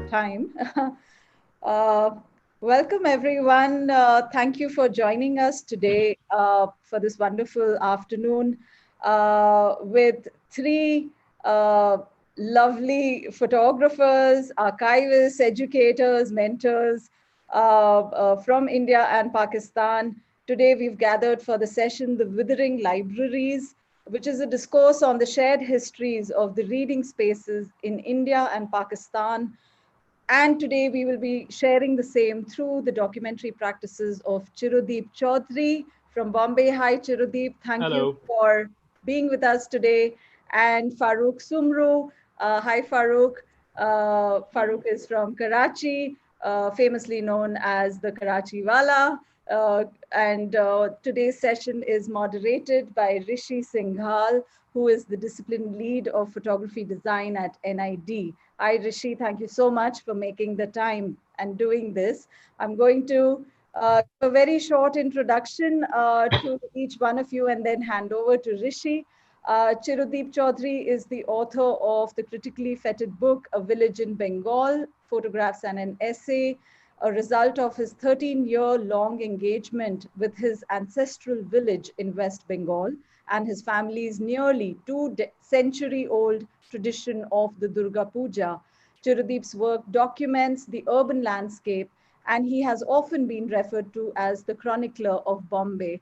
time. uh, Welcome, everyone. Thank you for joining us today for this wonderful afternoon with three lovely photographers, archivists, educators, mentors from India and Pakistan. Today, we've gathered for the session, The Withering Libraries, which is a discourse on the shared histories of the reading spaces in India and Pakistan. And today we will be sharing the same through the documentary practices of Chirodeep Chaudhuri from Bombay. Hi, Chirodeep. Thank you for being with us today. And Farooq Sumro. Hi, Farooq. Farooq is from Karachi, famously known as the Karachi Wala. And today's session is moderated by Rishi Singhal, who is the discipline lead of photography design at NID. Hi, Rishi. Thank you so much for making the time and doing this. I'm going to give a very short introduction to each one of you and then hand over to Rishi. Chirodeep Chaudhuri is the author of the critically feted book, A Village in Bengal, Photographs and an Essay, a result of his 13-year-long engagement with his ancestral village in West Bengal and his family's nearly two-century-old tradition of the Durga Puja. Chirodeep's work documents the urban landscape, and he has often been referred to as the chronicler of Bombay.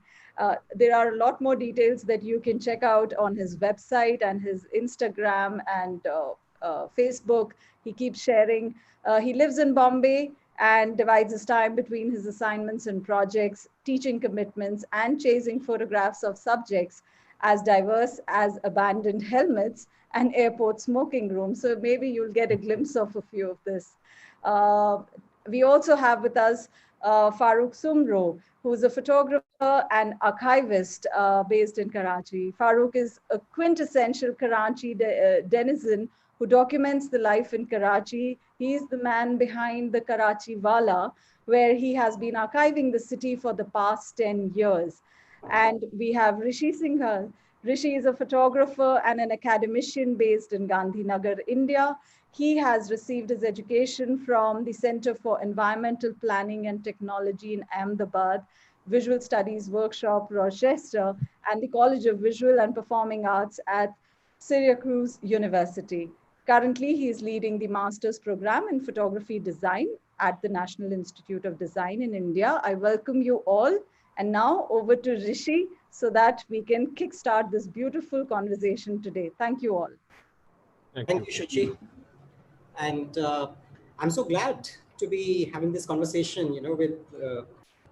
There are a lot more details that you can check out on his website and his Instagram and Facebook. He keeps sharing. He lives in Bombay and divides his time between his assignments and projects, teaching commitments, and chasing photographs of subjects as diverse as abandoned helmets and airport smoking rooms. So maybe you'll get a glimpse of a few of this. We also have with us Farooq Sumro, who is a photographer and archivist based in Karachi. Farooq is a quintessential Karachi denizen who documents the life in Karachi. He's the man behind the Karachi Wala, where he has been archiving the city for the past 10 years. And we have Rishi Singhal. Rishi is a photographer and an academician based in Gandhinagar, India. He has received his education from the Center for Environmental Planning and Technology in Ahmedabad, Visual Studies Workshop, Rochester, and the College of Visual and Performing Arts at Syracuse University. Currently, he is leading the master's program in photography design at the National Institute of Design in India. I welcome you all. And now over to Rishi so that we can kickstart this beautiful conversation today. Thank you all. Thank you, Shachi. And I'm so glad to be having this conversation, with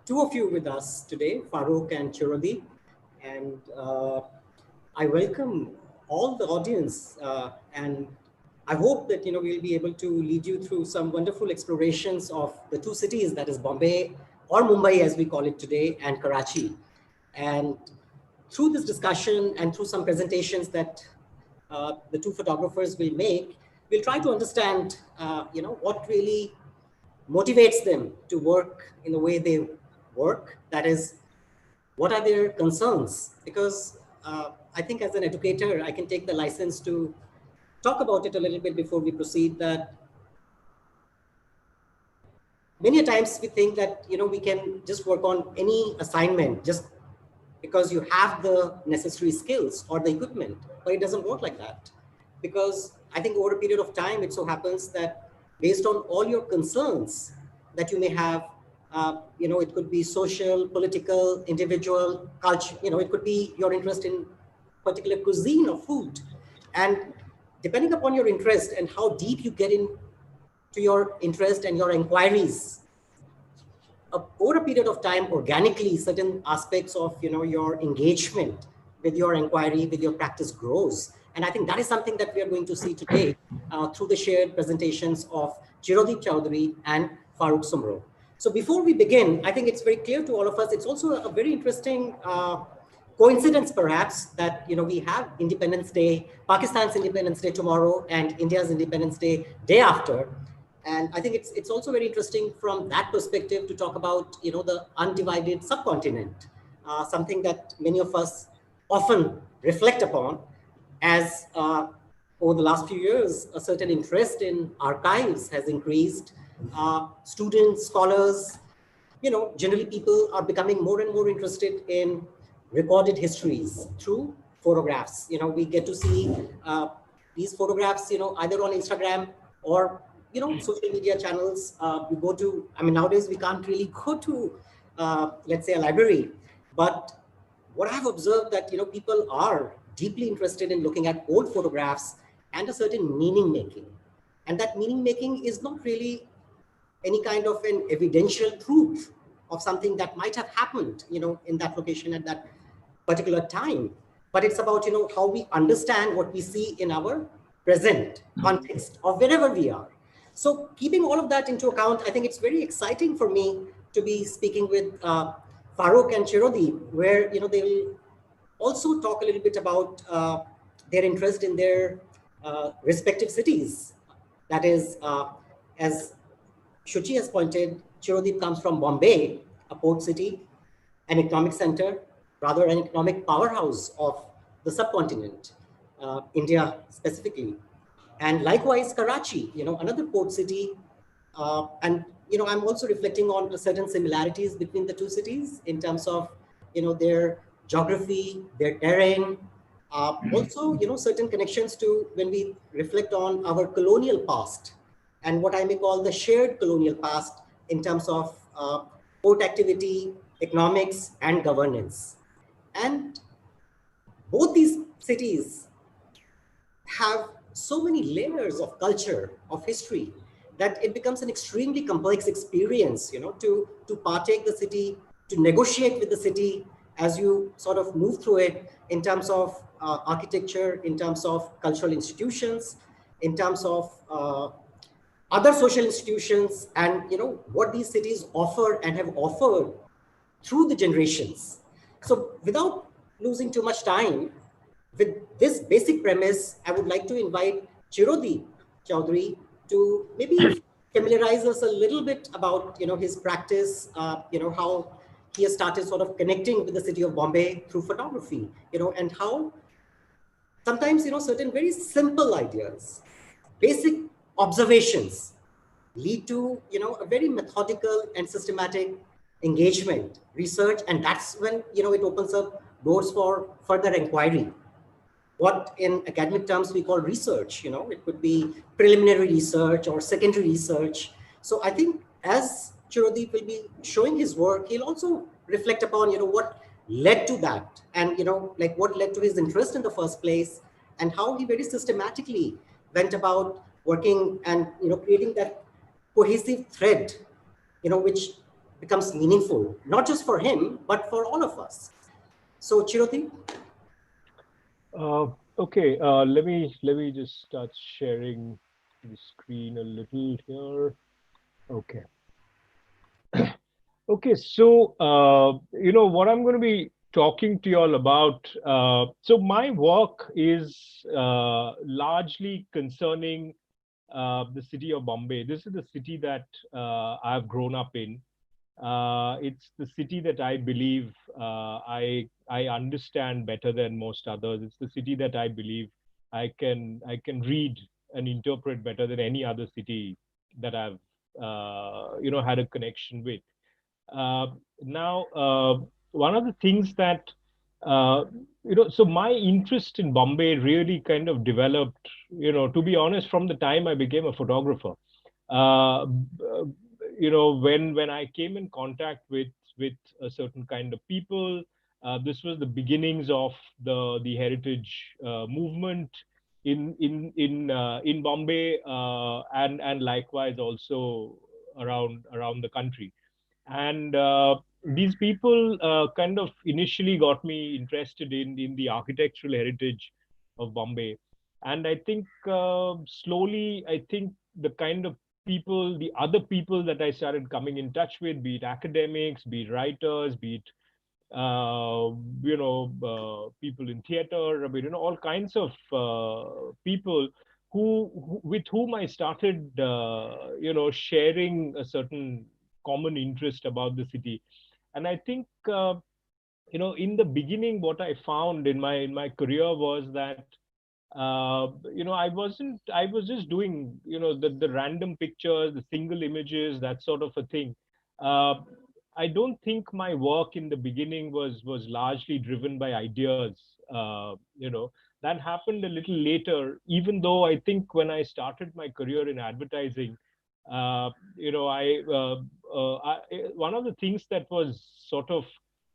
two of you with us today, Farooq and Chirodeep. And I welcome all the audience and I hope that, we'll be able to lead you through some wonderful explorations of the two cities, that is Bombay, or Mumbai as we call it today, and Karachi. And through this discussion and through some presentations that the two photographers will make, we'll try to understand, what really motivates them to work in the way they work. That is, what are their concerns? Because I think as an educator, I can take the license to talk about it a little bit before we proceed, that many times we think that, we can just work on any assignment just because you have the necessary skills or the equipment, but it doesn't work like that. Because I think over a period of time, it so happens that based on all your concerns that you may have, it could be social, political, individual, culture, it could be your interest in particular cuisine or food. And depending upon your interest and how deep you get into your interest and your inquiries, over a period of time, organically, certain aspects of your engagement with your inquiry, with your practice grows. And I think that is something that we are going to see today through the shared presentations of Chirodeep Chaudhuri and Farooq Sumro. So before we begin, I think it's very clear to all of us, it's also a very interesting coincidence perhaps that we have Independence Day, Pakistan's Independence Day tomorrow, and India's Independence Day day after. And I think it's also very interesting from that perspective to talk about the undivided subcontinent, something that many of us often reflect upon as over the last few years, a certain interest in archives has increased. Students, scholars, generally people are becoming more and more interested in recorded histories through photographs. We get to see these photographs, either on Instagram or, social media channels. We go to, nowadays we can't really go to, let's say, a library, but what I've observed that, people are deeply interested in looking at old photographs and a certain meaning making. And that meaning making is not really any kind of an evidential proof of something that might have happened, in that location at that particular time. But it's about, how we understand what we see in our present context of wherever we are. So keeping all of that into account, I think it's very exciting for me to be speaking with Farooq and Chirodeep, where, they will also talk a little bit about their interest in their respective cities. That is, as Shuchi has pointed, Chirodeep comes from Bombay, a port city, an economic center, rather an economic powerhouse of the subcontinent, India specifically. And likewise, Karachi, another port city. And, I'm also reflecting on certain similarities between the two cities in terms of, their geography, their terrain, also, certain connections to when we reflect on our colonial past and what I may call the shared colonial past in terms of port activity, economics, and governance. And both these cities have so many layers of culture, of history, that it becomes an extremely complex experience, to partake the city, to negotiate with the city as you sort of move through it in terms of architecture, in terms of cultural institutions, in terms of other social institutions, and what these cities offer and have offered through the generations. So without losing too much time, with this basic premise, I would like to invite Chirodeep Chaudhuri to maybe familiarize us a little bit about his practice, how he has started sort of connecting with the city of Bombay through photography, and how sometimes certain very simple ideas, basic observations lead to a very methodical and systematic engagement, research, and that's when it opens up doors for further inquiry. What in academic terms we call research, it could be preliminary research or secondary research. So I think as Chirodeep will be showing his work, he'll also reflect upon, what led to that, and, like what led to his interest in the first place, and how he very systematically went about working and, creating that cohesive thread, which becomes meaningful, not just for him, but for all of us. So Chirodeep. Okay, let me just start sharing the screen a little here. Okay. Okay, so what I'm going to be talking to you all about. So my work is largely concerning the city of Bombay. This is the city that I've grown up in. It's the city that I believe I understand better than most others. It's the city that I believe I can read and interpret better than any other city that I've had a connection with. Now, one of the things that so my interest in Bombay really kind of developed, to be honest, from the time I became a photographer. When I came in contact with a certain kind of people, this was the beginnings of the heritage movement in Bombay, and likewise also around the country. And these people kind of initially got me interested in the architectural heritage of Bombay. And I think slowly, I think the kind of people, the other people that I started coming in touch with, be it academics, be it writers, be it people in theater, all kinds of people with whom I started, sharing a certain common interest about the city. And I think, in the beginning, what I found in my career was that I was just doing, the random pictures, the single images, that sort of a thing. Uh, I don't think my work in the beginning was largely driven by ideas. That happened a little later, even though I think when I started my career in advertising, one of the things that was sort of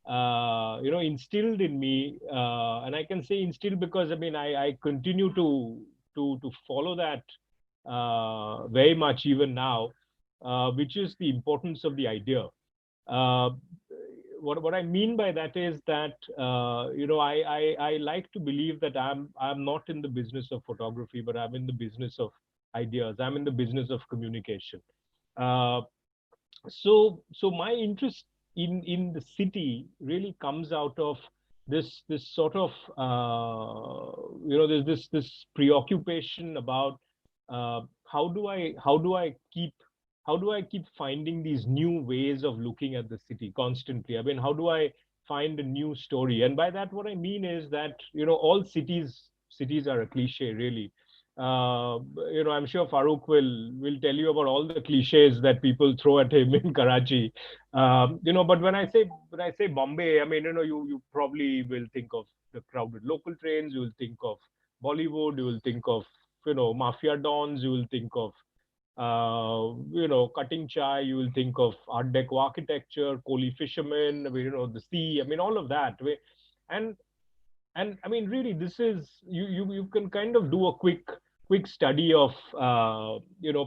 instilled in me, and I can say instilled because I continue to follow that very much even now, which is the importance of the idea. Uh, what I mean by that is that I like to believe that I'm not in the business of photography, but I'm in the business of ideas. I'm in the business of communication. Uh, so my interest in the city really comes out of this sort of there's this preoccupation about how do I keep finding these new ways of looking at the city constantly. I mean, how do I find a new story? And by that, what I mean is that all cities are a cliche, really. I'm sure Farooq will tell you about all the cliches that people throw at him in Karachi. But when I say Bombay, I mean, you probably will think of the crowded local trains. You will think of Bollywood. You will think of mafia dons. You will think of cutting chai. You will think of Art Deco architecture, Kohli fishermen. I mean, the sea. I mean, all of that. And and I mean, really, this is you can kind of do a quick study of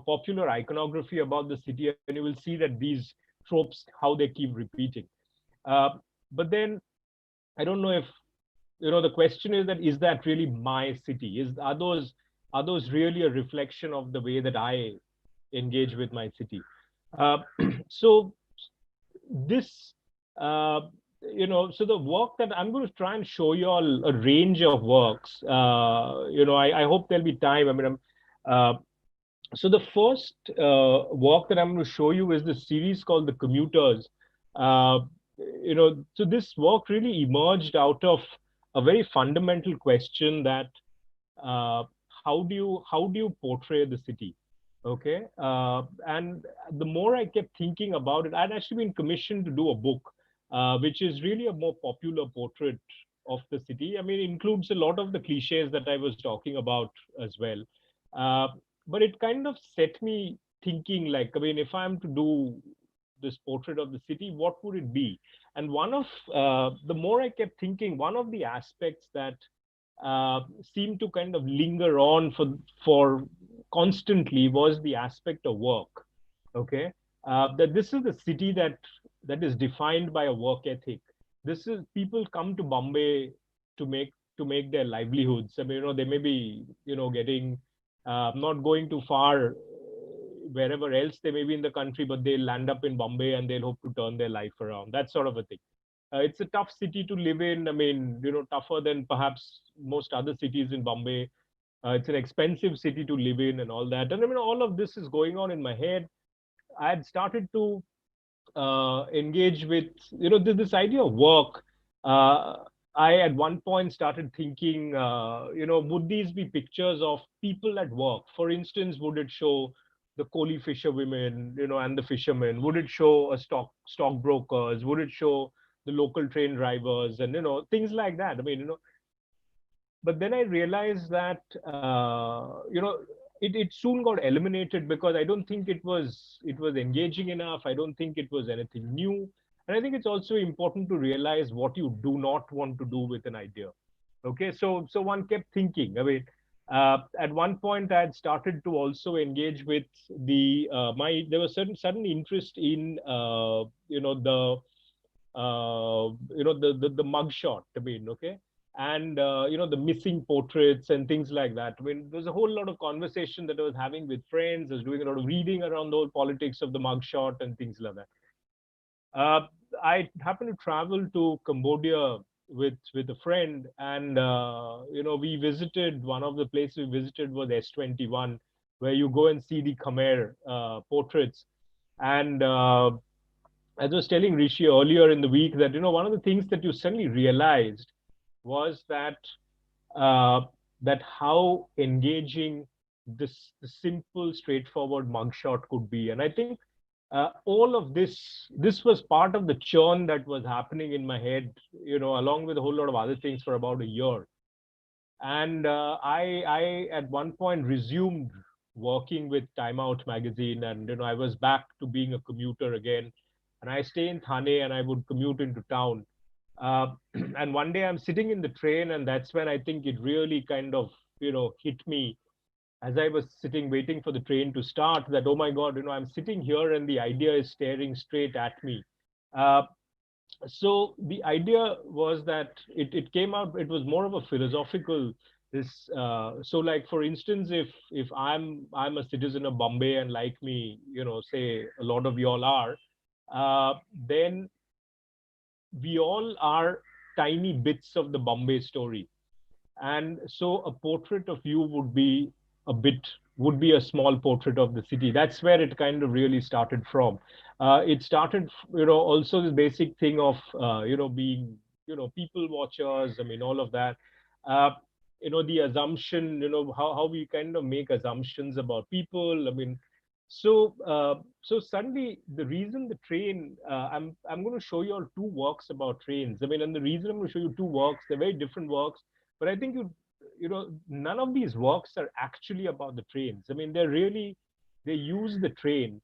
popular iconography about the city, and you will see that these tropes, how they keep repeating. uh, but then I don't know if the question is that really my city? Are those really a reflection of the way that I engage with my city? uh, so this so the work that I'm going to try and show you all a range of works. I hope there'll be time. I mean, uh, so the first work that I'm going to show you is the series called The Commuters. uh, so this work really emerged out of a very fundamental question that uh, how do you portray the city? Okay. And the more I kept thinking about it, I'd actually been commissioned to do a book, which is really a more popular portrait of the city. I mean, it includes a lot of the cliches that I was talking about as well. Uh, but it kind of set me thinking, like, I mean, if I'm to do this portrait of the city, what would it be? And the more I kept thinking, one of the aspects that seemed to kind of linger on for constantly was the aspect of work. Okay. That this is the city that is defined by a work ethic. This is People come to Bombay to make their livelihoods. I mean, they may be getting not going too far wherever else they may be in the country, but they'll land up in Bombay and they'll hope to turn their life around. That sort of a thing. It's a tough city to live in. I mean, tougher than perhaps most other cities in Bombay. It's an expensive city to live in and all that. And I mean, all of this is going on in my head. I had started to engage with, this idea of work. Uh, I at one point started thinking, would these be pictures of people at work? For instance, would it show the Kohli fisherwomen, and the fishermen? Would it show a stockbrokers? Would it show the local train drivers and things like that? I mean, but then I realized that it soon got eliminated because I don't think it was engaging enough. I don't think it was anything new. And I think it's also important to realize what you do not want to do with an idea. Okay, so one kept thinking. I mean, at one point I had started to also engage with there was sudden interest in the mugshot. I mean, okay, and the missing portraits and things like that. I mean, there's a whole lot of conversation that I was having with friends. I was doing a lot of reading around the whole politics of the mugshot and things like that. I happened to travel to Cambodia with a friend, and we visited one of the places we visited was S21, where you go and see the Khmer portraits. And as I was telling Rishi earlier in the week that one of the things that you suddenly realized was that uh, that how engaging the simple, straightforward mugshot could be. And I think all of this was part of the churn that was happening in my head, along with a whole lot of other things for about a year. And I at one point resumed working with Time Out magazine, and I was back to being a commuter again. And I stay in Thane, and I would commute into town. And one day I'm sitting in the train, and that's when I think it really kind of hit me as I was sitting waiting for the train to start, that oh my God, I'm sitting here and the idea is staring straight at me. Uh, so the idea was that it came out, it was more of a philosophical this so like for instance, if I'm a citizen of Bombay, and like me, say a lot of y'all are, then we all are tiny bits of the Bombay story. And so a portrait of you would be a small portrait of the city. That's where it kind of really started from. It started, also the basic thing of, being, people watchers. I mean, all of that. Uh, the assumption, how we kind of make assumptions about people. I mean, so suddenly the reason the train, I'm going to show you all two works about trains. I mean, and the reason I'm going to show you two works, they're very different works, but I think none of these works are actually about the trains. I mean, they use the train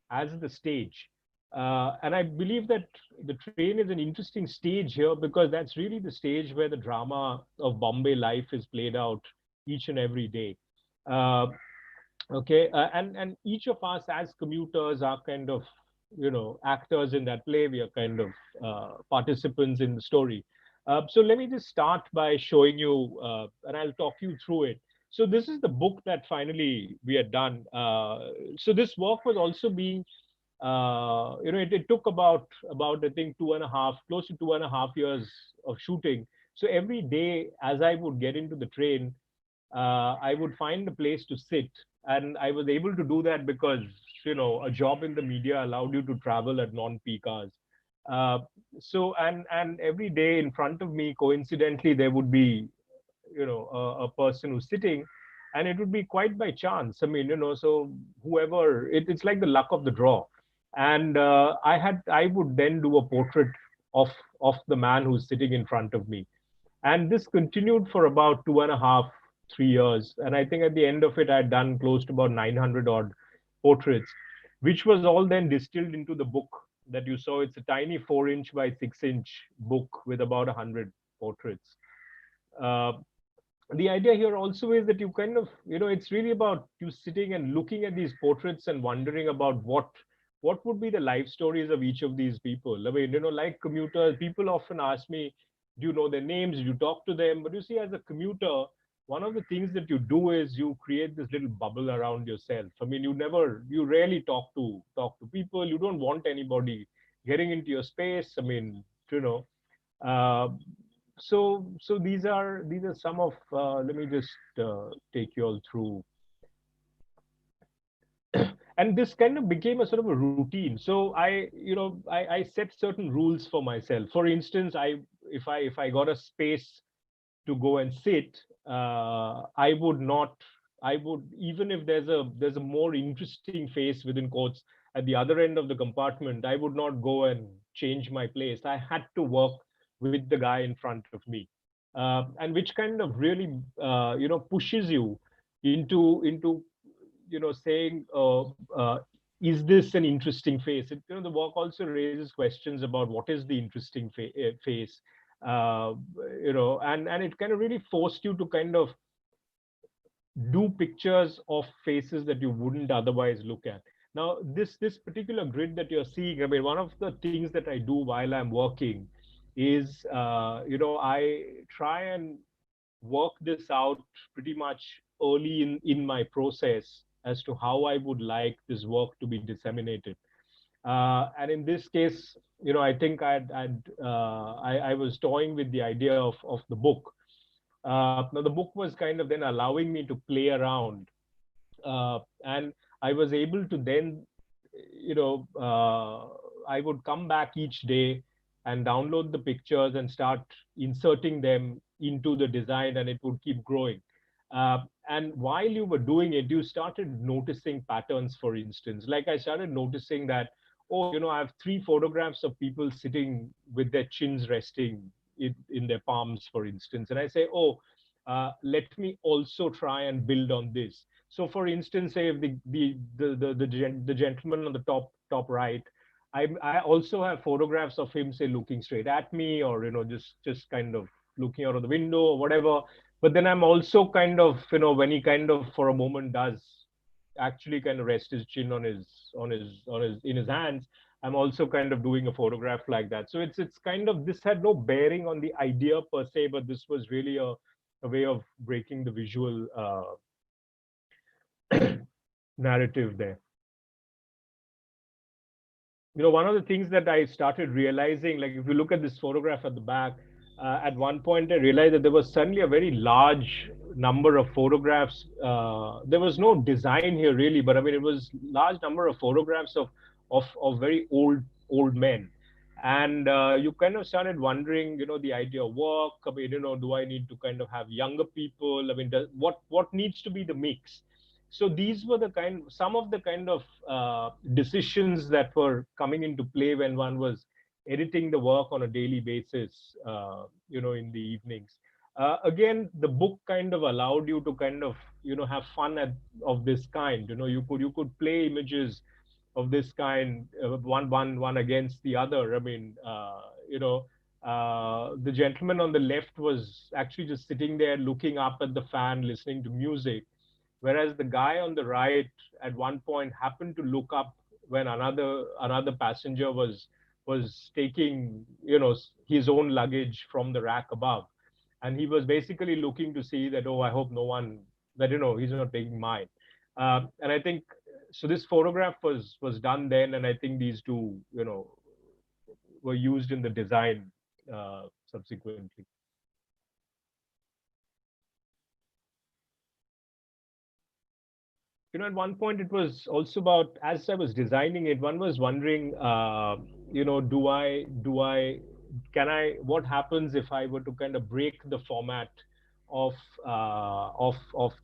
as the stage. And I believe that the train is an interesting stage here because that's really the stage where the drama of Bombay life is played out each and every day. Uh, okay, and each of us as commuters are kind of actors in that play. We are kind of participants in the story. So let me just start by showing you, and I'll talk you through it. So this is the book that finally we had done. So this work was also being, it took about I think 2.5, close to 2.5 years of shooting. So every day as I would get into the train, I would find a place to sit. And I was able to do that because, a job in the media allowed you to travel at non-peak hours. Uh, and every day in front of me, coincidentally, there would be, a person who's sitting, and it would be quite by chance. I mean, so whoever, it's like the luck of the draw. And I would then do a portrait of, of the man who's sitting in front of me. And this continued for about 2.5, 3 years. And I think at the end of it, I had done close to about 900 odd portraits, which was all then distilled into the book that you saw. It's a tiny 4-inch by 6-inch book with about 100 portraits. Uh, the idea here also is that you kind of, it's really about you sitting and looking at these portraits and wondering about what would be the life stories of each of these people. I mean, like commuters, people often ask me, do you know their names? Do you talk to them? But you see, as a commuter, one of the things that you do is you create this little bubble around yourself. I mean, you rarely talk to people. You don't want anybody getting into your space. I mean, uh, so these are some of, let me just take you all through. And this kind of became a sort of a routine. So I set certain rules for myself. For instance, if I got a space to go and sit, I would not, I would, even if there's a more interesting face within quotes at the other end of the compartment, I would not go and change my place. I had to work with the guy in front of me, and which kind of really pushes you into saying, is this an interesting face? The work also raises questions about what is the interesting face, uh, and it kind of really forced you to kind of do pictures of faces that you wouldn't otherwise look at. Now, this particular grid that you're seeing, I mean, one of the things that I do while I'm working is, I try and work this out pretty much early in my process as to how I would like this work to be disseminated. And in this case, I think I was toying with the idea of the book. Now, the book was kind of then allowing me to play around. And I was able to then, I would come back each day and download the pictures and start inserting them into the design, and it would keep growing. And while you were doing it, you started noticing patterns. For instance, like I started noticing that, oh, I have 3 photographs of people sitting with their chins resting in their palms, for instance. And I say, oh, let me also try and build on this. So, for instance, say if the gentleman on the top right, I also have photographs of him, say, looking straight at me, or just kind of looking out of the window or whatever. But then I'm also kind of, when he kind of for a moment does actually kind of rest his chin on his in his hands, I'm also kind of doing a photograph like that. So it's kind of, this had no bearing on the idea per se, but this was really a way of breaking the visual narrative there. One of the things that I started realizing, like if you look at this photograph at the back, at one point I realized that there was suddenly a very large number of photographs. There was no design here really, but I mean, it was large number of photographs of very old men. And you kind of started wondering, the idea of work. I mean, do I need to kind of have younger people? I mean, what needs to be the mix? So these were some of the kind of decisions that were coming into play when one was editing the work on a daily basis, in the evenings. Again, the book kind of allowed you to kind of, have fun of this kind. You could play images of this kind, one against the other. I mean, the gentleman on the left was actually just sitting there looking up at the fan, listening to music, whereas the guy on the right at one point happened to look up when another passenger was taking his own luggage from the rack above, and he was basically looking to see that, oh, I hope no one, that he's not taking mine. And I think so this photograph was done then, and I think these two were used in the design subsequently. At one point it was also about, as I was designing it, one was wondering, what happens if I were to kind of break the format of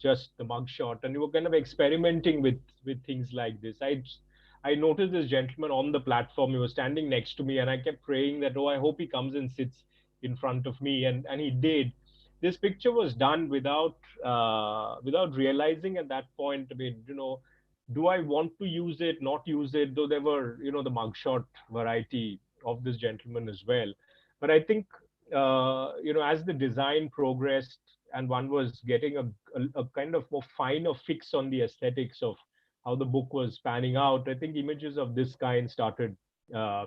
just the mugshot? And we were kind of experimenting with things like this. I noticed this gentleman on the platform. He was standing next to me, and I kept praying that, oh, I hope he comes and sits in front of me, and he did. This picture was done without realizing at that point. I mean, do I want to use it, not use it? Though there were, the mugshot variety of this gentleman as well. But I think, as the design progressed and one was getting a kind of more finer fix on the aesthetics of how the book was panning out, I think images of this kind uh,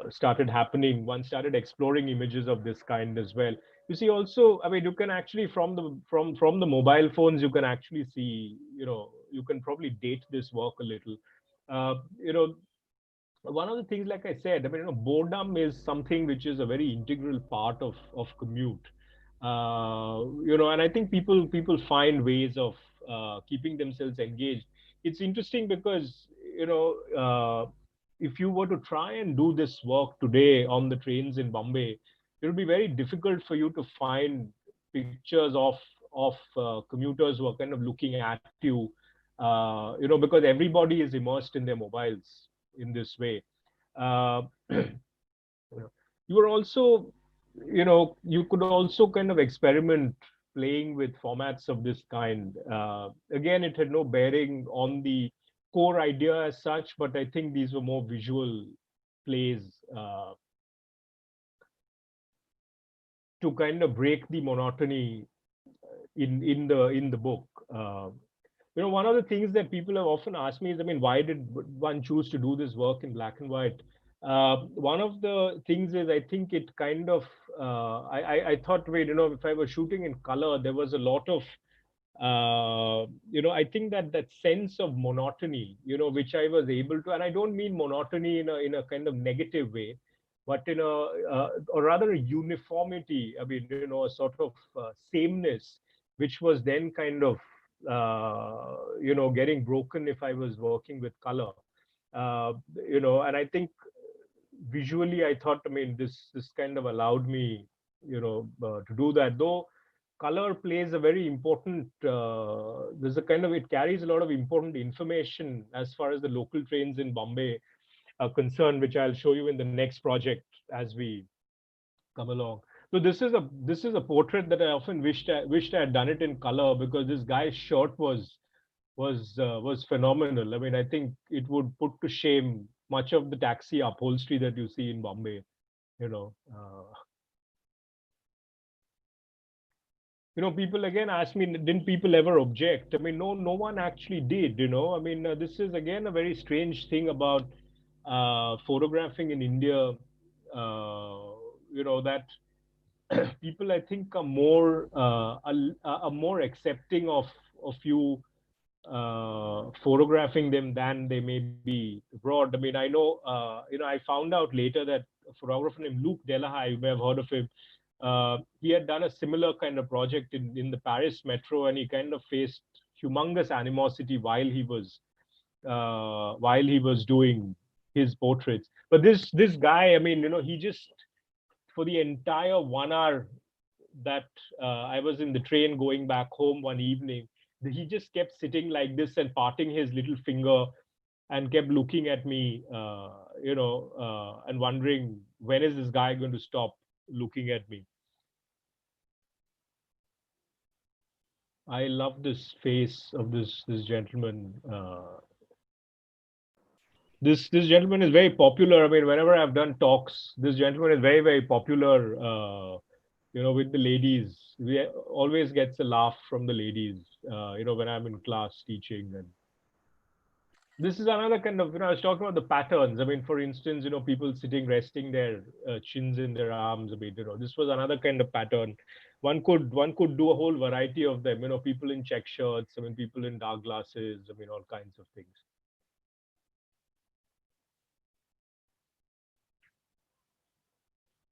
started happening. One started exploring images of this kind as well. You see, also, I mean, you can actually from the mobile phones, you can actually see, you can probably date this work a little. Uh, you know, One of the things, like I said, I mean, boredom is something which is a very integral part of commute. And I think people find ways of keeping themselves engaged. It's interesting because if you were to try and do this work today on the trains in Bombay, it would be very difficult for you to find pictures of commuters who are kind of looking at you, because everybody is immersed in their mobiles in this way. Uh, you were also, you could also kind of experiment playing with formats of this kind. Again, it had no bearing on the core idea as such, but I think these were more visual plays to kind of break the monotony in the book. One of the things that people have often asked me is, I mean, why did one choose to do this work in black and white? One of the things is, I think it kind of, I thought, wait, if I was shooting in color, there was a lot of, I think that sense of monotony, which I was able to, and I don't mean monotony in a kind of negative way, but or rather a uniformity. I mean, a sort of sameness, which was then kind of, getting broken if I was working with color. And I think visually, I thought, I mean, this kind of allowed me, to do that. Though color plays a very important, there's a kind of, it carries a lot of important information as far as the local trains in Bombay are concerned, which I'll show you in the next project as we come along. So this is a portrait that I often wished I had done it in color, because this guy's shirt was phenomenal. I mean, I think it would put to shame much of the taxi upholstery that you see in Bombay. You know, people again ask me, didn't people ever object? I mean, no one actually did. I mean, this is again a very strange thing about photographing in India. That people, I think, are more accepting of you photographing them than they may be abroad. I mean, I know, I found out later that a photographer named Luke Delahaye, you may have heard of him. He had done a similar kind of project in the Paris metro, and he kind of faced humongous animosity while he was doing his portraits. But this guy, I mean, he just, for the entire 1 hour that I was in the train going back home one evening, he just kept sitting like this and parting his little finger and kept looking at me, and wondering, when is this guy going to stop looking at me? I love this face of this gentleman. This gentleman is very popular. I mean, whenever I've done talks, this gentleman is very, very popular. With the ladies. We always gets a laugh from the ladies. When I'm in class teaching. And this is another kind of, I was talking about the patterns. I mean, for instance, people sitting, resting their chins in their arms a bit. This was another kind of pattern. One could do a whole variety of them. People in check shirts. I mean, people in dark glasses. I mean, all kinds of things.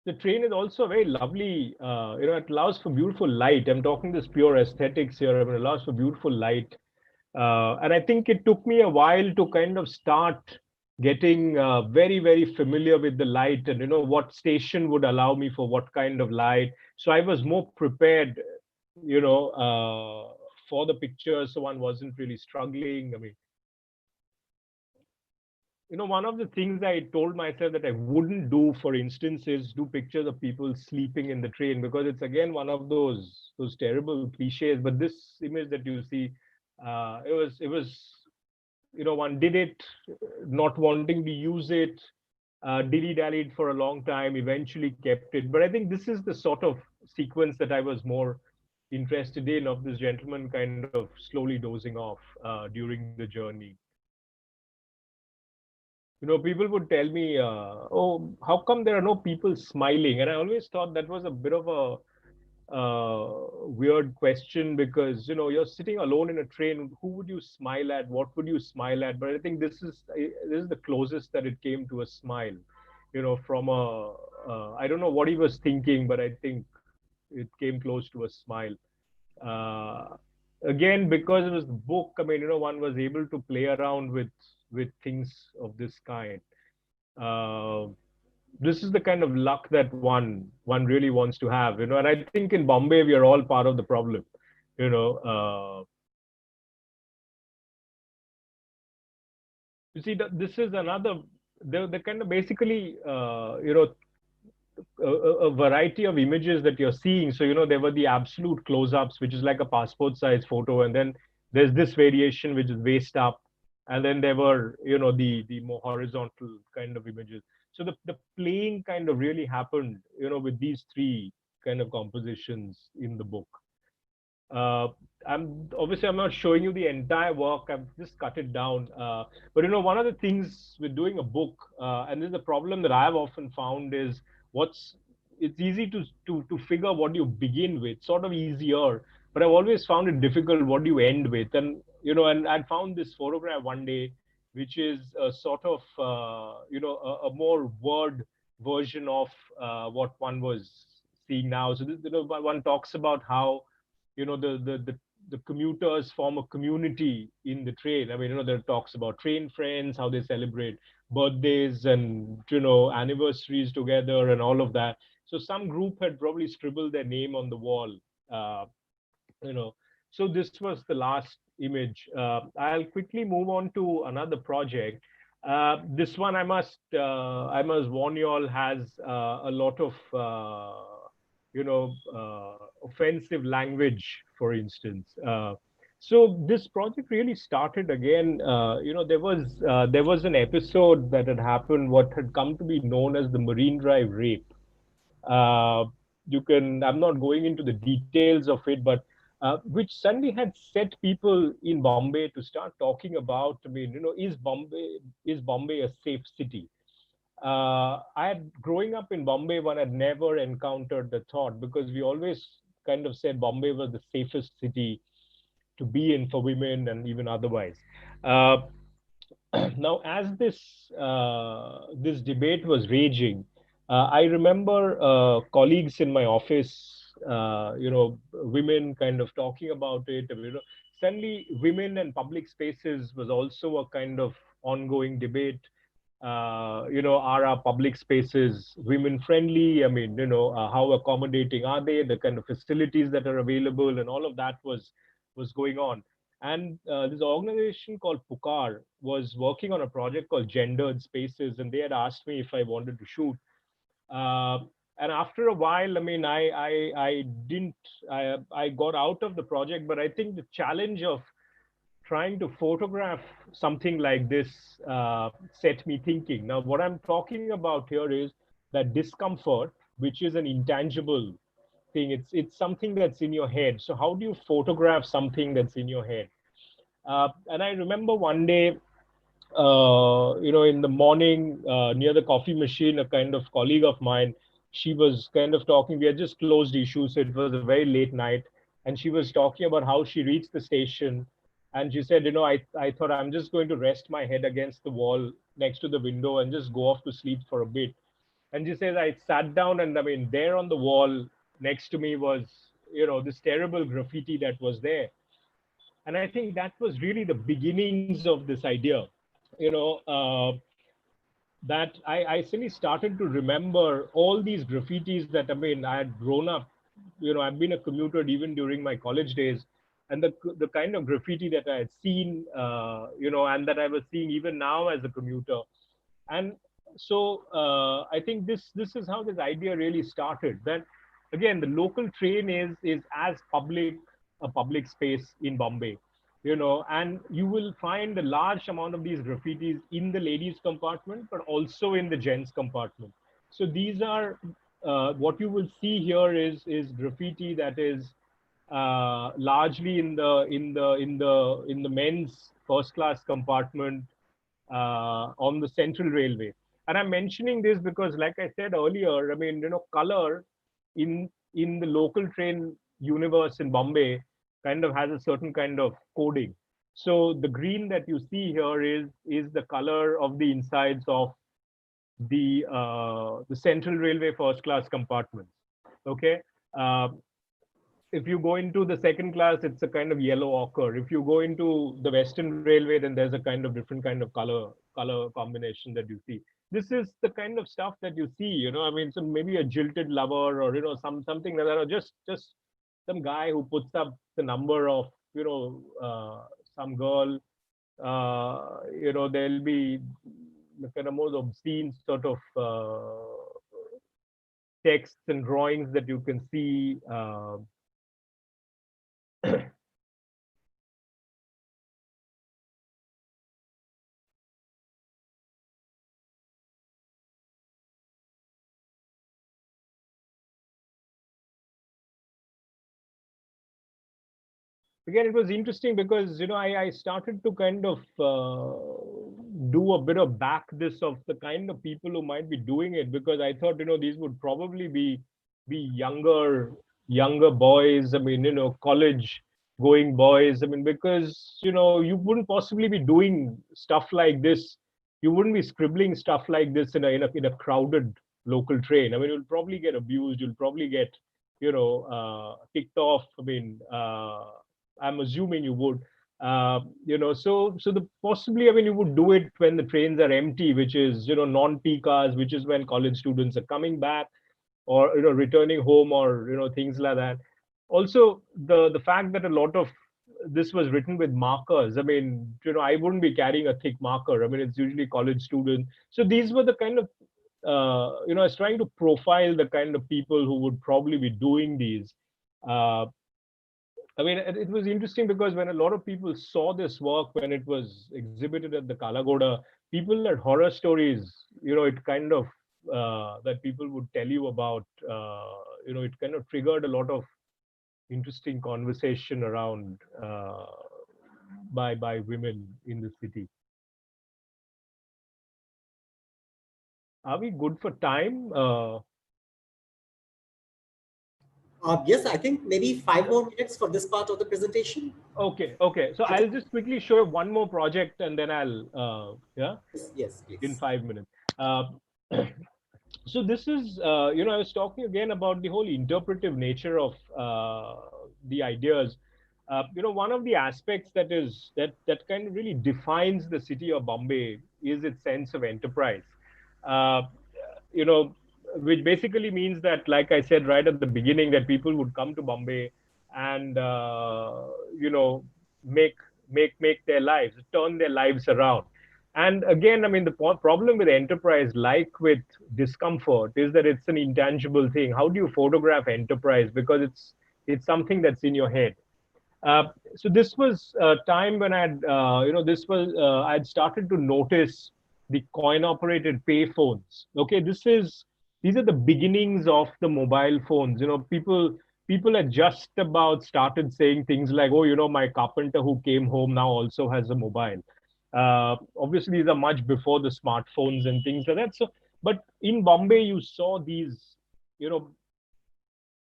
The train is also very lovely. It allows for beautiful light. I'm talking this pure aesthetics here. I mean, it allows for beautiful light. And I think it took me a while to kind of start getting very, very familiar with the light, and what station would allow me for what kind of light. So I was more prepared, for the pictures, so one wasn't really struggling. I mean, one of the things I told myself that I wouldn't do, for instance, is do pictures of people sleeping in the train, because it's again one of those terrible cliches. But this image that you see, it was one did it not wanting to use it, dilly-dallied for a long time, eventually kept it. But I think this is the sort of sequence that I was more interested in, of this gentleman kind of slowly dozing off during the journey. People would tell me, oh, how come there are no people smiling? And I always thought that was a bit of a weird question, because, you're sitting alone in a train. Who would you smile at? What would you smile at? But I think this is the closest that it came to a smile, from I don't know what he was thinking, but I think it came close to a smile. Again, because it was the book, I mean, one was able to play around with things of this kind. This is the kind of luck that one really wants to have, and I think in Bombay we are all part of the problem. You see, that this is another, the kind of basically, a variety of images that you're seeing. So, there were the absolute close-ups, which is like a passport size photo. And then there's this variation, which is waist up. And then there were, the more horizontal kind of images. So the playing kind of really happened, with these three kind of compositions in the book. I'm not showing you the entire work. I've just cut it down. But one of the things with doing a book, and this is the problem that I've often found, is it's easy to figure what you begin with, sort of easier. But I've always found it difficult what you end with. And and I found this photograph one day, which is a sort of a more word version of what one was seeing now. So this, one talks about how the commuters form a community in the train. I mean, there are talks about train friends, how they celebrate birthdays and anniversaries together and all of that. So some group had probably scribbled their name on the wall, So this was the last image. I'll quickly move on to another project. This one I must warn you all has a lot of offensive language, for instance. So this project really started again. There was an episode that had happened, what had come to be known as the Marine Drive rape. Uh, I'm not going into the details of it, but which suddenly had set people in Bombay to start talking about, is Bombay a safe city? Growing up in Bombay, one had never encountered the thought, because we always kind of said Bombay was the safest city to be in for women and even otherwise. Uh, Now, as this debate was raging, I remember colleagues in my office, women kind of talking about it. Suddenly, women and public spaces was also a kind of ongoing debate. Are our public spaces women friendly? How accommodating are they? The kind of facilities that are available, and all of that was going on. And this organization called Pukar was working on a project called Gendered Spaces, and they had asked me if I wanted to shoot. Uh, and after a while, I didn't, I got out of the project, but I think the challenge of trying to photograph something like this set me thinking. Now, what I'm talking about here is that discomfort, which is an intangible thing. It's something that's in your head. So how do you photograph something that's in your head? And I remember one day, in the morning, near the coffee machine, a kind of colleague of mine, she was kind of talking. We had just closed issues, so it was a very late night, and she was talking about how she reached the station, and she said, I thought I'm just going to rest my head against the wall next to the window and just go off to sleep for a bit. And she says, I sat down, and there on the wall next to me was, this terrible graffiti that was there. And I think that was really the beginnings of this idea. you know uh, that I suddenly started to remember all these graffitis that I had grown up. I've been a commuter even during my college days, and the kind of graffiti that I had seen, and that I was seeing even now as a commuter. And so I think this is how this idea really started. That again, the local train is as public a public space in Bombay, and you will find a large amount of these graffitis in the ladies compartment, but also in the gents compartment. So these are what you will see here is graffiti that is largely in the men's first class compartment on the Central Railway. And I'm mentioning this because, like I said earlier, color in the local train universe in Bombay kind of has a certain kind of coding. So the green that you see here is the color of the insides of the Central Railway first class compartments. Okay. Uh, if you go into the second class, it's a kind of yellow ochre. If you go into the Western Railway, then there's a kind of different kind of color combination that you see. This is the kind of stuff that you see. So maybe a jilted lover, or something like that, or just some guy who puts up the number of some girl. There'll be the kind of most obscene sort of texts and drawings that you can see. Again, it was interesting because I started to kind of do a bit of back this of the kind of people who might be doing it, because I thought these would probably be younger boys. College going boys. Because you wouldn't possibly be doing stuff like this. You wouldn't be scribbling stuff like this in a crowded local train. You'll probably get abused. You'll probably get kicked off. I'm assuming you would. So the possibly, you would do it when the trains are empty, which is non-peak hours, which is when college students are coming back, or returning home, or things like that. also the fact that a lot of this was written with markers. I mean, I wouldn't be carrying a thick marker. I mean, it's usually college students. So these were the kind of, I was trying to profile the kind of people who would probably be doing these. Uh, I mean, it was interesting because when a lot of people saw this work, when it was exhibited at the Kalagoda, people had horror stories, it kind of, that people would tell you about, it kind of triggered a lot of interesting conversation around by women in the city. Are we good for time? Yes, I think maybe 5 more minutes for this part of the presentation. Okay. So I'll just quickly show one more project and then I'll, Yes, please. In 5 minutes. So this is, I was talking again about the whole interpretive nature of the ideas. One of the aspects that kind of really defines the city of Bombay is its sense of enterprise. Uh, you know, which basically means that, like I said right at the beginning, that people would come to Bombay and make make their lives, turn their lives around. And again, I mean, the problem with enterprise, like with discomfort, is that it's an intangible thing. How do you photograph enterprise? Because it's something that's in your head. So this was a time when I'd started to notice the coin-operated pay phones. Okay, these are the beginnings of the mobile phones. People had just about started saying things like, "Oh, my carpenter who came home now also has a mobile." Obviously, these are much before the smartphones and things like that. So, but in Bombay, you saw these, you know,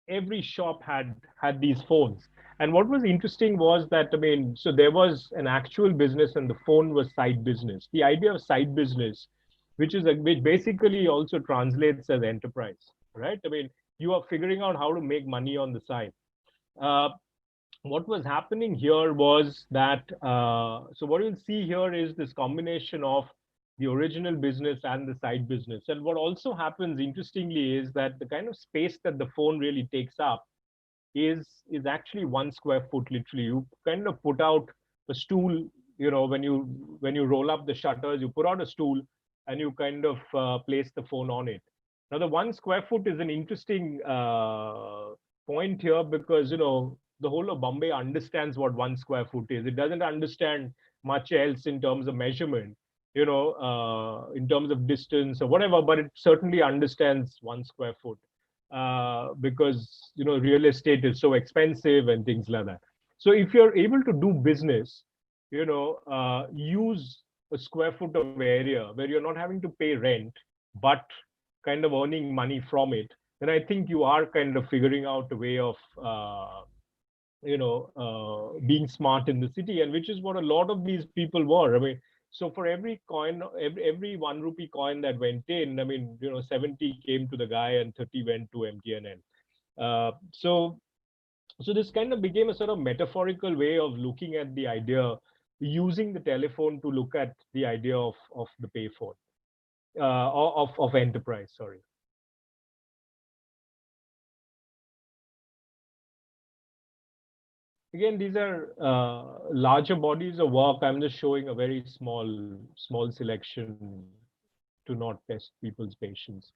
every shop had these phones. And what was interesting was that, I mean, so there was an actual business and the phone was side business. The idea of side business, which basically also translates as enterprise, right? I mean, you are figuring out how to make money on the side. Uh, what was happening here was that, so what you'll see here is this combination of the original business and the side business. And what also happens, interestingly, is that the kind of space that the phone really takes up is actually 1 square foot. Literally, you kind of put out a stool. When you roll up the shutters, you put out a stool and you kind of place the phone on it. Now, the 1 square foot is an interesting point here because the whole of Bombay understands what 1 square foot is. It doesn't understand much else in terms of measurement, in terms of distance or whatever, but it certainly understands 1 square foot because real estate is so expensive and things like that. So if you're able to do business, use a square foot of area where you're not having to pay rent, but kind of earning money from it, then I think you are kind of figuring out a way of being smart in the city, and which is what a lot of these people were. I mean, so for every coin, every 1 rupee coin that went in, I mean, 70 came to the guy and 30 went to MTNL. So this kind of became a sort of metaphorical way of looking at the idea, using the telephone to look at the idea of the payphone, of enterprise. Sorry. Again, these are larger bodies of work. I'm just showing a very small selection to not test people's patience.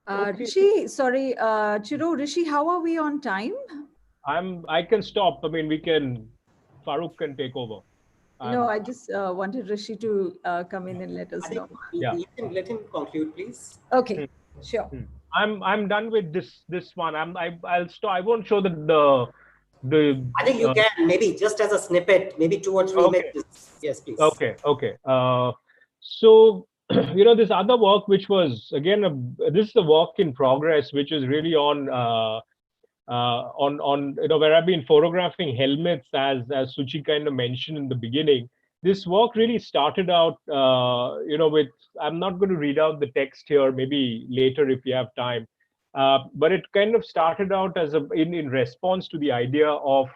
Okay. Rishi, sorry, Rishi, how are we on time? I can stop. I mean, Farooq can take over. No, I just wanted Rishi to come in and let us know. Yeah. Let him conclude, please. Okay, sure. I'm done with this one. I'll stop. I won't show the. I think you can maybe just as a snippet, maybe 2 or 3 images. Yes, please. Okay. So this other work, which was again this is a work in progress, which is really on where I've been photographing helmets, as Suchi kind of mentioned in the beginning. This work really started out, with, I'm not going to read out the text here, maybe later if you have time. But it kind of started out as in response to the idea of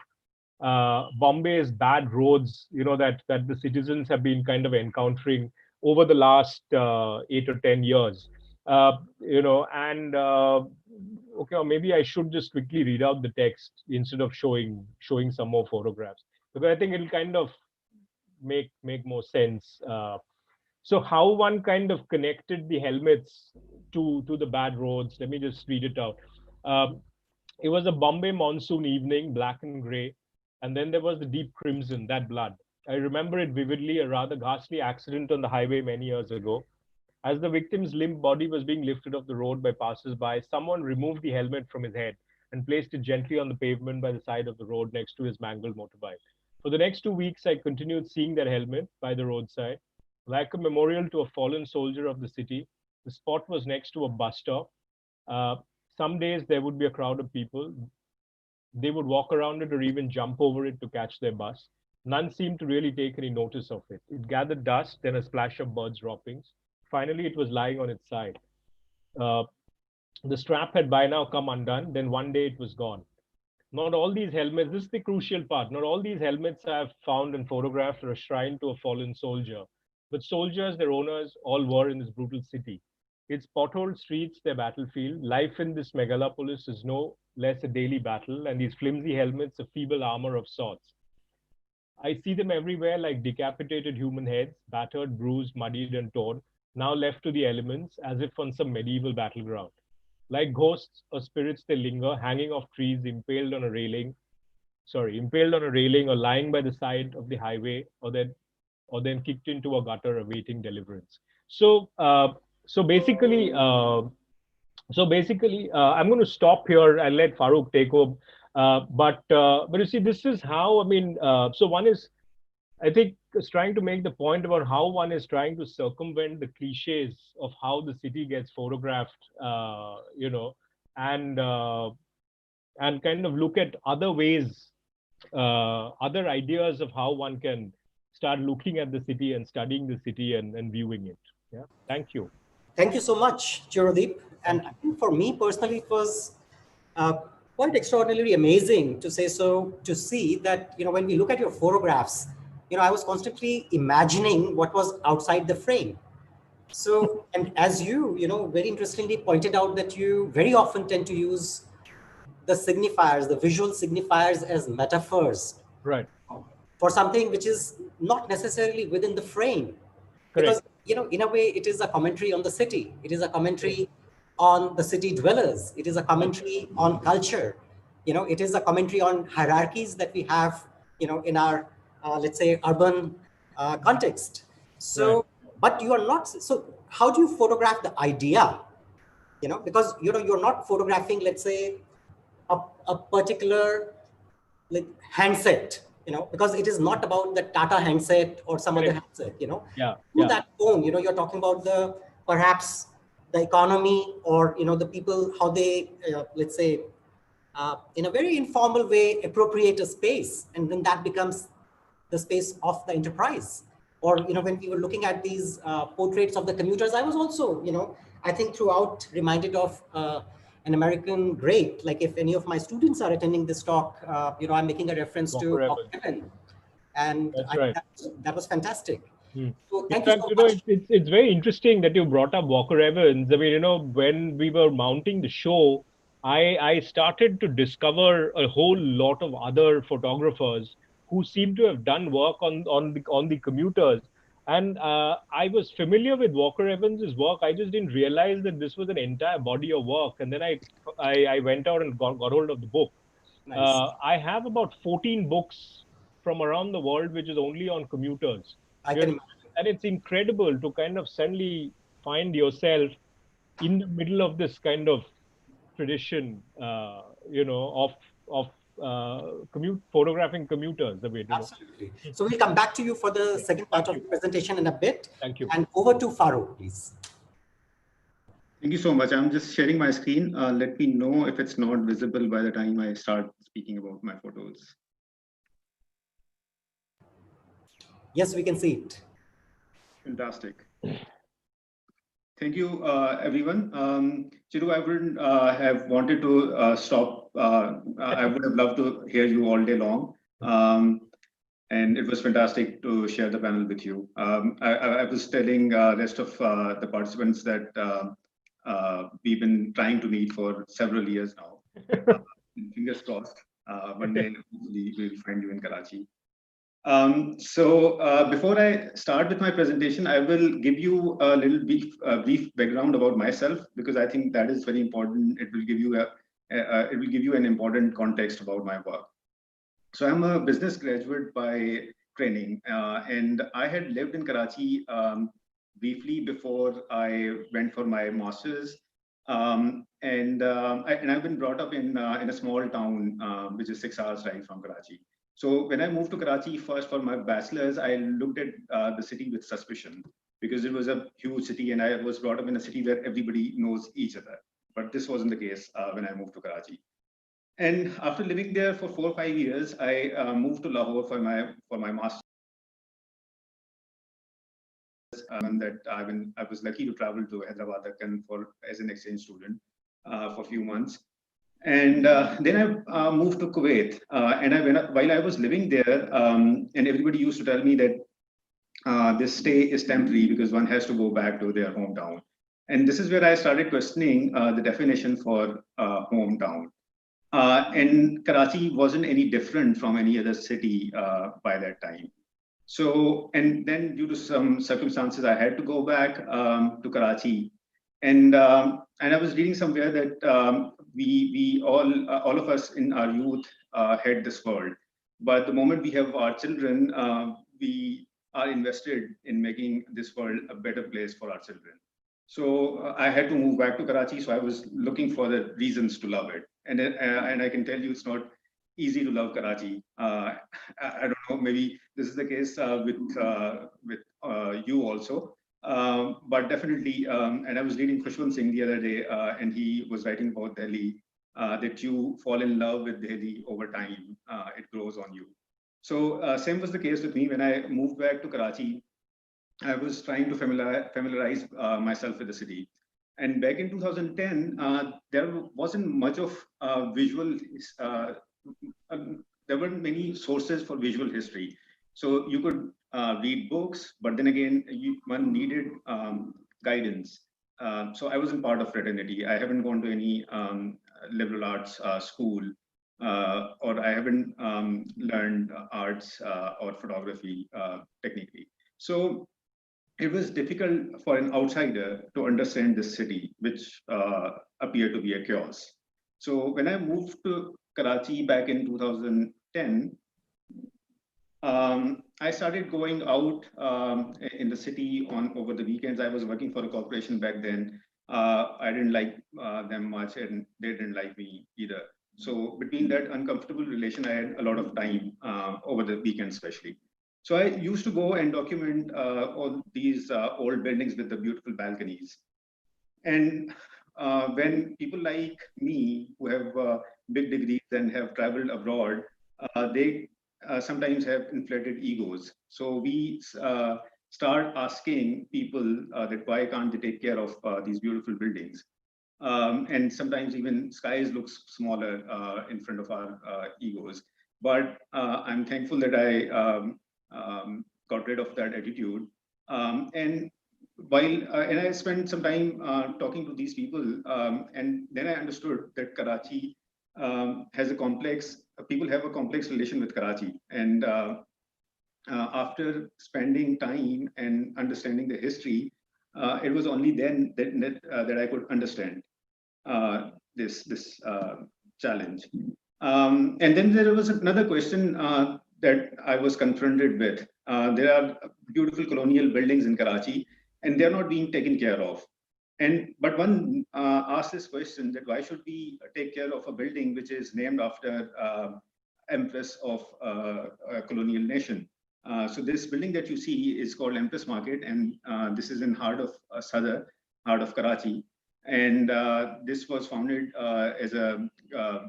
Bombay's bad roads, that the citizens have been kind of encountering over the last 8 or 10 years. And okay, or maybe I should just quickly read out the text instead of showing some more photographs, because I think it'll kind of make more sense. So how one kind of connected the helmets to the bad roads. Let me just read it out. Um, it was a Bombay monsoon evening, black and grey, and then there was the deep crimson, that blood. I remember it vividly, a rather ghastly accident on the highway many years ago. As the victim's limp body was being lifted off the road by passers-by, someone removed the helmet from his head and placed it gently on the pavement by the side of the road next to his mangled motorbike. For the next 2 weeks, I continued seeing that helmet by the roadside. Like a memorial to a fallen soldier of the city, the spot was next to a bus stop. Uh, some days there would be a crowd of people. They would walk around it or even jump over it to catch their bus. None seemed to really take any notice of it. It gathered dust, then a splash of birds' droppings. Finally, it was lying on its side. Uh, the strap had by now come undone. Then one day it was gone. Not all these helmets, this is the crucial part, not all these helmets I have found and photographed are a shrine to a fallen soldier. But soldiers, their owners, all were in this brutal city. Its potholed streets, their battlefield. Life in this megalopolis is no less a daily battle, and these flimsy helmets, a feeble armor of sorts. I see them everywhere like decapitated human heads, battered, bruised, muddied, and torn, now left to the elements as if on some medieval battleground. Like ghosts or spirits, they linger, hanging off trees, impaled on a railing or lying by the side of the highway, or then kicked into a gutter awaiting deliverance. So, I'm going to stop here and let Farooq take over. But you see, this is how, I mean, so one is, I think, is trying to make the point about how one is trying to circumvent the cliches of how the city gets photographed, and kind of look at other ways, other ideas of how one can start looking at the city and studying the city and viewing it. Yeah. Thank you. Thank you so much, Chirodeep. And I think for me personally, it was quite extraordinarily amazing to say so, to see that, when we look at your photographs, I was constantly imagining what was outside the frame. So, and as you, very interestingly pointed out that you very often tend to use the signifiers, the visual signifiers as metaphors. Right. For something which is not necessarily within the frame. Correct. Because, in a way, it is a commentary on the city. It is a commentary on the city dwellers. It is a commentary on culture. It is a commentary on hierarchies that we have, in our, let's say, urban context. So, right. But you are not, so how do you photograph the idea? Because, you're not photographing, let's say, a particular handset, because it is not about the Tata handset or some other handset, Yeah. That phone, you're talking about perhaps the economy or, the people, how they, let's say, in a very informal way, appropriate a space. And then that becomes the space of the enterprise. Or, when we were looking at these portraits of the commuters, I was also, I think throughout reminded of an American great. Like if any of my students are attending this talk, I'm making a reference to Walker Evans. And right. that was fantastic. So thank you so much. It's very interesting that you brought up Walker Evans. I mean, when we were mounting the show, I started to discover a whole lot of other photographers who seem to have done work on the commuters. And I was familiar with Walker Evans's work. I just didn't realize that this was an entire body of work. And then I went out and got hold of the book. Nice. I have about 14 books from around the world, which is only on commuters. And it's incredible to kind of suddenly find yourself in the middle of this kind of tradition, of photographing commuters. Absolutely. So we'll come back to you for the second part of the presentation in a bit. Thank you. And over to Farooq, please. Thank you so much. I'm just sharing my screen. Let me know if it's not visible by the time I start speaking about my photos. Yes, we can see it. Fantastic. Thank you, everyone. Chiru, I wouldn't have wanted to stop. I would have loved to hear you all day long. And it was fantastic to share the panel with you. I was telling rest of the participants that we've been trying to meet for several years now. Fingers crossed, one day hopefully we'll find you in Karachi. Before I start with my presentation, I will give you a little brief background about myself, because I think that is very important. It will give you an important context about my work. So I'm a business graduate by training, and I had lived in Karachi briefly before I went for my master's. And I've been brought up in a small town, which is 6 hours drive from Karachi. So when I moved to Karachi first for my bachelor's, I looked at the city with suspicion, because it was a huge city and I was brought up in a city where everybody knows each other. But this wasn't the case when I moved to Karachi. And after living there for 4 or 5 years, I moved to Lahore for my master's. That I was lucky to travel to Hyderabad as an exchange student for a few months. And then I moved to Kuwait, and while I was living there, and everybody used to tell me that this stay is temporary because one has to go back to their hometown. And this is where I started questioning the definition for hometown. And Karachi wasn't any different from any other city by that time. So, and then due to some circumstances, I had to go back to Karachi. And I was reading somewhere that we all of us in our youth had this world, but the moment we have our children, we are invested in making this world a better place for our children. So I had to move back to Karachi. So I was looking for the reasons to love it, and I can tell you it's not easy to love Karachi. I don't know, maybe this is the case with you also. But definitely, and I was reading Khushwant Singh the other day, and he was writing about Delhi, that you fall in love with Delhi over time, it grows on you. So same was the case with me. When I moved back to Karachi, I was trying to familiarize myself with the city. And back in 2010, there wasn't much of visual, there weren't many sources for visual history. So you could read books, but then again, one needed guidance. So I wasn't part of fraternity. I haven't gone to any liberal arts school, or I haven't learned arts or photography technically. So it was difficult for an outsider to understand this city, which appeared to be a chaos. So when I moved to Karachi back in 2010, I started going out in the city over the weekends. I was working for a corporation back then. I didn't like them much, and they didn't like me either. So between that uncomfortable relation, I had a lot of time over the weekend, especially. So I used to go and document all these old buildings with the beautiful balconies. And when people like me, who have big degrees and have traveled abroad, they sometimes have inflated egos. So we start asking people that why can't they take care of these beautiful buildings? And sometimes even skies looks smaller in front of our egos. But I'm thankful that I got rid of that attitude. And I spent some time talking to these people, and then I understood that Karachi has a complex, people have a complex relation with Karachi. And after spending time and understanding the history, it was only then that I could understand this challenge. And then there was another question that I was confronted with. There are beautiful colonial buildings in Karachi, and they're not being taken care of. But one asked this question, that why should we take care of a building which is named after Empress of a colonial nation? So this building that you see is called Empress Market, and this is in heart of Sadr, heart of Karachi. And this was founded as a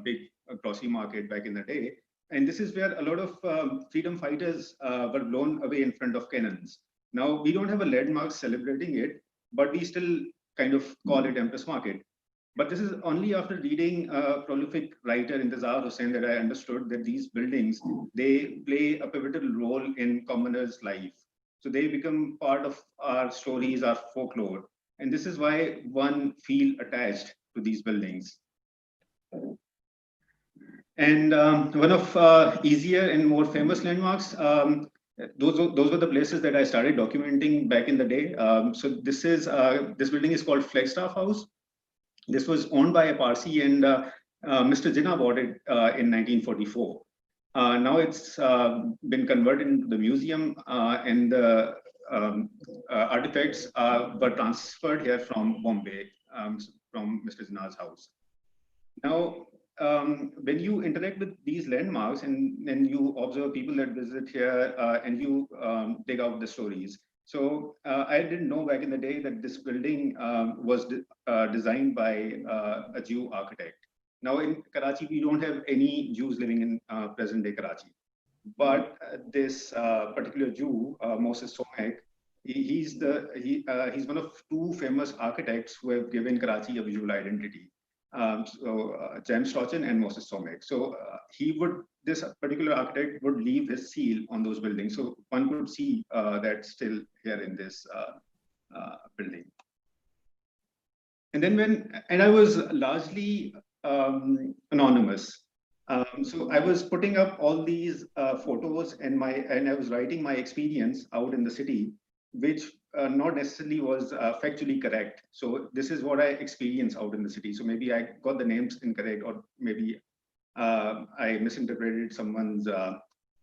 big grocery market back in the day. And this is where a lot of freedom fighters were blown away in front of cannons. Now, we don't have a landmark celebrating it, but we still kind of call it Empress Market. But this is only after reading a prolific writer, Intezar Hussain, that I understood that these buildings, they play a pivotal role in commoners' life. So they become part of our stories, our folklore. And this is why one feel attached to these buildings. And one of easier and more famous landmarks, those were the places that I started documenting back in the day. So this building is called Flagstaff House. This was owned by a Parsi, and Mr. Jinnah bought it in 1944. Now it's been converted into the museum, and the artifacts were transferred here from Bombay, from Mr. Jinnah's house. Now, when you interact with these landmarks and you observe people that visit here and you dig out the stories. So I didn't know back in the day that this building was designed by a Jew architect. Now in Karachi, we don't have any Jews living in present-day Karachi. But this particular Jew, Moses Somek, he's one of two famous architects who have given Karachi a visual identity. James Strachan and Moses Somek. So this particular architect would leave his seal on those buildings. So one could see that still here in this building. And then I was largely anonymous. So I was putting up all these photos and I was writing my experience out in the city, which not necessarily was factually correct. So this is what I experienced out in the city. So maybe I got the names incorrect, or maybe I misinterpreted someone's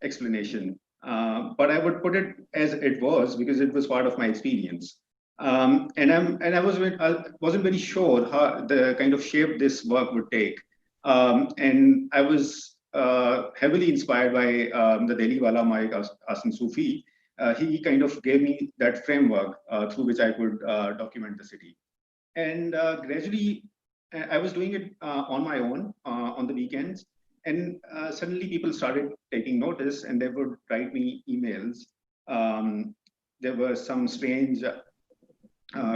explanation. But I would put it as it was because it was part of my experience. And I wasn't very sure how the kind of shape this work would take. And I was heavily inspired by the Delhi Wala Mai Asan Sufi. He kind of gave me that framework through which I could document the city. And gradually, I was doing it on my own on the weekends. And suddenly people started taking notice and they would write me emails. There were some strange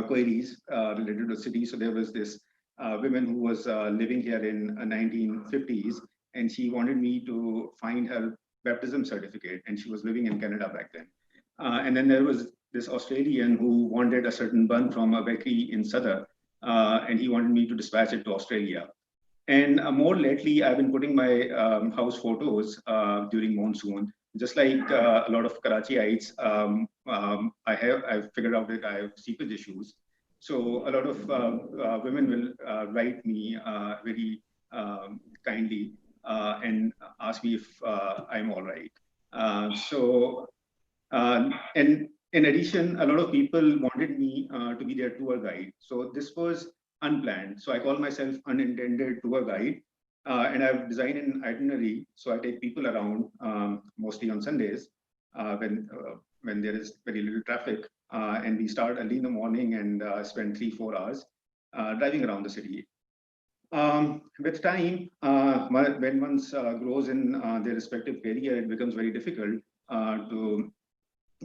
queries related to the city. So there was this woman who was living here in 1950s, and she wanted me to find her baptism certificate, and she was living in Canada back then. And then there was this Australian who wanted a certain bun from a bakery in Sadar, and he wanted me to dispatch it to Australia. And more lately, I've been putting my house photos during monsoon. Just like a lot of Karachiites, I've figured out that I have seepage issues. So a lot of women will write me very kindly and ask me if I'm all right. And in addition, a lot of people wanted me to be their tour guide. So this was unplanned. So I call myself unintended tour guide. And I've designed an itinerary. So I take people around, mostly on Sundays, when there is very little traffic. And we start early in the morning and spend 3-4 hours driving around the city. With time, when one grows in their respective career, it becomes very difficult to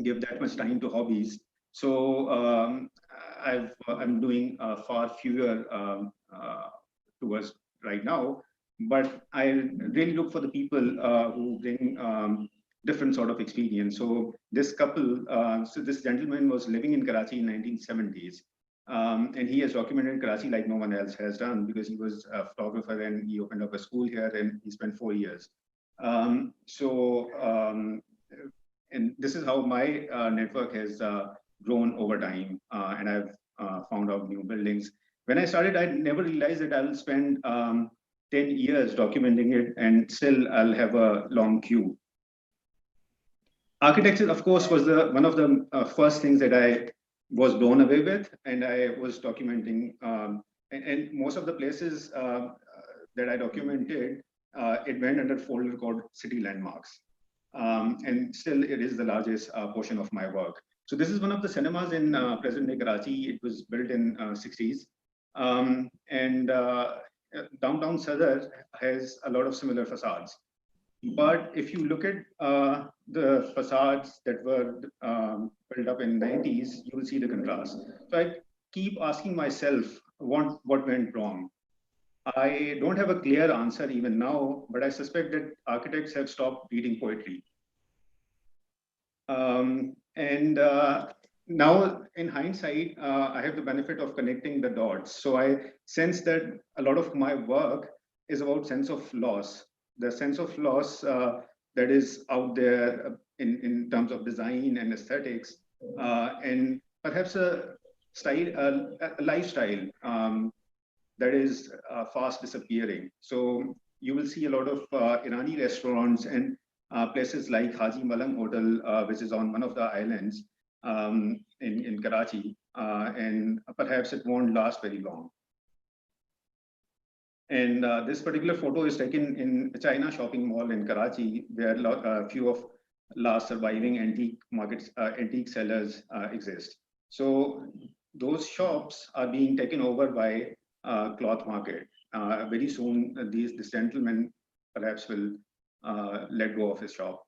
give that much time to hobbies. So I'm doing far fewer tours right now, but I really look for the people who bring different sort of experience. So this couple, so this gentleman was living in Karachi in 1970s. And he has documented Karachi like no one else has done because he was a photographer and he opened up a school here and he spent 4 years. And this is how my network has grown over time. And I've found out new buildings. When I started, I never realized that I will spend 10 years documenting it and still I'll have a long queue. Architecture, of course, was one of the first things that I was blown away with, and I was documenting. And most of the places that I documented, it went under a folder called City Landmarks. And still, it is the largest portion of my work. So this is one of the cinemas in present-day Karachi. It was built in 60s. And downtown Sadar has a lot of similar facades. But if you look at the facades that were built up in the 90s, you will see the contrast. So I keep asking myself, what went wrong? I don't have a clear answer even now, but I suspect that architects have stopped reading poetry. And now in hindsight, I have the benefit of connecting the dots. So I sense that a lot of my work is about sense of loss, the sense of loss that is out there in terms of design and aesthetics, and perhaps a style, a lifestyle that is fast disappearing. So you will see a lot of Irani restaurants and places like Haji Malang Hotel, which is on one of the islands in Karachi, and perhaps it won't last very long. And this particular photo is taken in a China shopping mall in Karachi, where a few of last surviving antique markets, antique sellers exist. So those shops are being taken over by cloth market. Very soon, this gentleman perhaps will let go of his shop.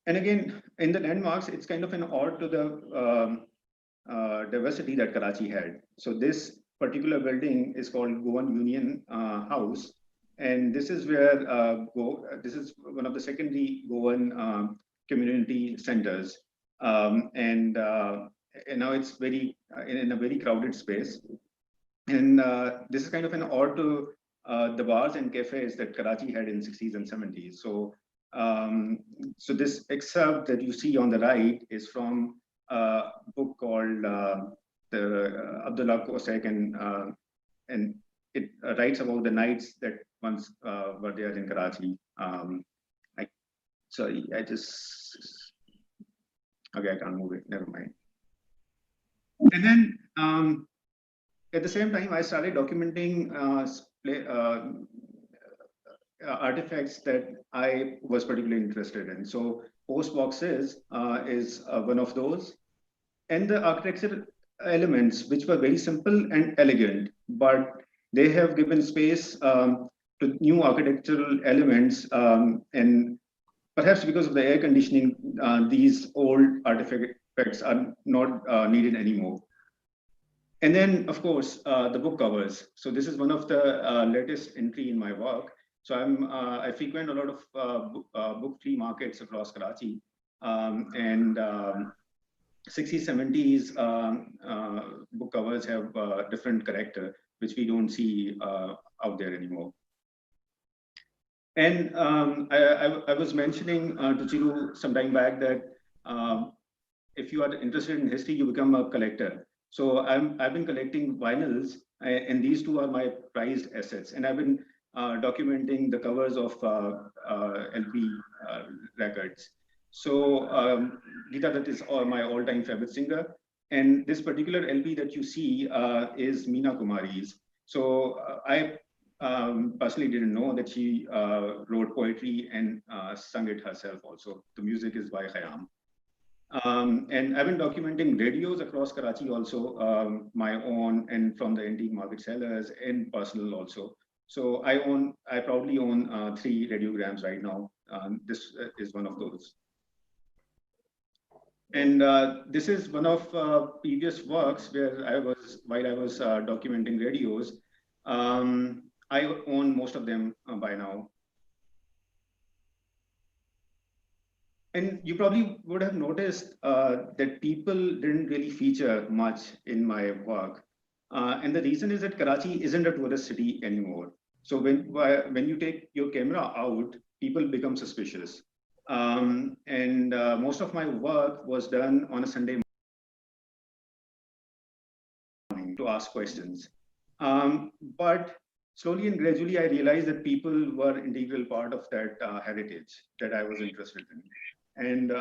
And again, in the landmarks, it's kind of an ode to the diversity that Karachi had. So this particular building is called Goan Union House, and this is where this is one of the secondary Goan community centers, and now it's very in a very crowded space. And this is kind of an ode to the bars and cafes that Karachi had in 60s and 70s. So, so this excerpt that you see on the right is from a book called the Abdullah Kosek, and it writes about the nights that once were there in Karachi. Sorry, I can't move it. Never mind. And then at the same time, I started documenting artifacts that I was particularly interested in. So post boxes is one of those, and the architectural elements, which were very simple and elegant, but they have given space to new architectural elements, and perhaps because of the air conditioning, these old artifacts are not needed anymore. And then, of course, the book covers. So this is one of the latest entry in my work. So I frequent a lot of book flea markets across Karachi, and 60s, 70s book covers have different character, which we don't see out there anymore. And I was mentioning to Chiru some time back that if you are interested in history, you become a collector. So I've been collecting vinyls, and these two are my prized assets. And I've been documenting the covers of LP records. So Geeta Dutt is my all-time favorite singer. And this particular LP that you see is Meena Kumari's. So I personally didn't know that she wrote poetry and sung it herself also. The music is by Khayyam. And I've been documenting radios across Karachi also, my own and from the antique market sellers and personal also. So I proudly own 3 radiograms right now. This is one of those. And this is one of previous works where while I was documenting radios, I own most of them by now. And you probably would have noticed that people didn't really feature much in my work. And the reason is that Karachi isn't a tourist city anymore. So when you take your camera out, people become suspicious. And most of my work was done on a Sunday morning to ask questions. But slowly and gradually, I realized that people were an integral part of that heritage that I was interested in. And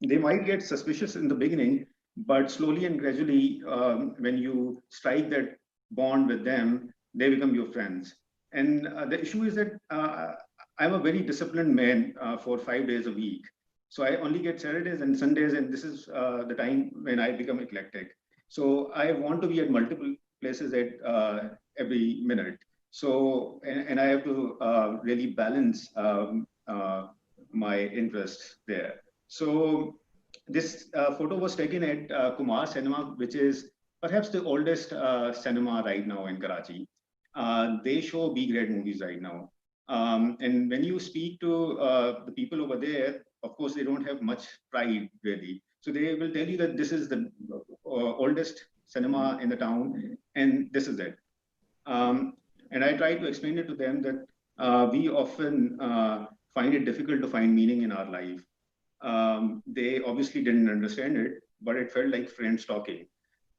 they might get suspicious in the beginning, but slowly and gradually, when you strike that bond with them, they become your friends. And the issue is that I'm a very disciplined man for 5 days a week. So I only get Saturdays and Sundays, and this is the time when I become eclectic. So I want to be at multiple places at every minute. So, and I have to really balance my interests there. So this photo was taken at Kumar Cinema, which is perhaps the oldest cinema right now in Karachi. They show B-grade movies right now. And when you speak to the people over there, of course, they don't have much pride really. So they will tell you that this is the oldest cinema in the town, and this is it. And I try to explain it to them that we often find it difficult to find meaning in our life. They obviously didn't understand it, but it felt like friends talking.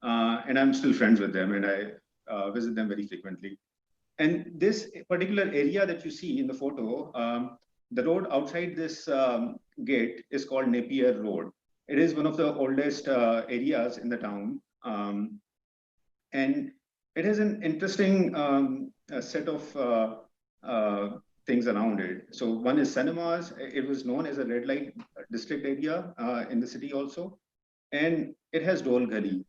And I'm still friends with them, and I visit them very frequently. And this particular area that you see in the photo, the road outside this gate is called Napier Road. It is one of the oldest areas in the town. And it has an interesting set of things around it. So one is cinemas. It was known as a red light district area in the city also. And it has Dole Gully.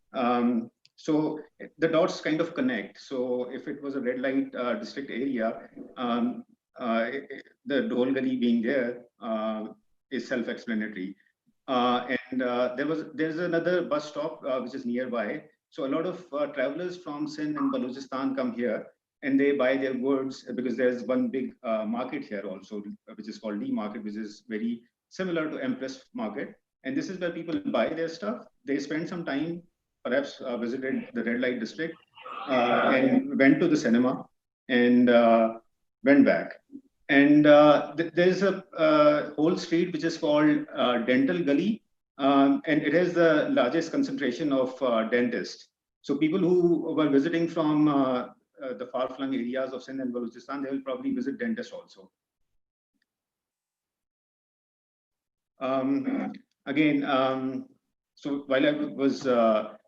So the dots kind of connect. So if it was a red light district area, the Dole Gully being there is self-explanatory. There's another bus stop which is nearby. So a lot of travelers from Sindh and Balochistan come here, and they buy their goods because there's one big market here also, which is called D Market, which is very similar to Empress Market. And this is where people buy their stuff. They spend some time, perhaps visited the red light district, and went to the cinema and went back. And there's a whole street which is called Dental Gully, and it has the largest concentration of dentists. So people who were visiting from the far-flung areas of Sindh and Balochistan, they will probably visit dentists also. So while I was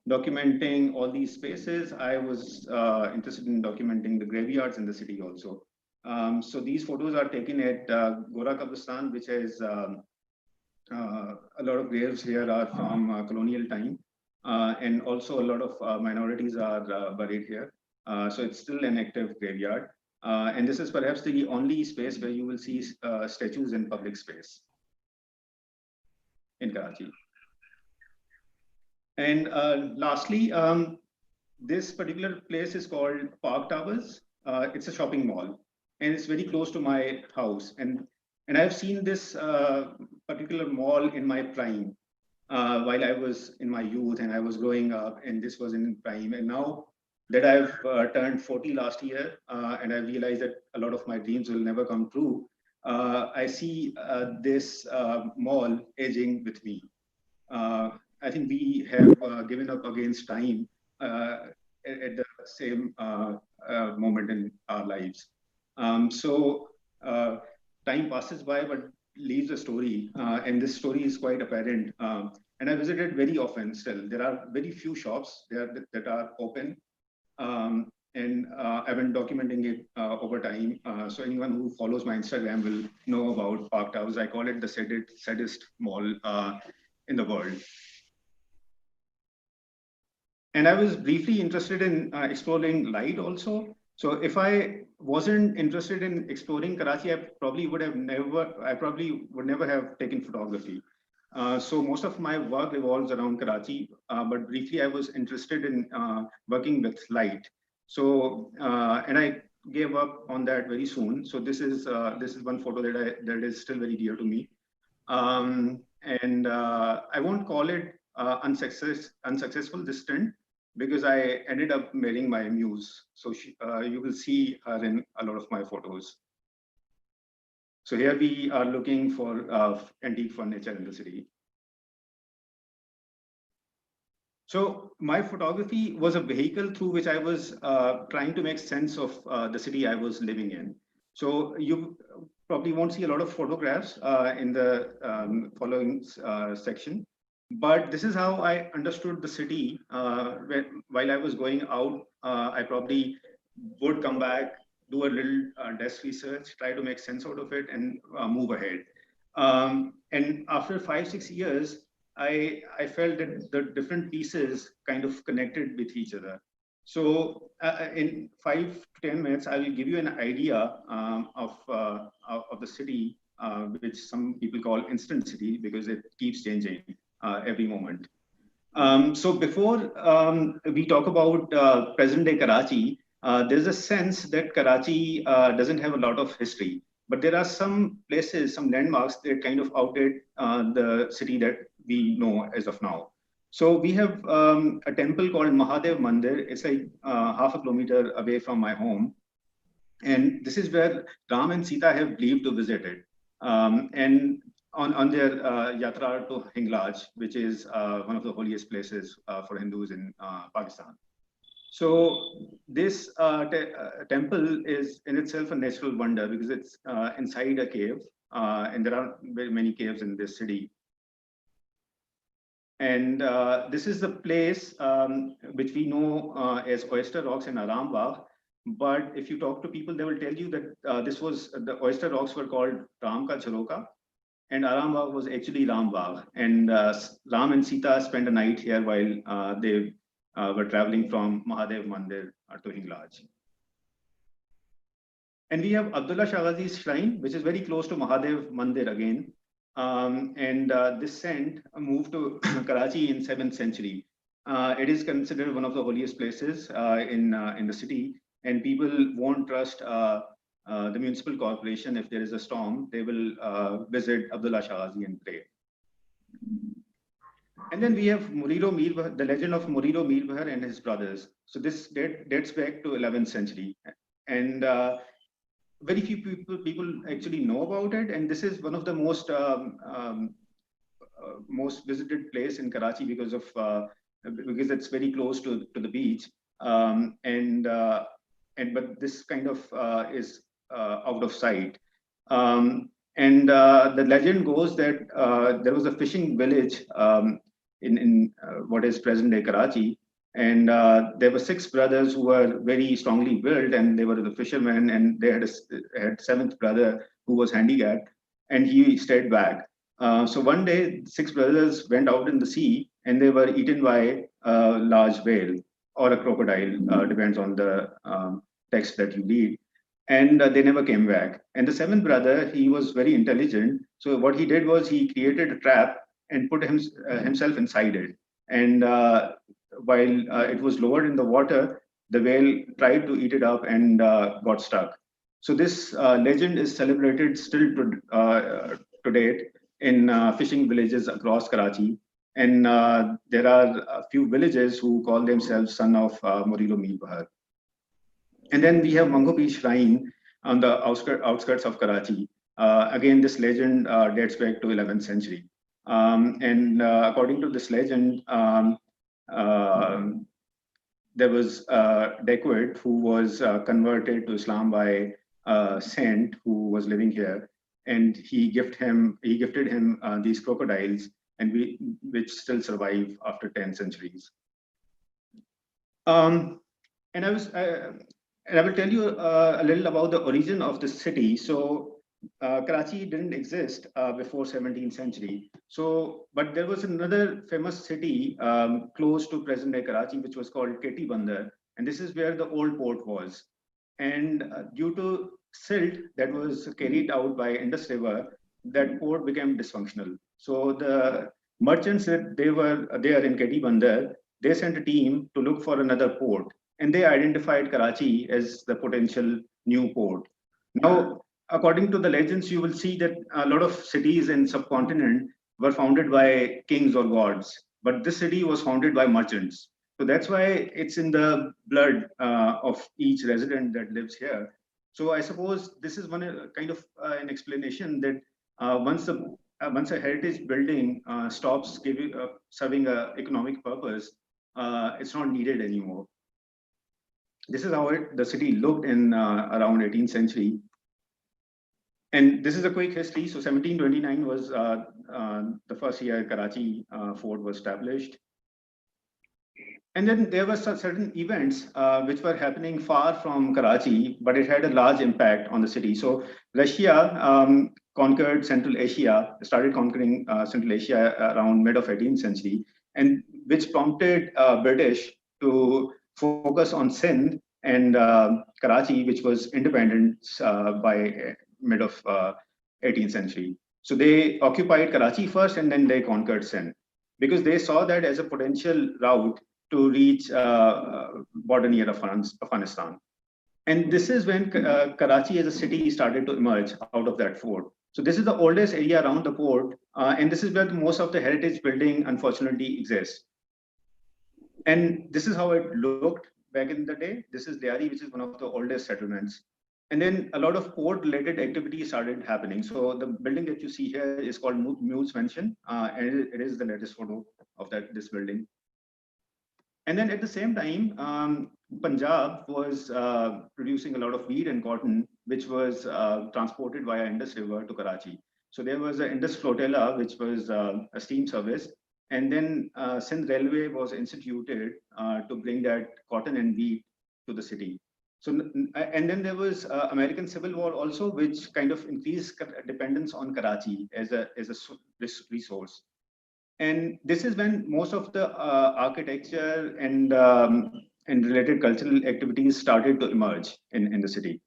documenting all these spaces, I was interested in documenting the graveyards in the city also. So these photos are taken at Gora Kabristan, which has a lot of graves here are from colonial time. And also a lot of minorities are buried here. So it's still an active graveyard. And this is perhaps the only space where you will see statues in public space in Karachi. And lastly, this particular place is called Park Towers. It's a shopping mall, and it's very close to my house. And I've seen this particular mall in my prime while I was in my youth and I was growing up, and this was in prime. And now that I've turned 40 last year, and I realized that a lot of my dreams will never come true, I see this mall aging with me. I think we have given up against time at the same moment in our lives. So time passes by, but leaves a story, and this story is quite apparent. And I visited very often still. There are very few shops there that are open, and I've been documenting it over time. So anyone who follows my Instagram will know about Park Towers. I call it the saddest mall in the world. And I was briefly interested in exploring light also. So if I wasn't interested in exploring Karachi, I probably would never have taken photography. So most of my work revolves around Karachi, but briefly I was interested in working with light. So and I gave up on that very soon. So this is one photo that is still very dear to me. And I won't call it unsuccessful this stint, because I ended up marrying my muse. So you will see her in a lot of my photos. So here we are looking for antique furniture in the city. So my photography was a vehicle through which I was trying to make sense of the city I was living in. So you probably won't see a lot of photographs in the following section. But this is how I understood the city. While I was going out, I probably would come back, do a little desk research, try to make sense out of it, and move ahead. And after 5-6 years, I felt that the different pieces kind of connected with each other. So in 5 to 10 minutes, I will give you an idea of the city, which some people call instant city, because it keeps changing every moment. So before we talk about present day Karachi, there's a sense that Karachi doesn't have a lot of history, but there are some places, some landmarks that kind of outdate the city that we know as of now. So we have a temple called Mahadeva Mandir. It's like half a kilometer away from my home. And this is where Ram and Sita have believed to visit it. And on their yatra to Hinglaj, which is one of the holiest places for Hindus in Pakistan. So this temple is in itself a natural wonder because it's inside a cave, and there are very many caves in this city. And this is the place which we know as Oyster Rocks in Aram Bagh. But if you talk to people, they will tell you that this was the Oyster Rocks were called Ram Ka Charoka, and Aram Bagh was actually Ram Bagh. And Ram and Sita spent a night here while they were traveling from Mahadeva Mandir to Hinglaj. And we have Abdullah Shagazi's shrine, which is very close to Mahadeva Mandir again. And this saint moved to Karachi in 7th century. It is considered one of the holiest places in the city, and people won't trust the municipal corporation. If there is a storm, they will visit Abdullah Shagazi and pray. And then we have Muriro Mir Bahar, the legend of Muriro Mir Bahar and his brothers. So this dates back to 11th century. And very few people actually know about it. And this is one of the most visited place in Karachi because it's very close to the beach. But this kind of is out of sight. And the legend goes that there was a fishing village in what is present-day Karachi, and there were 6 brothers who were very strongly built, and they were the fishermen, and they had a 7th brother who was handicapped, and he stayed back. So one day, 6 brothers went out in the sea, and they were eaten by a large whale or a crocodile, depends on the text that you read. And they never came back. And the 7th brother, he was very intelligent. So what he did was he created a trap and put himself inside it. And while it was lowered in the water, the whale tried to eat it up and got stuck. So this legend is celebrated still to date in fishing villages across Karachi. And there are a few villages who call themselves son of Muriro Mir Bahar. And then we have Mango Pir Shrine on the outskirts of Karachi. Again, this legend dates back to 11th century. And according to this legend, there was a dacoit who was converted to Islam by a saint who was living here, and he gifted him these crocodiles, and which still survive after 10 centuries. And I will tell you a little about the origin of the city. So Karachi didn't exist before 17th century. So, but there was another famous city close to present-day Karachi, which was called Keti Bandar, and this is where the old port was. And due to silt that was carried out by Indus River, that port became dysfunctional. So the merchants that they were there in Keti Bandar, they sent a team to look for another port, and they identified Karachi as the potential new port. Now, according to the legends, you will see that a lot of cities in subcontinent were founded by kings or gods, but this city was founded by merchants. So that's why it's in the blood of each resident that lives here. So I suppose this is one kind of an explanation that once a heritage building stops serving an economic purpose, it's not needed anymore. This is how the city looked in around 18th century. And this is a quick history. So 1729 was the first year Karachi fort was established. And then there were certain events which were happening far from Karachi, but it had a large impact on the city. So Russia conquered Central Asia, started conquering Central Asia around mid of 18th century, and which prompted British to focus on Sindh and Karachi, which was independent by mid of 18th century. So they occupied Karachi first, and then they conquered Sindh, because they saw that as a potential route to reach border near Afghanistan. And this is when Karachi as a city started to emerge out of that fort. So this is the oldest area around the port, and this is where most of the heritage building unfortunately exists. And this is how it looked back in the day. This is Liari, which is one of the oldest settlements. And then a lot of port-related activities started happening. So the building that you see here is called Mule's Mansion, and it is the latest photo of this building. And then at the same time, Punjab was producing a lot of wheat and cotton, which was transported via Indus River to Karachi. So there was an Indus flotilla, which was a steam service. And then Sindh Railway was instituted to bring that cotton and wheat to the city. So, and then there was American Civil War also, which kind of increased dependence on Karachi as a resource. And this is when most of the architecture and related cultural activities started to emerge in the city.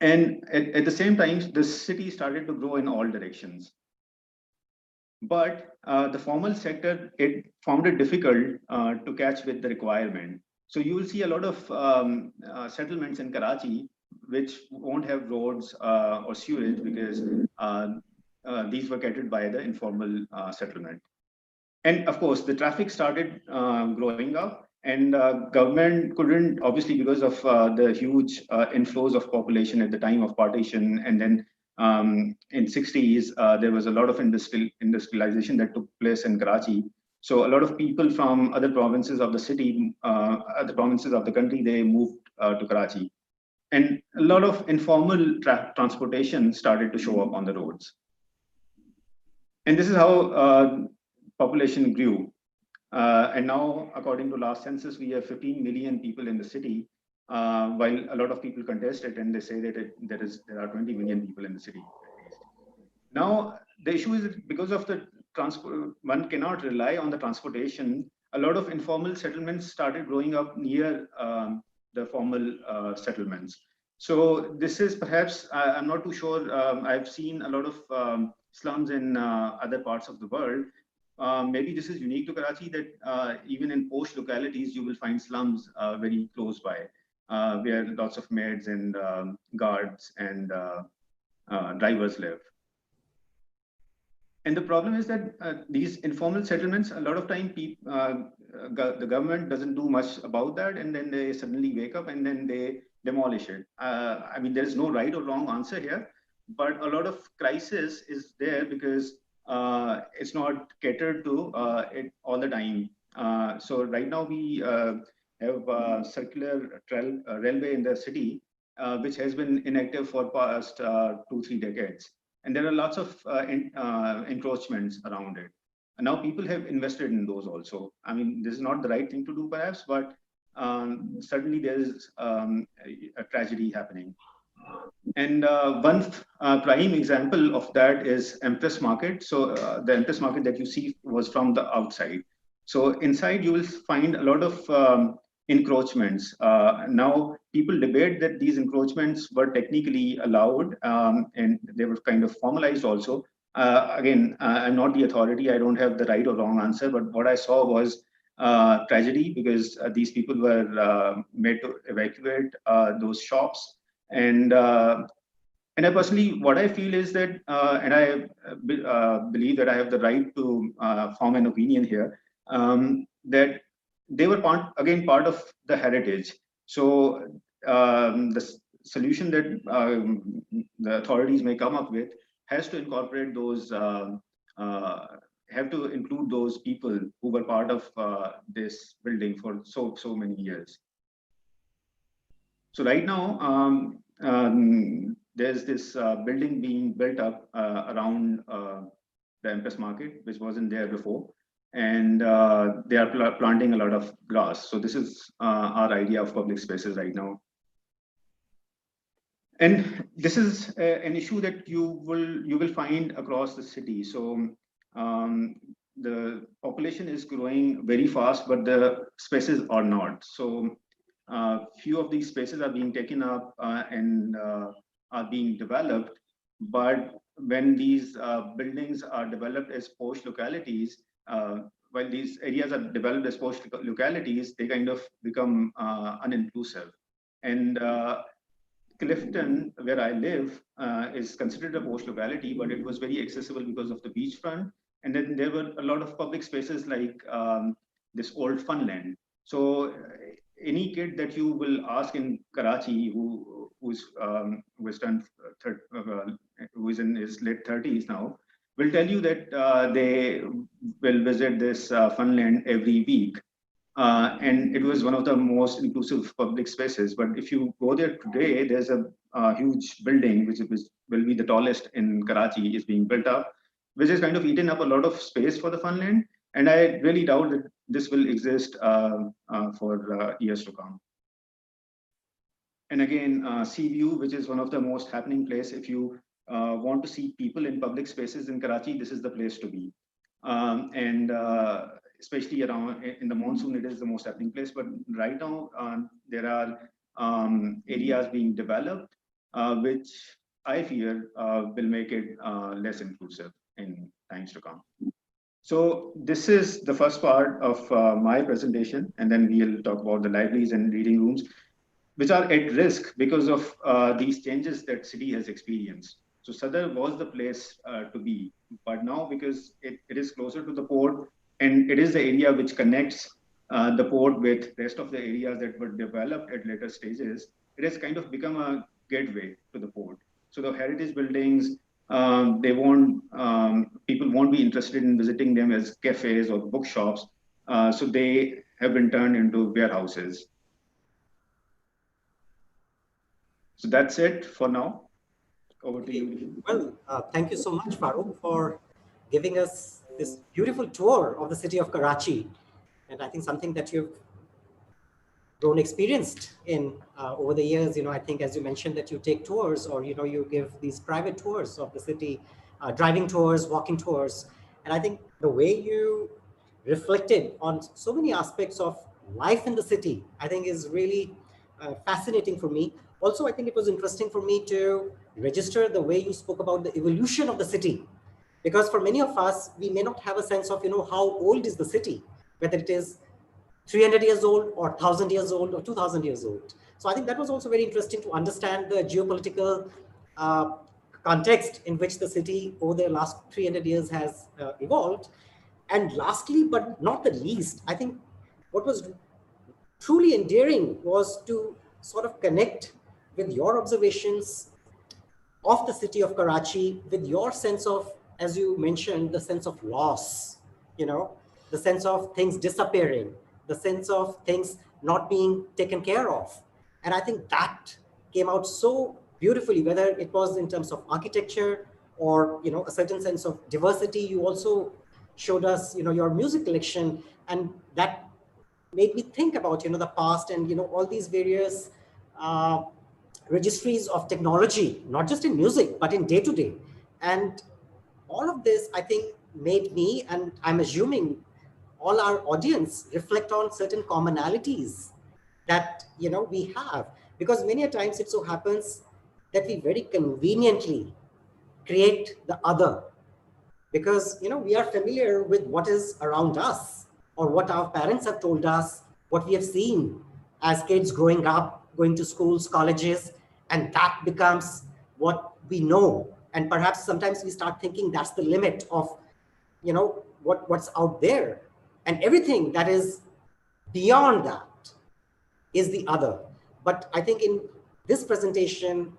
And at the same time, the city started to grow in all directions. But the formal sector, it found it difficult to catch with the requirement. So you will see a lot of settlements in Karachi, which won't have roads or sewage because these were catered by the informal settlement. And of course, the traffic started growing up, and government couldn't, obviously, because of the huge inflows of population at the time of partition. And then in 60s, there was a lot of industrialization that took place in Karachi. So a lot of people from other provinces of the city, other provinces of the country, they moved to Karachi. And a lot of informal transportation started to show up on the roads. And this is how population grew. And now, according to last census, we have 15 million people in the city, while a lot of people contest it and they say that there are 20 million people in the city. Now, the issue is that because of the transport, one cannot rely on the transportation. A lot of informal settlements started growing up near the formal settlements. So this is perhaps, I'm not too sure, I've seen a lot of slums in other parts of the world. Maybe this is unique to Karachi that even in posh localities, you will find slums very close by, where lots of maids and guards and drivers live. And the problem is that these informal settlements, a lot of time the government doesn't do much about that, and then they suddenly wake up and then they demolish it. I mean, there is no right or wrong answer here, but a lot of crisis is there because it's not catered to it all the time. So right now we have a circular railway in the city, which has been inactive for past 2-3 decades. And there are lots of encroachments around it. And now people have invested in those also. I mean, this is not the right thing to do perhaps, but certainly there is a tragedy happening. And one prime example of that is Empress Market. So the Empress Market that you see was from the outside. So inside you will find a lot of encroachments. Now people debate that these encroachments were technically allowed and they were kind of formalized also. Again, I'm not the authority. I don't have the right or wrong answer, but what I saw was tragedy because these people were made to evacuate those shops. And I personally, what I feel is that, and I believe that I have the right to form an opinion here, that they were part of the heritage. So the solution that the authorities may come up with has to incorporate those, have to include those people who were part of this building for so many years. So right now, there's this building being built up around the Empress Market, which wasn't there before. And they are planting a lot of grass. So this is our idea of public spaces right now. And this is an issue that you will find across the city. So the population is growing very fast, but the spaces are not. So few of these spaces are being taken up and are being developed. But when these buildings are developed as posh localities, while these areas are developed as posh localities, they kind of become uninclusive. And Clifton, where I live, is considered a posh locality, but it was very accessible because of the beachfront. And then there were a lot of public spaces like this old Funland. So any kid that you will ask in Karachi who's in his late 30s now will tell you that they will visit this Funland every week. And it was one of the most inclusive public spaces. But if you go there today, there's a huge building, which will be the tallest in Karachi, is being built up, which has kind of eaten up a lot of space for the Funland. And I really doubt that this will exist for years to come. And again, Sea View, which is one of the most happening place. If you want to see people in public spaces in Karachi, this is the place to be. Especially around in the monsoon, it is the most happening place. But right now, there are areas being developed, which I fear will make it less inclusive in times to come. So this is the first part of my presentation, and then we'll talk about the libraries and reading rooms, which are at risk because of these changes that city has experienced. So Sadar was the place to be, but now because it is closer to the port, and it is the area which connects the port with rest of the areas that were developed at later stages, it has kind of become a gateway to the port. So the heritage buildings, people won't be interested in visiting them as cafes or bookshops. So they have been turned into warehouses. So that's it for now. Over to you. Well, thank you so much, Farooq, for giving us this beautiful tour of the city of Karachi. And I think something that you've grown experienced in over the years. I think as you mentioned that you take tours, or you give these private tours of the city, driving tours, walking tours. And I think the way you reflected on so many aspects of life in the city, I think is really fascinating for me. Also, I think it was interesting for me to register the way you spoke about the evolution of the city. Because for many of us, we may not have a sense of, how old is the city, whether it is 300 years old or 1,000 years old or 2,000 years old. So I think that was also very interesting to understand the geopolitical context in which the city over the last 300 years has evolved. And lastly, but not the least, I think what was truly endearing was to sort of connect with your observations of the city of Karachi, with your sense of, as you mentioned, the sense of loss, the sense of things disappearing, the sense of things not being taken care of. And I think that came out so beautifully, whether it was in terms of architecture or, a certain sense of diversity. You also showed us, your music collection, and that made me think about, the past and, all these various registries of technology, not just in music, but in day-to-day. And all of this, I think, made me, and I'm assuming all our audience, reflect on certain commonalities that, we have. Because many a times it so happens that we very conveniently create the other. Because, we are familiar with what is around us, or what our parents have told us, what we have seen as kids growing up, going to schools, colleges, and that becomes what we know. And perhaps sometimes we start thinking that's the limit of, what's out there. And everything that is beyond that is the other. But I think in this presentation,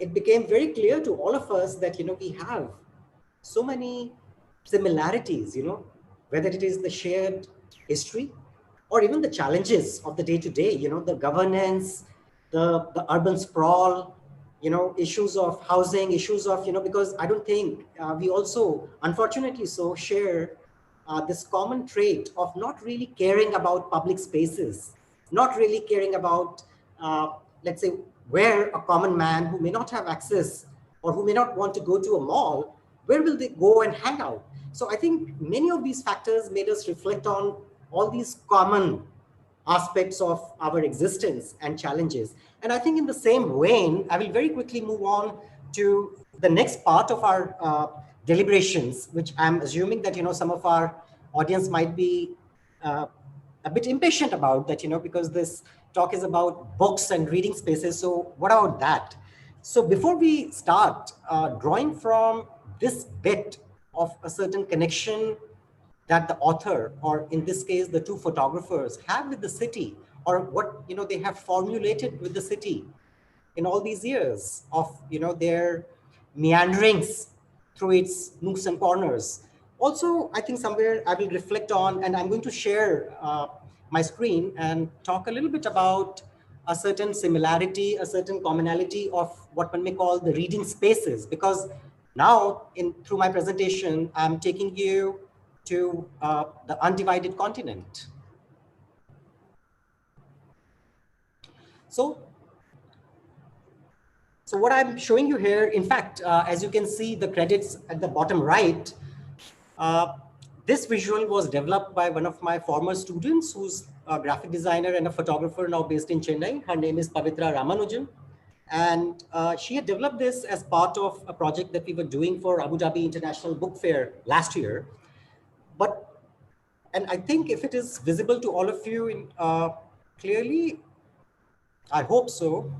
it became very clear to all of us that, we have so many similarities, whether it is the shared history or even the challenges of the day-to-day, the governance, the urban sprawl, issues of housing, issues of, because I don't think we also, unfortunately so, share this common trait of not really caring about public spaces, not really caring about, let's say, where a common man who may not have access or who may not want to go to a mall, where will they go and hang out? So I think many of these factors made us reflect on all these common aspects of our existence and challenges. And I think in the same vein, I will very quickly move on to the next part of our deliberations, which I'm assuming that, some of our audience might be a bit impatient about that, because this talk is about books and reading spaces. So what about that? So before we start, drawing from this bit of a certain connection that the author, or in this case, the two photographers, have with the city, or what they have formulated with the city in all these years of their meanderings through its nooks and corners. Also, I think somewhere I will reflect on, and I'm going to share my screen and talk a little bit about a certain similarity, a certain commonality of what one may call the reading spaces, because now through my presentation, I'm taking you to the undivided continent. So what I'm showing you here, in fact, as you can see the credits at the bottom right, this visual was developed by one of my former students who's a graphic designer and a photographer now based in Chennai. Her name is Pavitra Ramanujan. And she had developed this as part of a project that we were doing for Abu Dhabi International Book Fair last year. And I think if it is visible to all of you clearly, I hope so.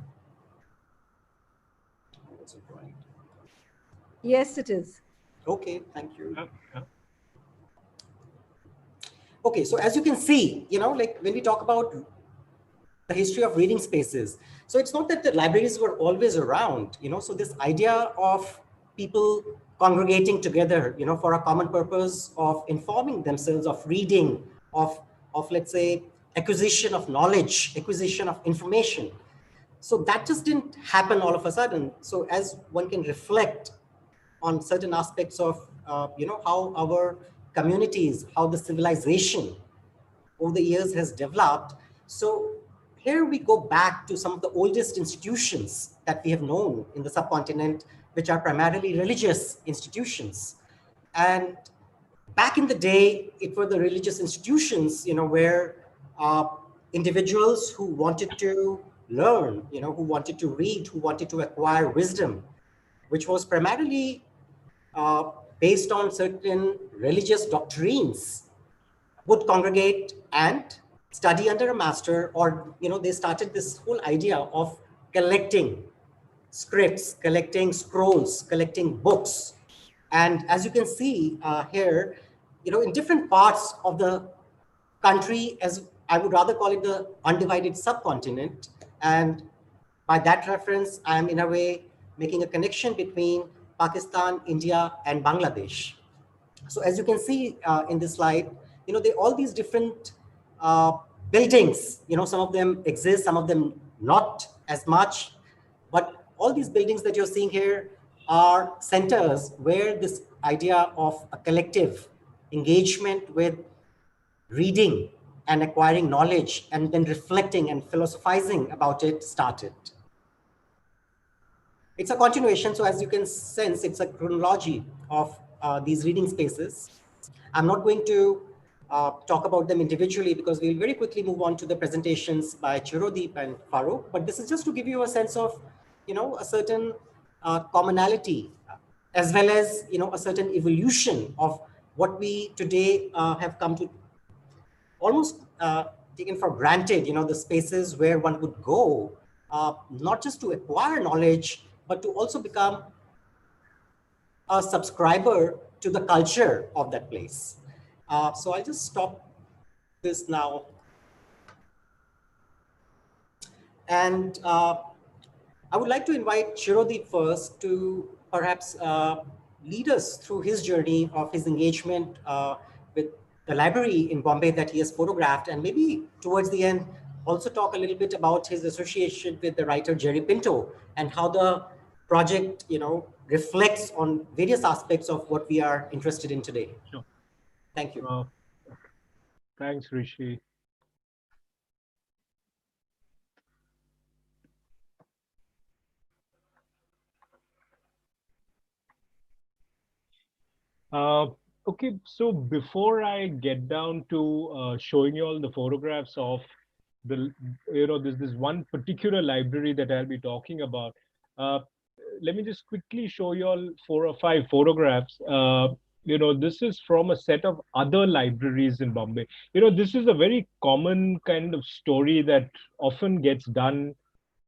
Yes, it is. Okay, thank you. Okay, so as you can see, like when we talk about the history of reading spaces, so it's not that the libraries were always around, so this idea of people congregating together, for a common purpose of informing themselves, of reading, of let's say, acquisition of knowledge, acquisition of information. So that just didn't happen all of a sudden. So as one can reflect on certain aspects of, how our communities, how the civilization over the years has developed. So here we go back to some of the oldest institutions that we have known in the subcontinent, which are primarily religious institutions. And back in the day, it were the religious institutions, where individuals who wanted to learn, who wanted to read, who wanted to acquire wisdom, which was primarily based on certain religious doctrines, would congregate and study under a master, or they started this whole idea of collecting scripts, collecting scrolls, collecting books. And as you can see here, in different parts of the country, as I would rather call it the undivided subcontinent, and by that reference, I am in a way making a connection between Pakistan, India, and Bangladesh. So as you can see in this slide, all these different buildings, some of them exist, some of them not as much, but all these buildings that you're seeing here are centers where this idea of a collective engagement with reading and acquiring knowledge and then reflecting and philosophizing about it started. It's a continuation. So as you can sense, it's a chronology of these reading spaces. I'm not going to talk about them individually because we'll very quickly move on to the presentations by Chirodeep and Farooq. But this is just to give you a sense of, a certain commonality, as well as, a certain evolution of what we today have come to almost taken for granted, the spaces where one would go, not just to acquire knowledge, but to also become a subscriber to the culture of that place. So I'll just stop this now. And I would like to invite Chirodeep first to perhaps lead us through his journey of his engagement with the library in Bombay that he has photographed, and maybe towards the end, also talk a little bit about his association with the writer Jerry Pinto and how the project, reflects on various aspects of what we are interested in today. Sure. Thank you. Thanks, Rishi. Okay, so before I get down to showing you all the photographs of there's this one particular library that I'll be talking about. Let me just quickly show you all 4 or 5 photographs. this is from a set of other libraries in Bombay. This is a very common kind of story that often gets done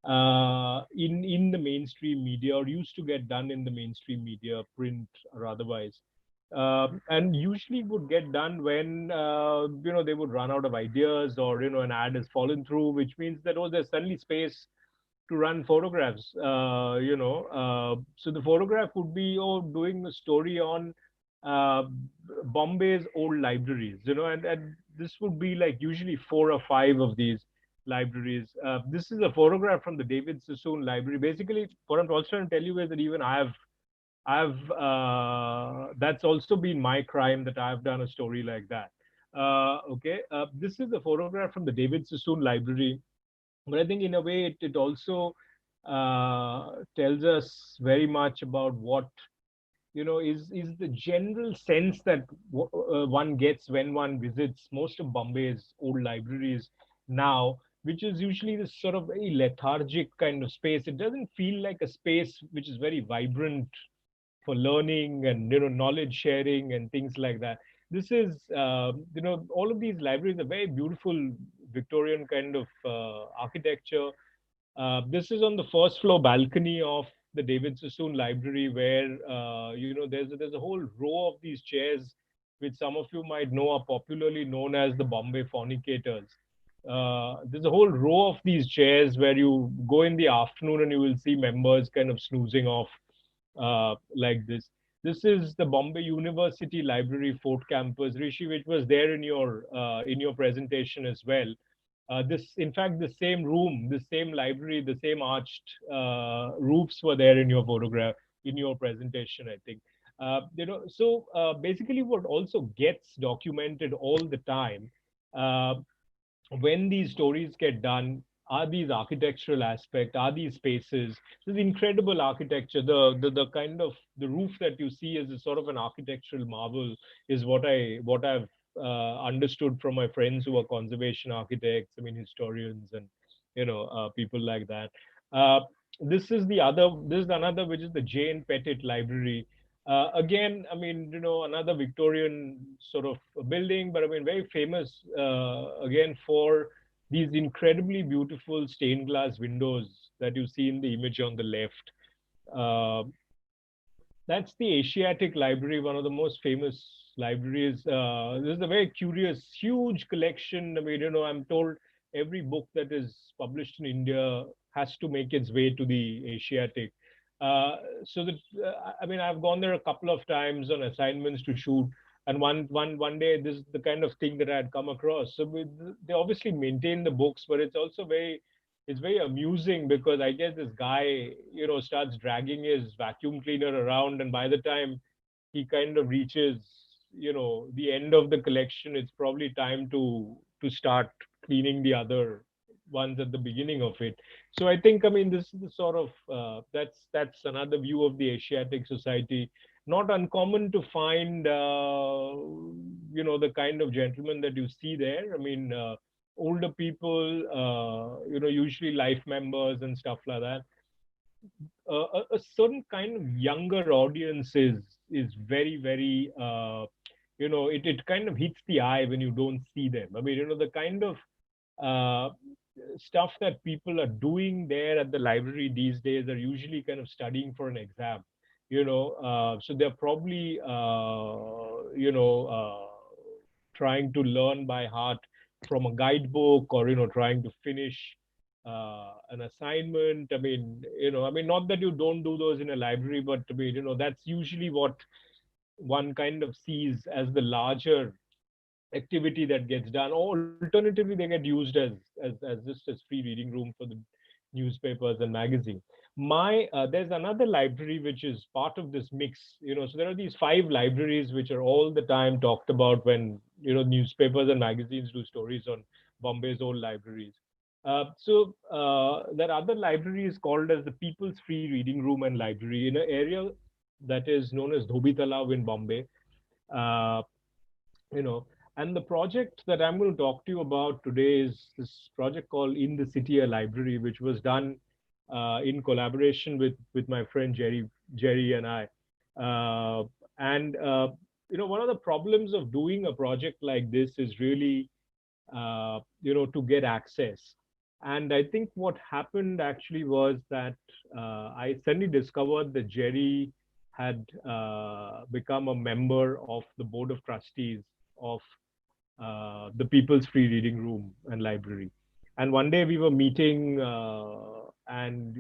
in the mainstream media, or used to get done in the mainstream media, print or otherwise. And usually would get done when they would run out of ideas, or an ad has fallen through, which means that there's suddenly space to run photographs. So the photograph would be doing a story on uh, Bombay's old libraries, and this would be like usually 4 or 5 of these libraries. This is a photograph from the David Sassoon Library. Basically, what I'm also trying to tell you is that even that's also been my crime, that I've done a story like that. Okay, this is a photograph from the David Sassoon Library, but I think in a way it also tells us very much about what is the general sense that one gets when one visits most of Bombay's old libraries now, which is usually this sort of very lethargic kind of space. It doesn't feel like a space which is very vibrant for learning and knowledge sharing and things like that. This is all of these libraries are very beautiful Victorian kind of architecture. This is on the first floor balcony of the David Sassoon Library, where there's a whole row of these chairs, which some of you might know are popularly known as the Bombay fornicators. There's a whole row of these chairs where you go in the afternoon and you will see members kind of snoozing off like this. This is the Bombay University Library Fort Campus, Rishi, which was there in your presentation as well. In fact, the same room, the same library, the same arched roofs were there in your photograph, in your presentation, I think. So basically, what also gets documented all the time uh, when these stories get done are these architectural aspects, are these spaces. This incredible architecture, the kind of the roof that you see is a sort of an architectural marvel, is what I've understood from my friends who are conservation architects, I mean historians, and people like that. Uh, this is another, which is the Jane Pettit Library. Again, I mean, another Victorian sort of building, but I mean, very famous again for these incredibly beautiful stained glass windows that you see in the image on the left. Uh, that's the Asiatic Library, one of the most famous libraries. This is a very curious, huge collection. I mean, I'm told every book that is published in India has to make its way to the Asiatic. Uh, so that I mean, I've gone there a couple of times on assignments to shoot, and one day this is the kind of thing that I had come across. So they obviously maintain the books, but it's very amusing because I guess this guy, starts dragging his vacuum cleaner around, and by the time he kind of reaches, the end of the collection, it's probably time to start cleaning the other ones at the beginning of it. So I think, I mean, this is the sort of that's another view of the Asiatic society. Not uncommon to find, the kind of gentlemen that you see there. I mean, older people, usually life members and stuff like that. A certain kind of younger audience is very, very, it kind of hits the eye when you don't see them. I mean, the kind of uh, stuff that people are doing there at the library these days are usually kind of studying for an exam. So they're probably trying to learn by heart from a guidebook, or trying to finish an assignment. I mean, not that you don't do those in a library, but I mean, that's usually what one kind of sees as the larger activity that gets done. Or alternatively, they get used as just as free reading room for the newspapers and magazines. There's another library which is part of this mix. So there are these 5 libraries which are all the time talked about when newspapers and magazines do stories on Bombay's old libraries. That other library is called as the People's Free Reading Room and Library in an area that is known as Dhobi Talab in Bombay. Uh, you know, and the project that I'm going to talk to you about today is this project called In the City, a Library, which was done in collaboration with my friend Jerry and I. And one of the problems of doing a project like this is really, to get access. And I think what happened actually was that I suddenly discovered that Jerry had become a member of the board of trustees of the People's Free Reading Room and Library. And one day we were meeting and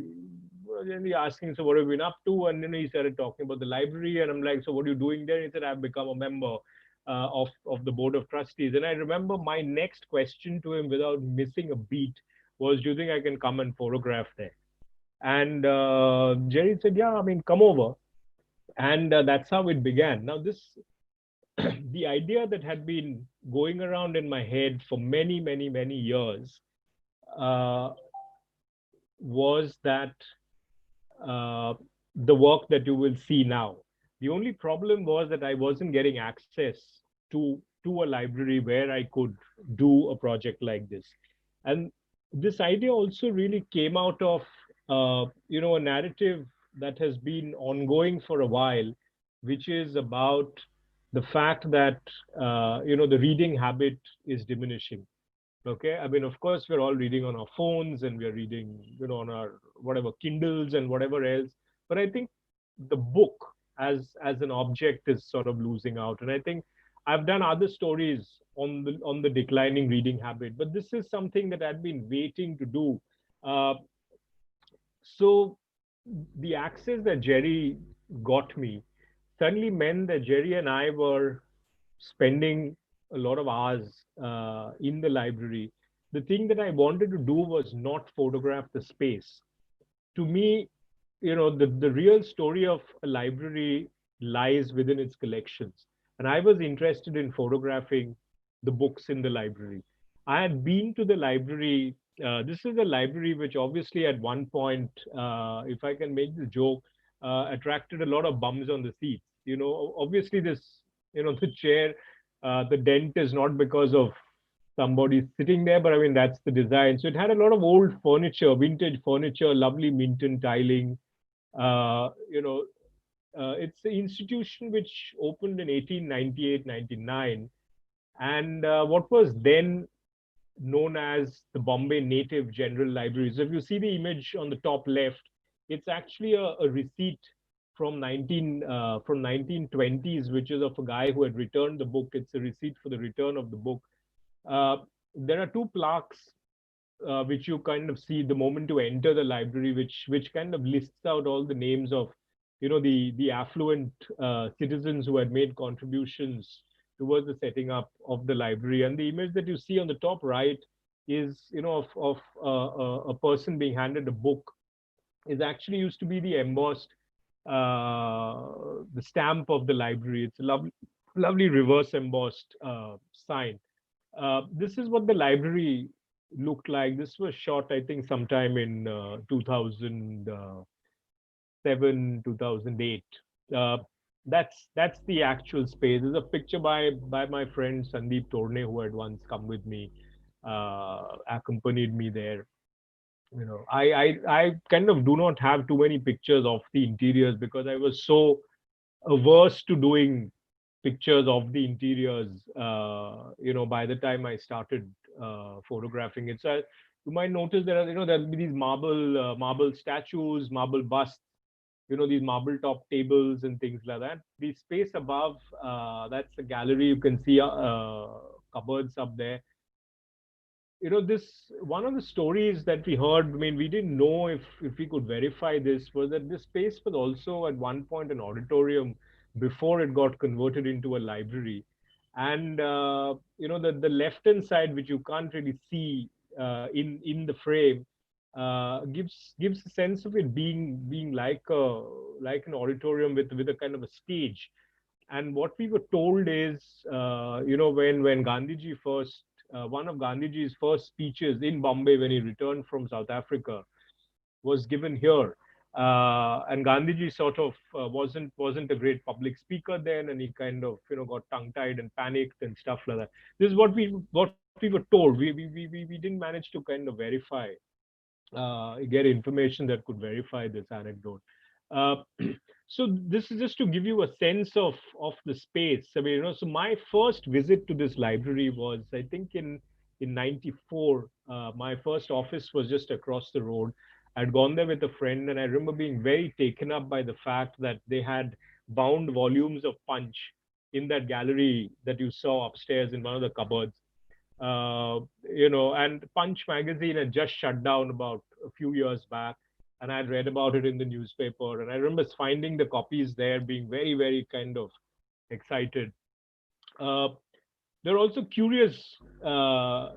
then he asking, so what have you been up to? And then he started talking about the library. And I'm like, so what are you doing there? He said, I've become a member of the board of trustees. And I remember my next question to him without missing a beat was, do you think I can come and photograph there? And Jerry said, yeah, I mean, come over. And that's how it began. Now, the idea that had been going around in my head for many, many, many years was that the work that you will see now. The only problem was that I wasn't getting access to a library where I could do a project like this. And this idea also really came out of a narrative that has been ongoing for a while, which is about the fact that the reading habit is diminishing. Okay, I mean, of course, we're all reading on our phones and we're reading, on our whatever Kindles and whatever else. But I think the book as an object is sort of losing out. And I think I've done other stories on the declining reading habit, but this is something that I've been waiting to do. So the access that Jerry got me suddenly meant that Jerry and I were spending a lot of hours in the library. The thing that I wanted to do was not photograph the space. To me, the real story of a library lies within its collections. And I was interested in photographing the books in the library. I had been to the library. This is a library which obviously at one point, if I can make the joke, attracted a lot of bums on the seats. Obviously this, the chair, the dent is not because of somebody sitting there, but I mean, that's the design. So it had a lot of old furniture, vintage furniture, lovely Minton tiling. It's an institution which opened in 1898, 99. And what was then known as the Bombay Native General Library. So if you see the image on the top left, it's actually a receipt from 1920s, which is of a guy who had returned the book. It's a receipt for the return of the book. There are two plaques which you kind of see the moment you enter the library, which kind of lists out all the names of the affluent citizens who had made contributions towards the setting up of the library. And the image that you see on the top right is of a person being handed a book. Is actually used to be the embossed the stamp of the library. It's a lovely reverse embossed sign. This is what the library looked like. This was shot, I think, sometime in 2007, 2008. That's the actual space. There's a picture by my friend Sandeep Torne, who had once come with me, accompanied me there. I kind of do not have too many pictures of the interiors because I was so averse to doing pictures of the interiors. By the time I started photographing it, so you might notice there'll be these marble statues, marble busts, these marble top tables and things like that. The space above, that's the gallery. You can see cupboards up there. This one of the stories that we heard, I mean, we didn't know if we could verify this, was that this space was also at one point an auditorium before it got converted into a library. And the left hand side, which you can't really see in the frame, gives a sense of it being like an auditorium with a kind of a stage. And what we were told is, when Gandhiji first one of Gandhiji's first speeches in Bombay when he returned from South Africa was given here. And Gandhiji sort of wasn't a great public speaker then, and he kind of got tongue-tied and panicked and stuff like that. This is what we were told. We didn't manage to kind of verify, get information that could verify this anecdote. So this is just to give you a sense of the space. I mean, so my first visit to this library was, I think, in '94. My first office was just across the road. I'd gone there with a friend, and I remember being very taken up by the fact that they had bound volumes of Punch in that gallery that you saw upstairs in one of the cupboards. And Punch magazine had just shut down about a few years back, and I'd read about it in the newspaper. And I remember finding the copies there, being very, very kind of excited. Uh, there are also curious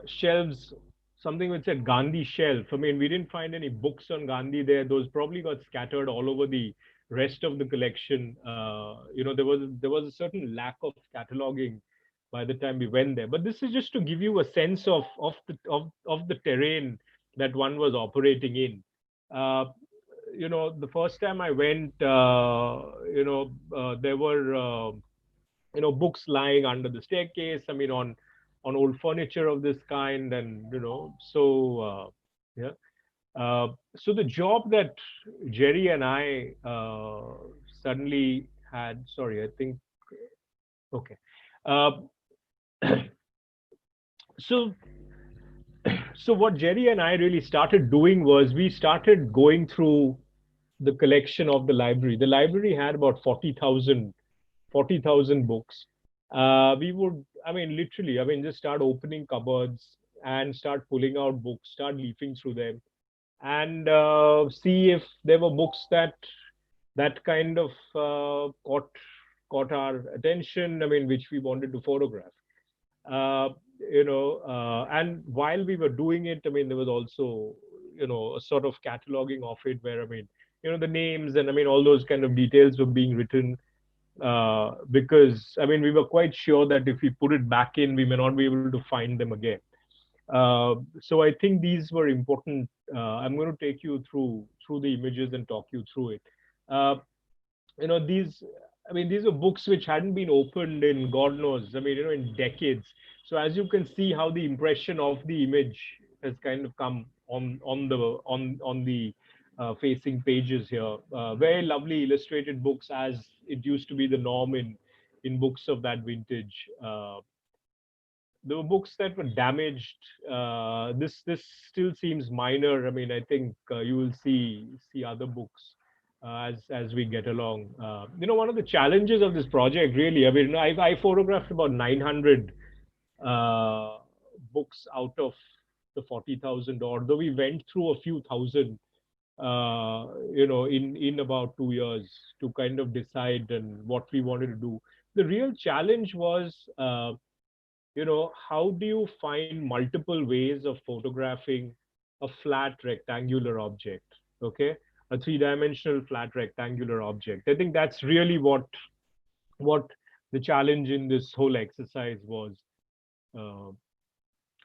shelves, something which said Gandhi shelf. I mean, we didn't find any books on Gandhi there. Those probably got scattered all over the rest of the collection. There was a certain lack of cataloging by the time we went there. But this is just to give you a sense of the terrain that one was operating in. The first time I went, there were books lying under the staircase. I mean, on old furniture of this kind, and yeah. So the job that Jerry and I suddenly had. Sorry, I think. Okay. Uh, so so what Jerry and I really started doing was we started going through the collection of the library. The library had about 40,000 books. We would, I mean, literally, I mean, just start opening cupboards and start pulling out books, start leafing through them, and see if there were books that kind of caught our attention. I mean, which we wanted to photograph. Uh, and while we were doing it, I mean, there was also, a sort of cataloging of it where, I mean, the names and I mean, all those kind of details were being written because, I mean, we were quite sure that if we put it back in, we may not be able to find them again. So I think these were important. I'm going to take you through the images and talk you through it. These, I mean, these are books which hadn't been opened in God knows, I mean, in decades. So as you can see how the impression of the image has kind of come on the facing pages here. Very lovely illustrated books, as it used to be the norm in books of that vintage. There were books that were damaged. This still seems minor. I mean, I think you will see other books as we get along. One of the challenges of this project, really, I mean, I photographed about 900 books out of the 40,000, although we went through a few thousand, in about 2 years to kind of decide and what we wanted to do. The real challenge was, how do you find multiple ways of photographing a flat rectangular object? Okay, a three-dimensional flat rectangular object. I think that's really what the challenge in this whole exercise was.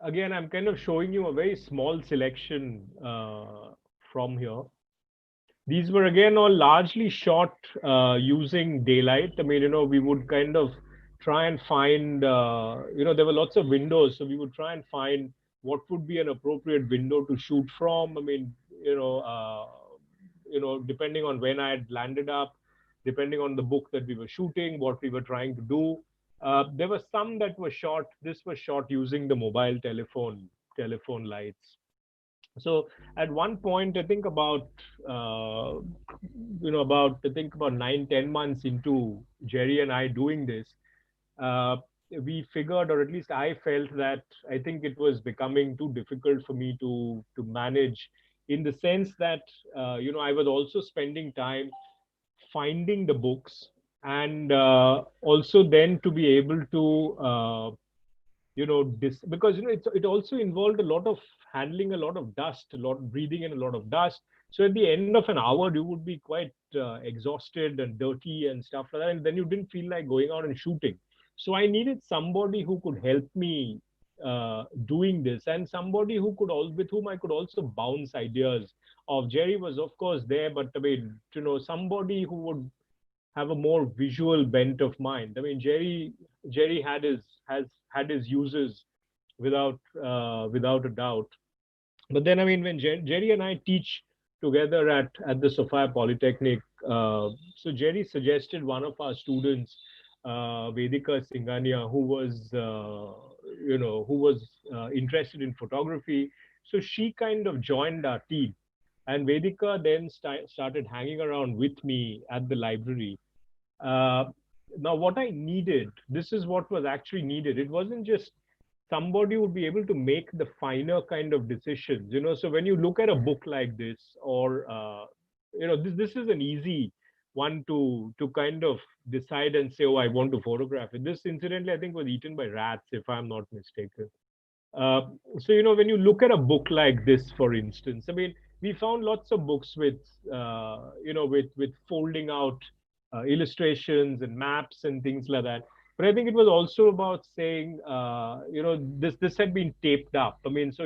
Again, I'm kind of showing you a very small selection from here. These were again all largely shot using daylight. I mean, we would kind of try and find, there were lots of windows, so we would try and find what would be an appropriate window to shoot from. I mean, depending on when I had landed up, depending on the book that we were shooting, what we were trying to do. There were some that were shot. This was shot using the mobile telephone lights. So at one point, I think about I think about 9-10 months into Jerry and I doing this, we figured, or at least I felt, that I think it was becoming too difficult for me to manage, in the sense that I was also spending time finding the books, and also then to be able to because it also involved a lot of handling a lot of dust, a lot of breathing in a lot of dust. So at the end of an hour, you would be quite exhausted and dirty and stuff like that, and then you didn't feel like going out and shooting. So I needed somebody who could help me doing this, and somebody who could with whom I could also bounce ideas of. Jerry was of course there, but I mean, somebody who would have a more visual bent of mind. I mean, Jerry has had his uses without a doubt. But then, I mean, when Jerry and I teach together at the Sophia Polytechnic, So Jerry suggested one of our students, Vedika Singhania, who was, interested in photography. So she kind of joined our team. And Vedika then started hanging around with me at the library. Uh, Now, what I needed, this is what was actually needed. It wasn't just somebody would be able to make the finer kind of decisions. So when you look at a book like this, or this is an easy one to kind of decide and say, oh, I want to photograph it. This, incidentally, I think was eaten by rats, if I'm not mistaken. Uh, so when you look at a book like this, for instance, I mean, we found lots of books with with folding out illustrations and maps and things like that. But I think it was also about saying, this had been taped up. I mean, so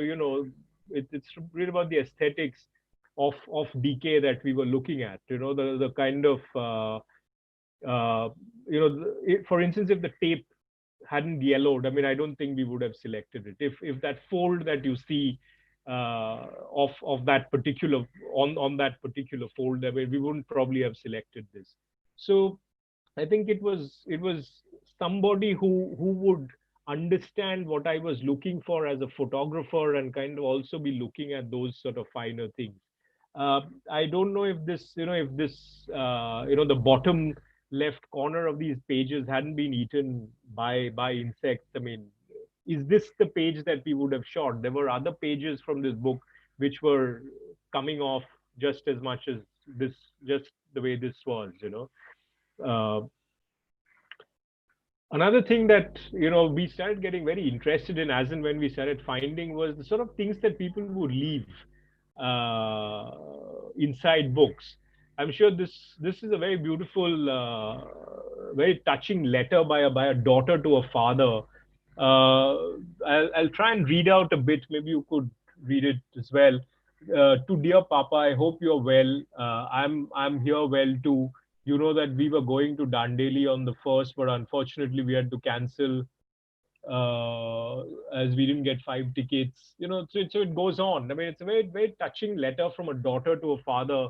it's really about the aesthetics of decay that we were looking at. The kind of for instance, if the tape hadn't yellowed, I mean, I don't think we would have selected it. If that fold that you see of that particular on that particular fold, I mean, we wouldn't probably have selected this. So I think it was somebody who would understand what I was looking for as a photographer and kind of also be looking at those sort of finer things. I don't know if the bottom left corner of these pages hadn't been eaten by insects. I mean, is this the page that we would have shot? There were other pages from this book which were coming off just as much as this, just the way this was. Uh, Another thing that we started getting very interested in as and when we started finding was the sort of things that people would leave uh, inside books. I'm sure this is a very beautiful, very touching letter by a daughter to a father. I'll try and read out a bit. Maybe you could read it as well. To dear Papa, I hope you're well. I'm here well too. You know that we were going to Dandeli on the first, but unfortunately we had to cancel as we didn't get 5 tickets. So it goes on. I mean, it's a very, very touching letter from a daughter to a father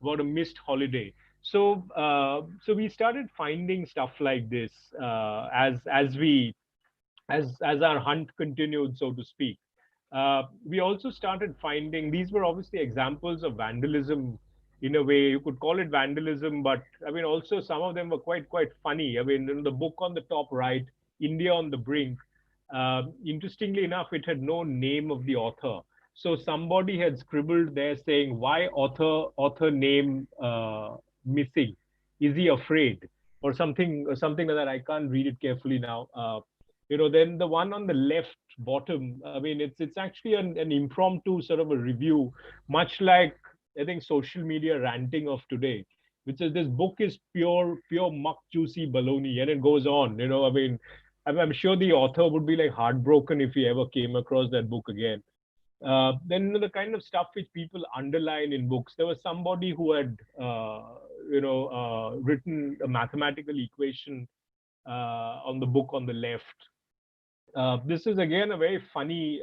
about a missed holiday. So we started finding stuff like this as our hunt continued, so to speak. We also started finding, these were obviously examples of vandalism. In a way, you could call it vandalism, but I mean, also some of them were quite funny. I mean, in the book on the top right, India on the Brink, interestingly enough, it had no name of the author. So somebody had scribbled there saying, why author name missing? Is he afraid? Or something like that. I can't read it carefully now. Then the one on the left bottom, I mean, it's actually an impromptu sort of a review, much like I think social media ranting of today, which is, this book is pure muck juicy baloney, and it goes on. I mean, I'm sure the author would be like heartbroken if he ever came across that book again. Then the kind of stuff which people underline in books. There was somebody who had written a mathematical equation on the book on the left. This is again a very funny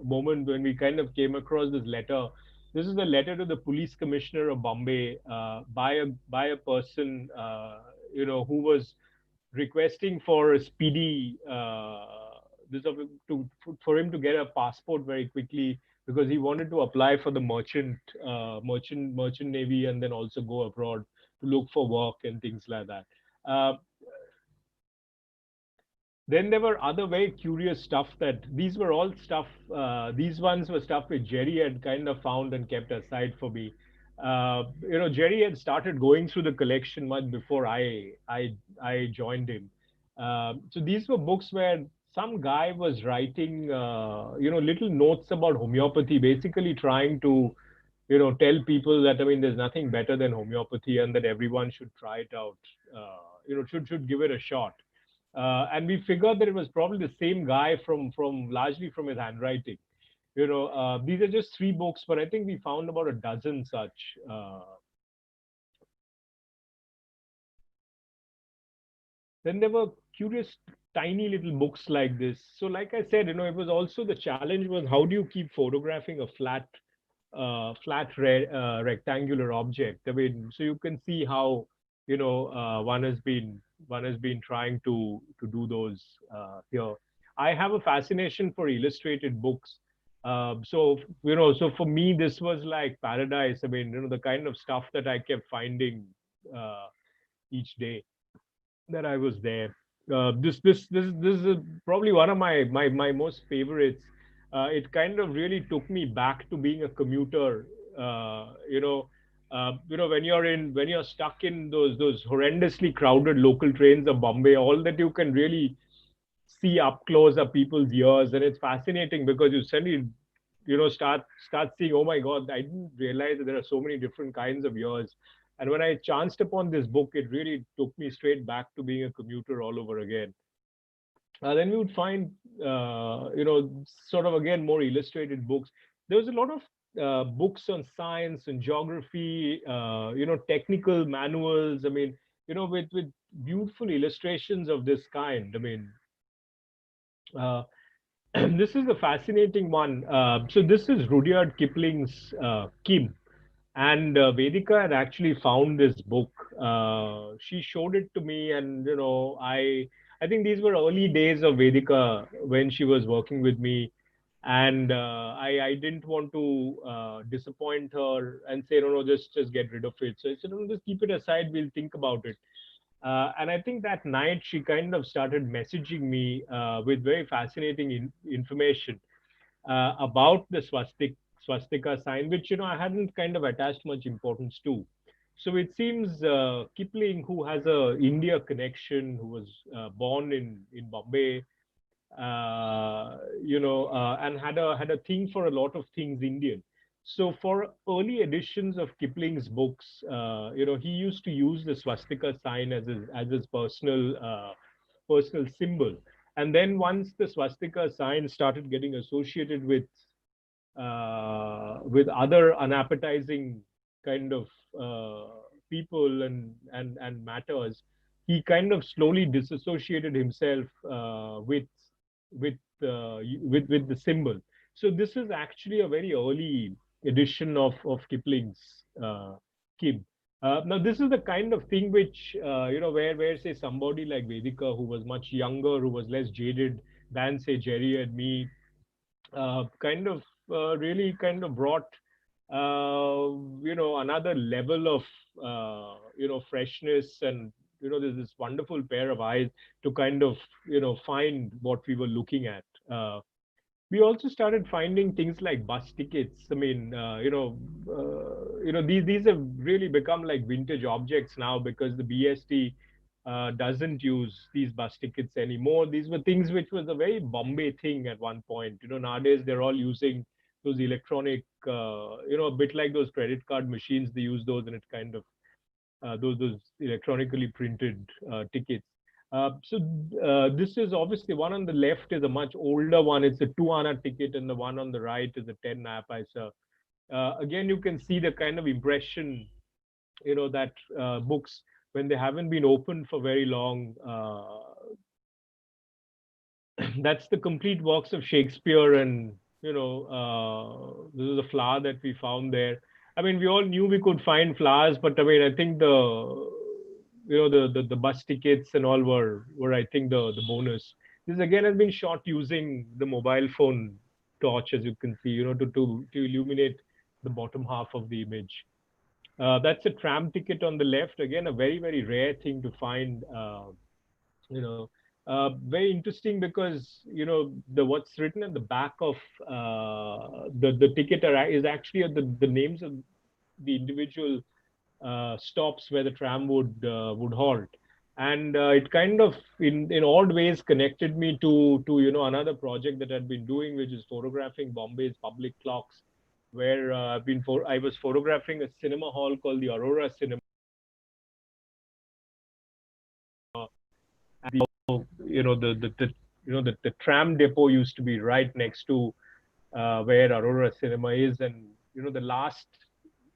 moment when we kind of came across this letter. This is a letter to the police commissioner of Bombay by a person who was requesting for a speedy for him to get a passport very quickly, because he wanted to apply for the merchant navy and then also go abroad to look for work and things like that. Then there were other very curious stuff that these were all stuff. These ones were stuff which Jerry had kind of found and kept aside for me. Jerry had started going through the collection much before I joined him. So these were books where some guy was writing, little notes about homeopathy, basically trying to, tell people that, I mean, there's nothing better than homeopathy and that everyone should try it out. Should give it a shot. And we figured that it was probably the same guy from largely from his handwriting. These are just 3 books, but I think we found about a dozen such. Then there were curious, tiny little books like this. So, like I said, it was also the challenge was, how do you keep photographing a flat flat rectangular object. I mean, so you can see how, one has been trying to do those here. I have a fascination for illustrated books. So for me, this was like paradise. I mean, the kind of stuff that I kept finding uh, each day that I was there. This is probably one of my most favorites. It kind of really took me back to being a commuter. When you're stuck in those horrendously crowded local trains of Bombay, all that you can really see up close are people's ears, and it's fascinating because you suddenly start seeing, oh my god, I didn't realize that there are so many different kinds of ears. And when I chanced upon this book, it really took me straight back to being a commuter all over again. Then we would find sort of again more illustrated books. There was a lot of books on science and geography, technical manuals. I mean, with beautiful illustrations of this kind. I mean, uh, this is a fascinating one. So this is Rudyard Kipling's Kim, and Vedika had actually found this book. She showed it to me, and I think these were early days of Vedika when she was working with me, and I didn't want to disappoint her and say no, just get rid of it. So I said no, just keep it aside. We'll think about it. And I think that night she kind of started messaging me with very fascinating information about the swastika sign, which I hadn't kind of attached much importance to. So it seems Kipling, who has a India connection, who was born in Bombay, and had a thing for a lot of things Indian. So for early editions of Kipling's books, he used to use the swastika sign as his personal symbol. And then once the swastika sign started getting associated with other unappetizing kind of people and matters, he kind of slowly disassociated himself with with the symbol. So this is actually a very early edition of Kipling's Kim. Now this is the kind of thing which where say somebody like Vedika, who was much younger, who was less jaded than say Jerry and me, kind of really kind of brought another level of freshness, and there's this wonderful pair of eyes to kind of find what we were looking at. We also started finding things like bus tickets. I mean, these have really become like vintage objects now because the BST doesn't use these bus tickets anymore. These were things which was a very Bombay thing at one point. Nowadays they're all using those electronic, a bit like those credit card machines. They use those, and it kind of those electronically printed tickets. This is obviously one on the left is a much older one. It's a 2 Anna ticket, and the one on the right is a 10 paisa. Again, you can see the kind of impression, that books, when they haven't been opened for very long, that's the complete works of Shakespeare, and this is a flower that we found there. I mean, we all knew we could find flowers, but I mean, I think the bus tickets and all were I think the bonus. This again has been shot using the mobile phone torch, as you can see, to illuminate the bottom half of the image. That's a tram ticket on the left. Again, a very, very rare thing to find. Very interesting because the what's written at the back of the ticket is actually the names of the individual stops where the tram would halt, and it kind of in odd ways connected me to another project that I'd been doing, which is photographing Bombay's public clocks, where I was photographing a cinema hall called the Aurora Cinema. And the tram depot used to be right next to where Aurora Cinema is, and the last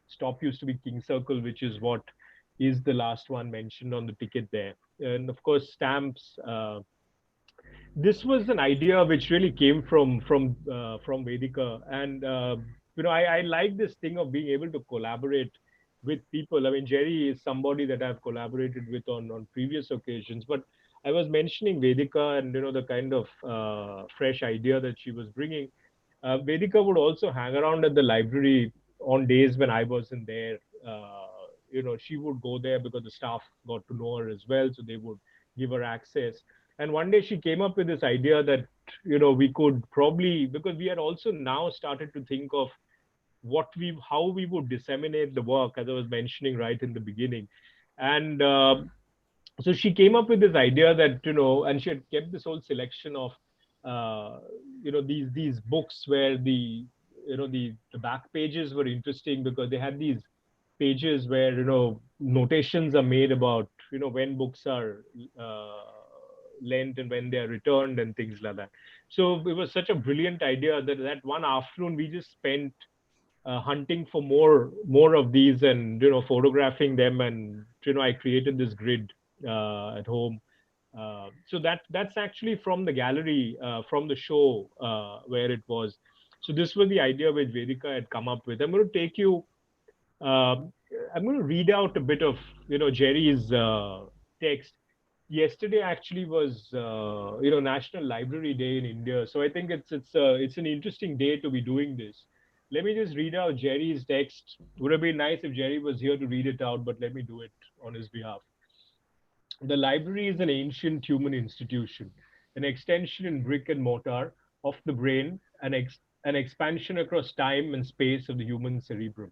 stop used to be King Circle, which is what is the last one mentioned on the ticket there. And of course, stamps. This was an idea which really came from Vedika, and I like this thing of being able to collaborate with people. I mean, Jerry is somebody that I've collaborated with on previous occasions, but I was mentioning Vedika and, the kind of fresh idea that she was bringing. Vedika would also hang around at the library on days when I wasn't there. She would go there because the staff got to know her as well, so they would give her access. And one day she came up with this idea that, we could probably, because we had also now started to think of how we would disseminate the work, as I was mentioning right in the beginning. And so she came up with this idea that, and she had kept this whole selection of these books where the back pages were interesting because they had these pages where notations are made about when books are lent and when they are returned and things like that. So it was such a brilliant idea that one afternoon we just spent hunting for more of these and photographing them, and I created this grid at home. So that's actually from the gallery, from the show where it was. So this was the idea which Vedika had come up with. I'm going to take you. I'm going to read out a bit of Jerry's text. Yesterday actually was National Library Day in India, so I think it's an interesting day to be doing this. Let me just read out Jerry's text. Would have been nice if Jerry was here to read it out, but let me do it on his behalf. The library is an ancient human institution, an extension in brick and mortar of the brain, an expansion across time and space of the human cerebrum.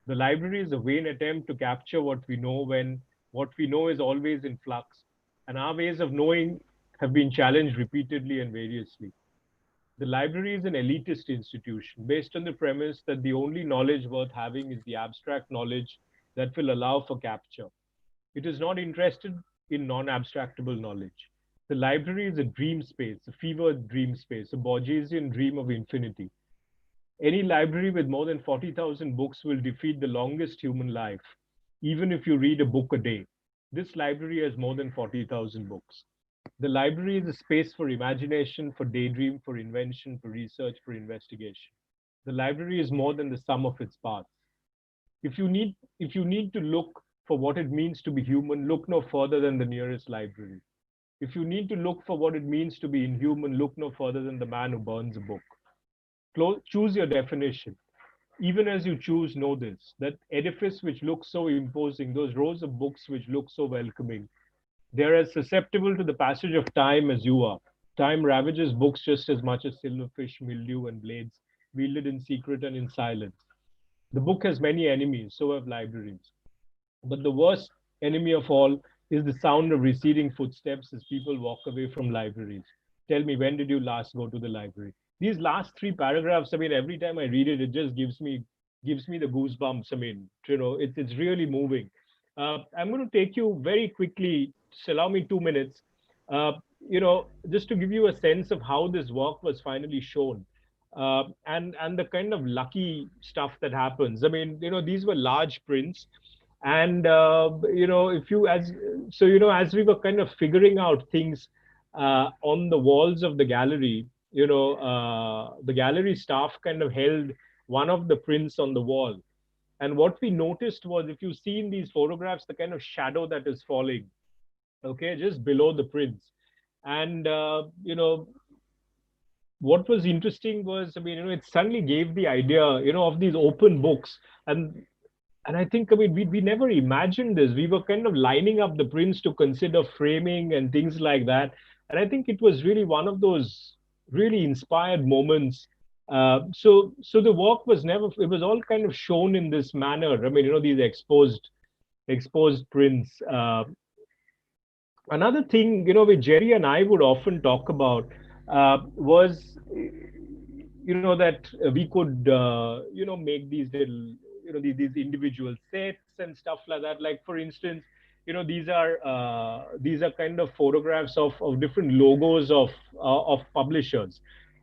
The library is a vain attempt to capture what we know when what we know is always in flux, and our ways of knowing have been challenged repeatedly and variously. The library is an elitist institution based on the premise that the only knowledge worth having is the abstract knowledge that will allow for capture. It is not interested in non abstractable knowledge. The library is a dream space, a fevered dream space, a Borgesian dream of infinity. Any library with more than 40,000 books will defeat the longest human life, even if you read a book a day. This library has more than 40,000 books. The library is a space for imagination, for daydream, for invention, for research, for investigation. The library is more than the sum of its parts. If you need to look for what it means to be human, look no further than the nearest library. If you need to look for what it means to be inhuman, look no further than the man who burns a book. Choose your definition. Even as you choose, know this, that edifice which looks so imposing, those rows of books which look so welcoming, they're as susceptible to the passage of time as you are. Time ravages books just as much as silverfish, mildew, and blades, wielded in secret and in silence. The book has many enemies, so have libraries. But the worst enemy of all is the sound of receding footsteps as people walk away from libraries. Tell me, when did you last go to the library? These last three paragraphs, I mean, every time I read it, it just gives me the goosebumps. I mean, it's really moving. I'm going to take you very quickly. Just allow me 2 minutes. Uh, just to give you a sense of how this work was finally shown, and the kind of lucky stuff that happens. I mean, these were large prints, and if you as so as we were kind of figuring out things on the walls of the gallery, the gallery staff kind of held one of the prints on the wall, and what we noticed was, if you see in these photographs, the kind of shadow that is falling, okay, just below the prints. And what was interesting was, I mean, it suddenly gave the idea, of these open books. And I think, I mean, we never imagined this. We were kind of lining up the prints to consider framing and things like that. And I think it was really one of those really inspired moments. So the work was never, it was all kind of shown in this manner. I mean, these exposed prints. Another thing, which Jerry and I would often talk about was, that we could, make these little, these individual sets and stuff like that. Like, for instance, these are kind of photographs of different logos of publishers.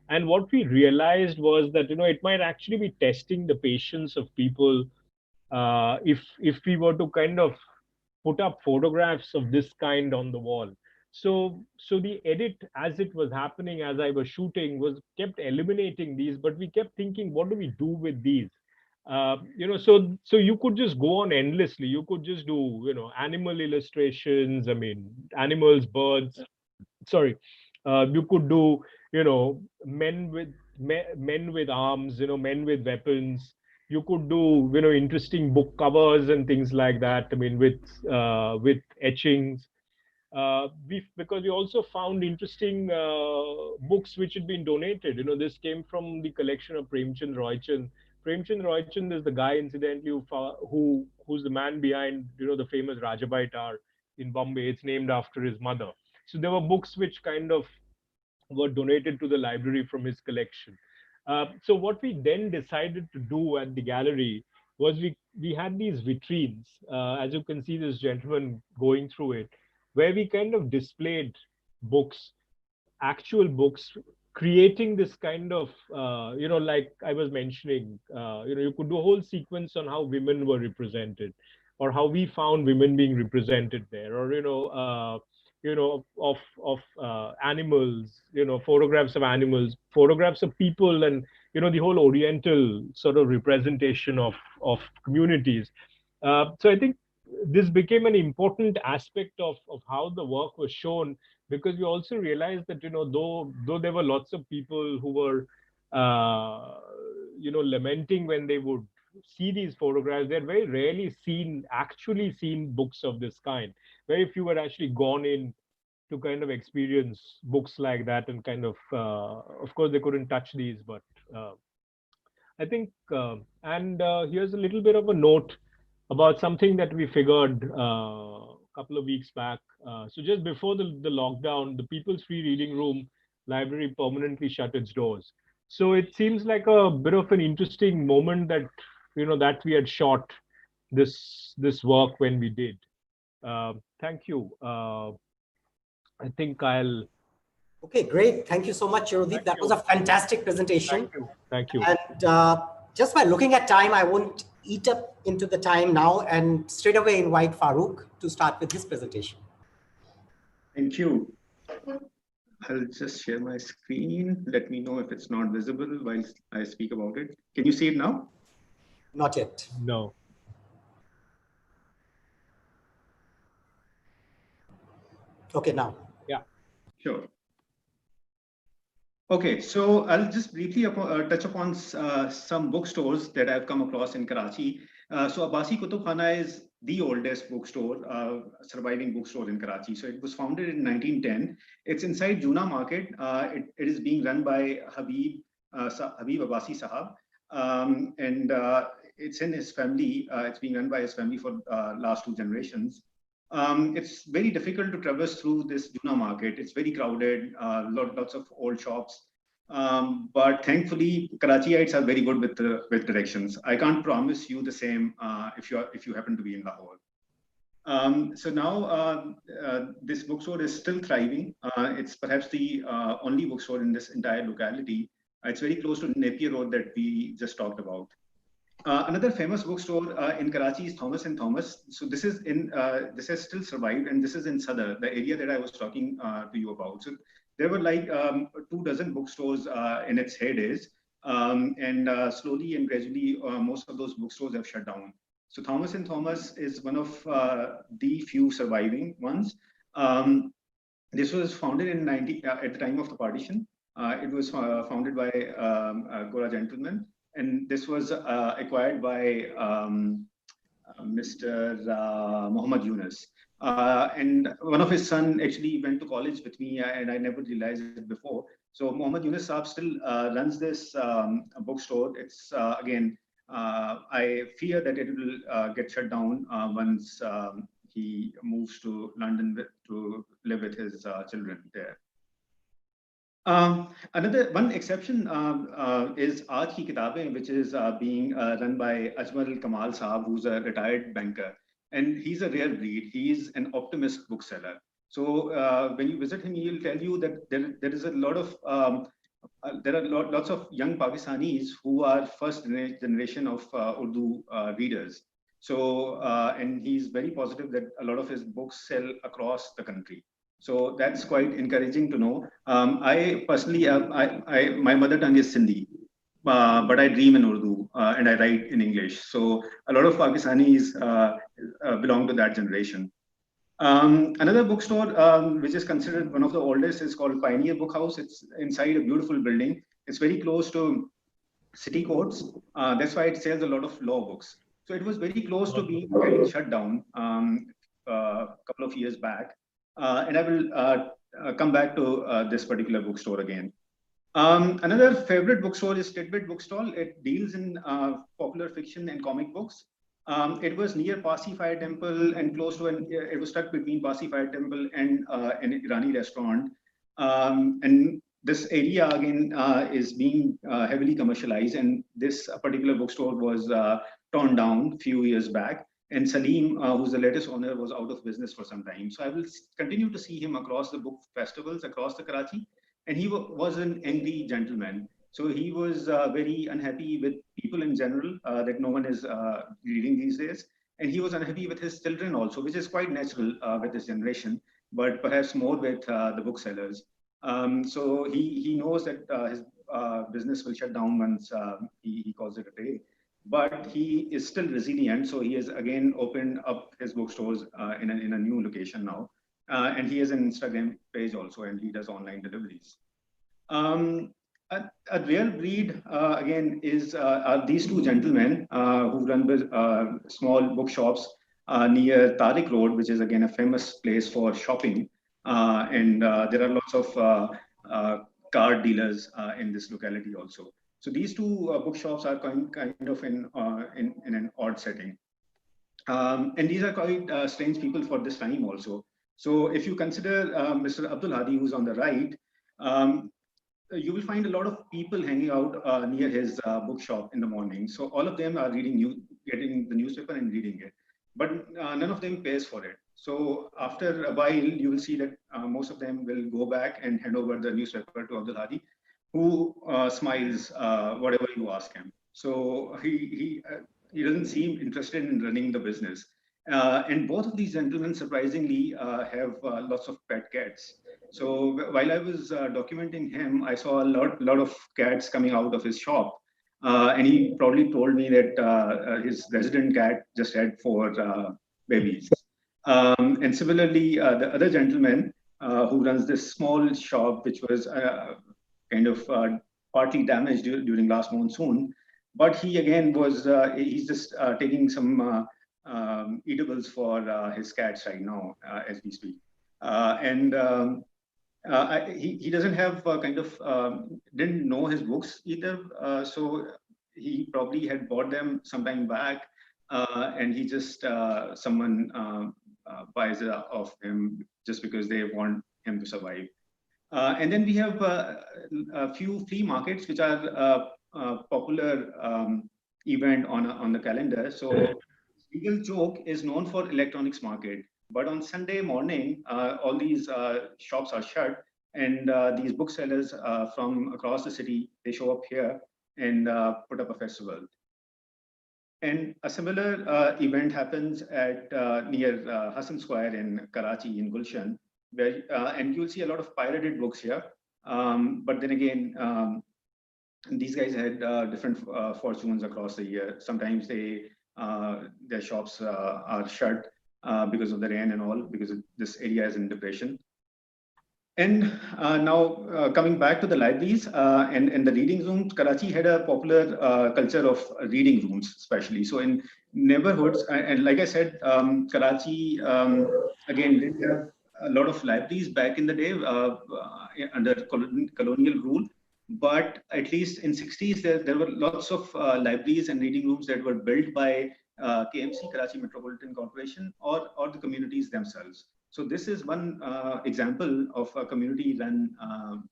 And what we realized was that, it might actually be testing the patience of people if we were to kind of put up photographs of this kind on the wall. So the edit, as it was happening, as I was shooting, was kept eliminating these, but we kept thinking, what do we do with these? So you could just go on endlessly. You could just do, animal illustrations. I mean, animals, birds. Sorry, you could do, men with arms, men with weapons. You could do, interesting book covers and things like that. I mean, with etchings. Because we also found interesting books which had been donated. This came from the collection of Premchand Roychand. Premchand Roychand is the guy, incidentally, who's the man behind, the famous Rajabai Tower in Bombay. It's named after his mother. So there were books which kind of were donated to the library from his collection. So what we then decided to do at the gallery was we had these vitrines, as you can see this gentleman going through it, where we kind of displayed books, actual books, creating this kind of, like I was mentioning, you could do a whole sequence on how women were represented, or how we found women being represented there, or of animals, photographs of animals, photographs of people, and the whole Oriental sort of representation of communities. So I think this became an important aspect of how the work was shown, because we also realized that though there were lots of people who were lamenting when they would see these photographs, they're very rarely actually seen books of this kind. Very few had actually gone in to kind of experience books like that, and kind of course they couldn't touch these, but I think, and here's a little bit of a note about something that we figured a couple of weeks back. So just before the lockdown, the People's Free Reading Room library permanently shut its doors. So it seems like a bit of an interesting moment that that we had shot this work when we did. Thank you. I think I'll. Okay, great. Thank you so much, Chirodeep. That was a fantastic presentation. Thank you. Thank you. And just by looking at time, I won't eat up into the time now, and straight away invite Farooq to start with his presentation. Thank you. I'll just share my screen. Let me know if it's not visible while I speak about it. Can you see it now? Not yet. No. Okay, now. Yeah. Sure. Okay, so I'll just briefly touch upon some bookstores that I've come across in Karachi. So Abbasi Kutub Khana is the oldest bookstore, surviving bookstore in Karachi. So it was founded in 1910. It's inside Juna Market. It is being run by Habib Abbasi Sahab. And it's in his family. It's being run by his family for last 2 generations. It's very difficult to traverse through this Juna Market. It's very crowded, lots of old shops. But thankfully, Karachiites are very good with directions. I can't promise you the same if you happen to be in Lahore. So now this bookstore is still thriving. It's perhaps the only bookstore in this entire locality. It's very close to Napier Road that we just talked about. Another famous bookstore in Karachi is Thomas and Thomas. So this has still survived, and this is in Sadr, the area that I was talking to you about. So there were like 24 bookstores in its heydays, and slowly and gradually, most of those bookstores have shut down. So Thomas and Thomas is one of the few surviving ones. This was founded in at the time of the partition. It was founded by Gora gentlemen. And this was acquired by Mr. Muhammad Yunus. And one of his son actually went to college with me, and I never realized it before. So Muhammad Yunus Saab still runs this bookstore. It's again, I fear that it will get shut down once he moves to London to live with his children there. Another one exception is Arthi Kitab, which is being run by Ajmal Kamal Saab, who's a retired banker, and he's a rare breed. He's an optimist bookseller. So when you visit him, he'll tell you that there is a lot of lots of young Pakistanis who are first generation of Urdu readers. So and he's very positive that a lot of his books sell across the country. So that's quite encouraging to know. I personally, my mother tongue is Sindhi, but I dream in Urdu and I write in English. So a lot of Pakistanis belong to that generation. Another bookstore, which is considered one of the oldest, is called Pioneer Book House. It's inside a beautiful building. It's very close to city courts. That's why it sells a lot of law books. So it was very close to being getting shut down a couple of years back. And I will come back to this particular bookstore again. Another favorite bookstore is Tidbit Bookstore. It deals in popular fiction and comic books. It was near Pasi Fire Temple and close to it was stuck between Pasi Fire Temple and an Irani restaurant. And this area again is being heavily commercialized, and this particular bookstore was torn down a few years back. And Salim, who's the latest owner, was out of business for some time. So I will continue to see him across the book festivals across the Karachi. And he was an angry gentleman. So he was very unhappy with people in general, that no one is reading these days. And he was unhappy with his children also, which is quite natural with this generation, but perhaps more with the booksellers. So he knows that his business will shut down once he calls it a day. But he is still resilient. So he has again opened up his bookstores in a new location now. And he has an Instagram page also, and he does online deliveries. A rare breed, again, is these two gentlemen who run small bookshops near Tariq Road, which is again a famous place for shopping. And there are lots of car dealers in this locality also. So these two bookshops are kind of in an odd setting. And these are quite strange people for this time also. So if you consider Mr. Abdullah, who's on the right, you will find a lot of people hanging out near his bookshop in the morning. So all of them are getting the newspaper and reading it, but none of them pays for it. So after a while, you will see that most of them will go back and hand over the newspaper to Abdul Hadi, who smiles whatever you ask him. So he doesn't seem interested in running the business. And both of these gentlemen, surprisingly, have lots of pet cats. So while I was documenting him, I saw a lot of cats coming out of his shop. And he probably told me that his resident cat just had 4 babies. And similarly, the other gentleman who runs this small shop, which was kind of partly damaged during last monsoon, but he again was, he's just taking some eatables for his cats right now as we speak. He doesn't have didn't know his books either. So he probably had bought them some time back, and he just, someone buys it off him just because they want him to survive. And then we have a few flea markets, which are popular event on the calendar. So Legal Joke is known for electronics market, but on Sunday morning, all these shops are shut, and these booksellers from across the city, they show up here and put up a festival. And a similar event happens at near Hassan Square in Karachi, in Gulshan, where and you'll see a lot of pirated books here. But then again, these guys had different fortunes across the year. Sometimes their shops are shut because of the rain and all, because this area is in depression. And now coming back to the libraries and the reading rooms, Karachi had a popular culture of reading rooms, especially. So in neighborhoods, and like I said, Karachi, again, did have a lot of libraries back in the day under colonial rule. But at least in 60s, there were lots of libraries and reading rooms that were built by KMC, Karachi Metropolitan Corporation, or the communities themselves. So this is one example of a community-run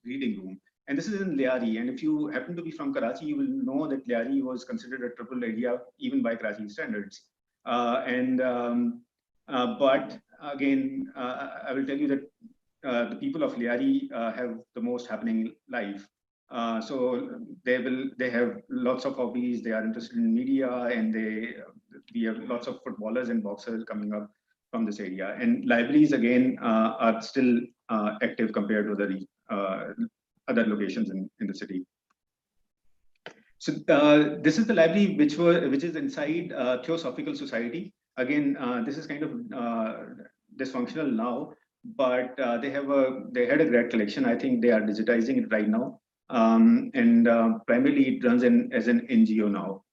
reading room. And this is in Liari. And if you happen to be from Karachi, you will know that Liari was considered a triple area, even by Karachi standards. But again, I will tell you that the people of Liari have the most happening life. So they have lots of hobbies. They are interested in media, and we have lots of footballers and boxers coming up from this area. And libraries again are still active compared to the other locations in the city. So this is the library which is inside Theosophical Society. Again, this is kind of dysfunctional now, but they had a great collection. I think they are digitizing it right now, and primarily it runs as an NGO now.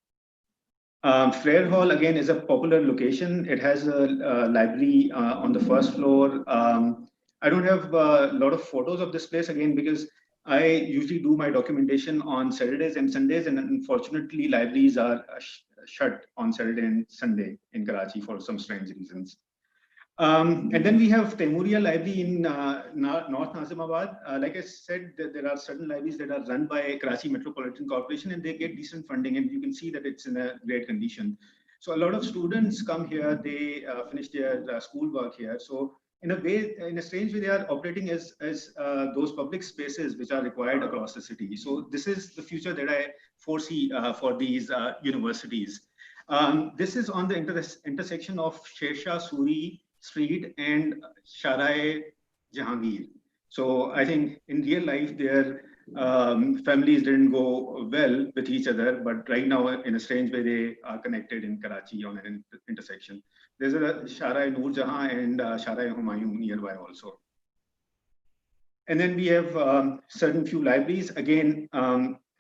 Frere Hall again is a popular location. It has a library on the first floor. I don't have a lot of photos of this place again because I usually do my documentation on Saturdays and Sundays, and unfortunately libraries are shut on Saturday and Sunday in Karachi for some strange reasons. And then we have Taimuria Library in North Nazimabad. Like I said, there are certain libraries that are run by Karachi Metropolitan Corporation, and they get decent funding, and you can see that it's in a great condition. So a lot of students come here, they finish their schoolwork here. So in a strange way, they are operating as those public spaces which are required across the city. So this is the future that I foresee for these universities. This is on the intersection of Shersha Suri Street and Sharai Jahangir. So I think in real life, their families didn't go well with each other, but right now, in a strange way, they are connected in Karachi on an intersection. There's a Sharai Noor Jahan and Sharai Humayun nearby also. And then we have certain few libraries. Again,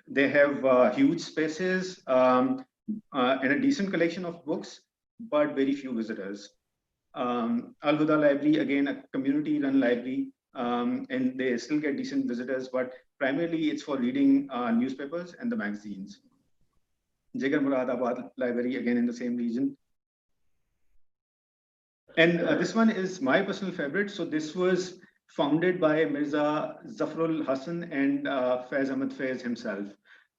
they have huge spaces and a decent collection of books, but very few visitors. Al-Huda Library, again, a community-run library, and they still get decent visitors, but primarily it's for reading newspapers and the magazines. Jigar Muradabad Library, again in the same region. And this one is my personal favorite. So this was founded by Mirza Zafrul Hassan and Faiz Ahmad Faiz himself.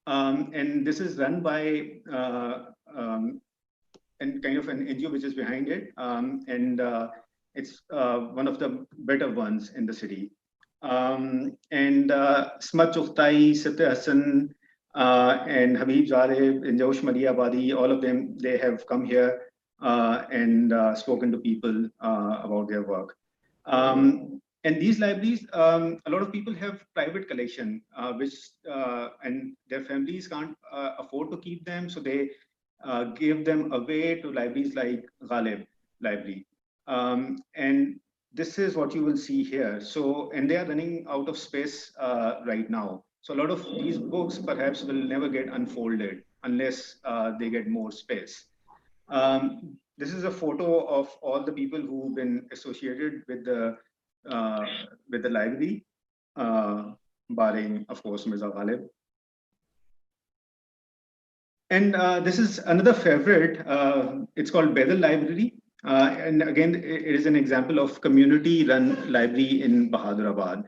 And this is run by and kind of an NGO which is behind it. And it's one of the better ones in the city. And Smat Chughtai, Satya Hassan, and Habib Zareb and Josh Maria Abadi, all of them, they have come here and spoken to people about their work. And these libraries, a lot of people have private collection, which and their families can't afford to keep them, so they give them away to libraries like Ghalib Library. And this is what you will see here. So, and they are running out of space right now. So a lot of these books perhaps will never get unfolded unless they get more space. This is a photo of all the people who've been associated with the library, barring, of course, Mirza Ghalib. And this is another favorite. It's called Bedal Library. And again, it is an example of community-run library in Bahadurabad.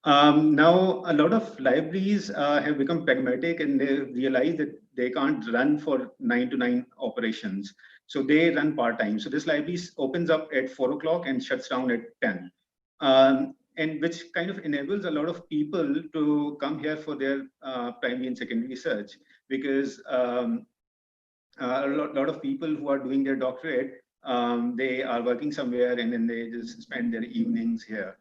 Now, a lot of libraries have become pragmatic and they realize that they can't run for 9 to 9 operations. So they run part-time. So this library opens up at 4 o'clock and shuts down at 10. And which kind of enables a lot of people to come here for their primary and secondary research, because a lot of people who are doing their doctorate, they are working somewhere and then they just spend their evenings here,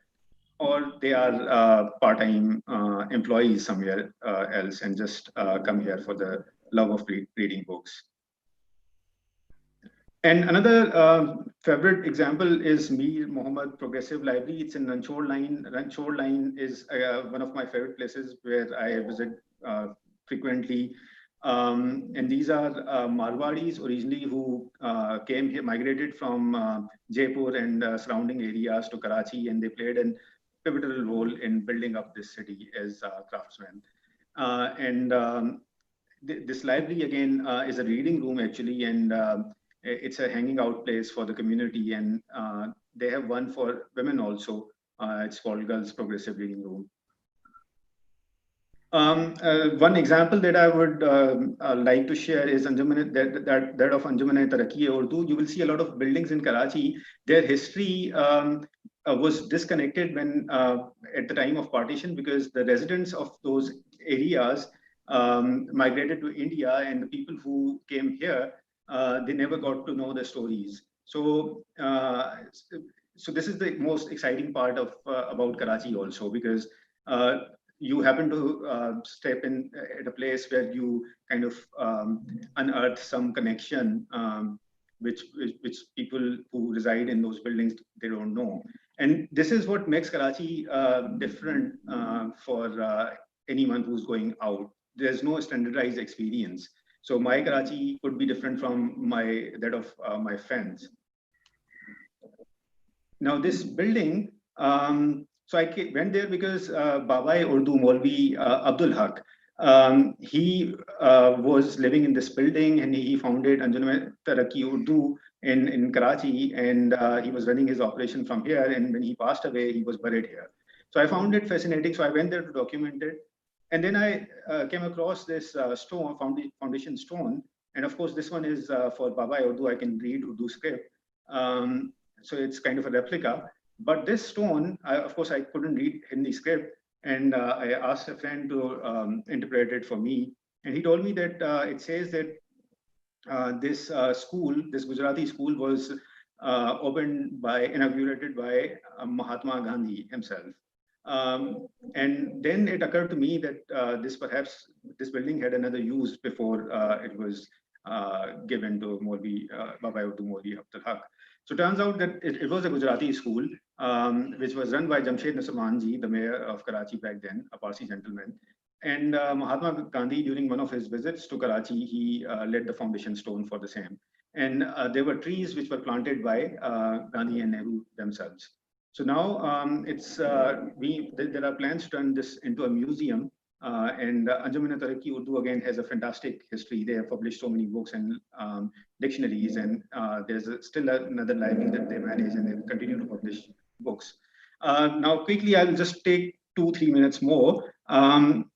or they are part-time employees somewhere else and just come here for the love of reading books. And another favorite example is Mir Muhammad Progressive Library. It's in Ranchor Line. Ranchor Line is one of my favorite places where I visit frequently. And these are Marwadis originally who came here, migrated from Jaipur and surrounding areas to Karachi, and they played a pivotal role in building up this city as craftsmen. This library again is a reading room actually, and it's a hanging out place for the community, and they have one for women also. It's called Girls Progressive Reading Room. One example that I would like to share is that of Anjuman-e-Taraqi Urdu. You will see a lot of buildings in Karachi. Their history was disconnected when at the time of partition, because the residents of those areas migrated to India, and the people who came here, they never got to know the stories. So so this is the most exciting part of about Karachi also, because you happen to step in at a place where you kind of unearth some connection, which people who reside in those buildings, they don't know. And this is what makes Karachi different for anyone who's going out. There's no standardized experience. So my Karachi could be different from that of my friends. Now this building, so I went there because Babai Urdu Maulvi Abdullah, he was living in this building, and he founded Anjuman Taraqi Urdu in Karachi, and he was running his operation from here. And when he passed away, he was buried here. So I found it fascinating. So I went there to document it. And then I came across this stone, foundation stone. And of course, this one is for Babai Urdu. I can read Urdu script. So it's kind of a replica. But this stone, of course, I couldn't read Hindi script. And I asked a friend to interpret it for me. And he told me that it says that this school, this Gujarati school, was inaugurated by Mahatma Gandhi himself. And then it occurred to me that this building had another use before it was given to Maulvi Babai Urdu Maulvi Abdullah. So it turns out that it was a Gujarati school, which was run by Jamshed Nasamanji, the mayor of Karachi back then, a Parsi gentleman. And Mahatma Gandhi, during one of his visits to Karachi, he laid the foundation stone for the same. And there were trees which were planted by Gandhi and Nehru themselves. So now there are plans to turn this into a museum. And Anjuman Taraqi Urdu again has a fantastic history. They have published so many books and dictionaries, and there's still another library that they manage, and they continue to publish books. Now, quickly, I'll just take 2-3 minutes more.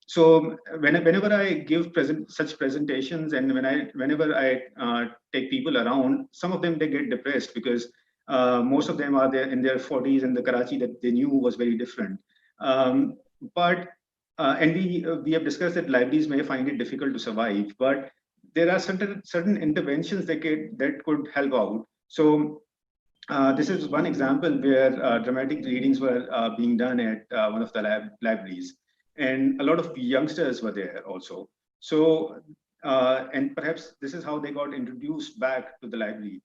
So whenever I give such presentations, and whenever I take people around, some of them, they get depressed because most of them are there in their 40s, and the Karachi that they knew was very different. And we have discussed that libraries may find it difficult to survive, but there are certain interventions that could help out. So this is one example where dramatic readings were being done at one of the libraries, and a lot of youngsters were there also. So and perhaps this is how they got introduced back to the library.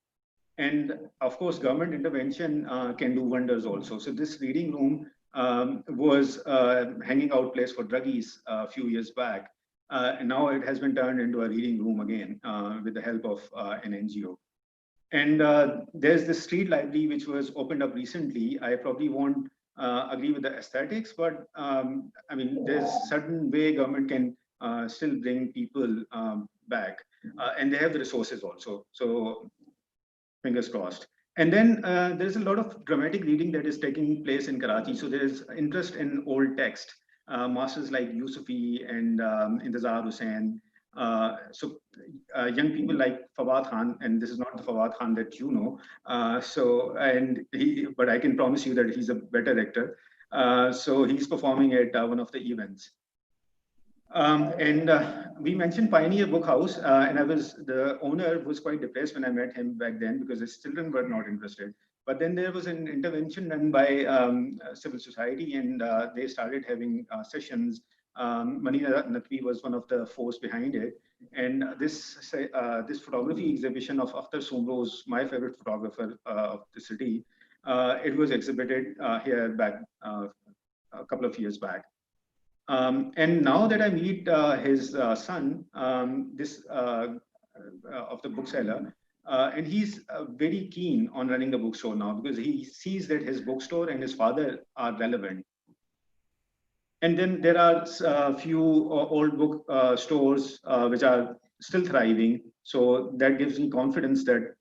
And of course, government intervention can do wonders also. So this reading room was hanging out place for druggies a few years back. And now it has been turned into a reading room again with the help of an NGO. And there's this street library which was opened up recently. I probably won't agree with the aesthetics, but I mean, there's certain way government can still bring people back. And they have the resources also. So fingers crossed. And then there's a lot of dramatic reading that is taking place in Karachi. So there's interest in old text, masters like Yusufi and Intezar Hussain. So young people like Fawad Khan, and this is not the Fawad Khan that you know. But I can promise you that he's a better actor. So he's performing at one of the events. We mentioned Pioneer Book House, and the owner was quite depressed when I met him back then because his children were not interested. But then there was an intervention done by civil society, and they started having sessions. Manina Natvi was one of the force behind it. And this photography exhibition of Akhtar Soomro, my favorite photographer of the city, it was exhibited here back a couple of years back. And now that I meet his son, of the bookseller, and he's very keen on running the bookstore now because he sees that his bookstore and his father are relevant. And then there are a few old book stores which are still thriving. So that gives me confidence that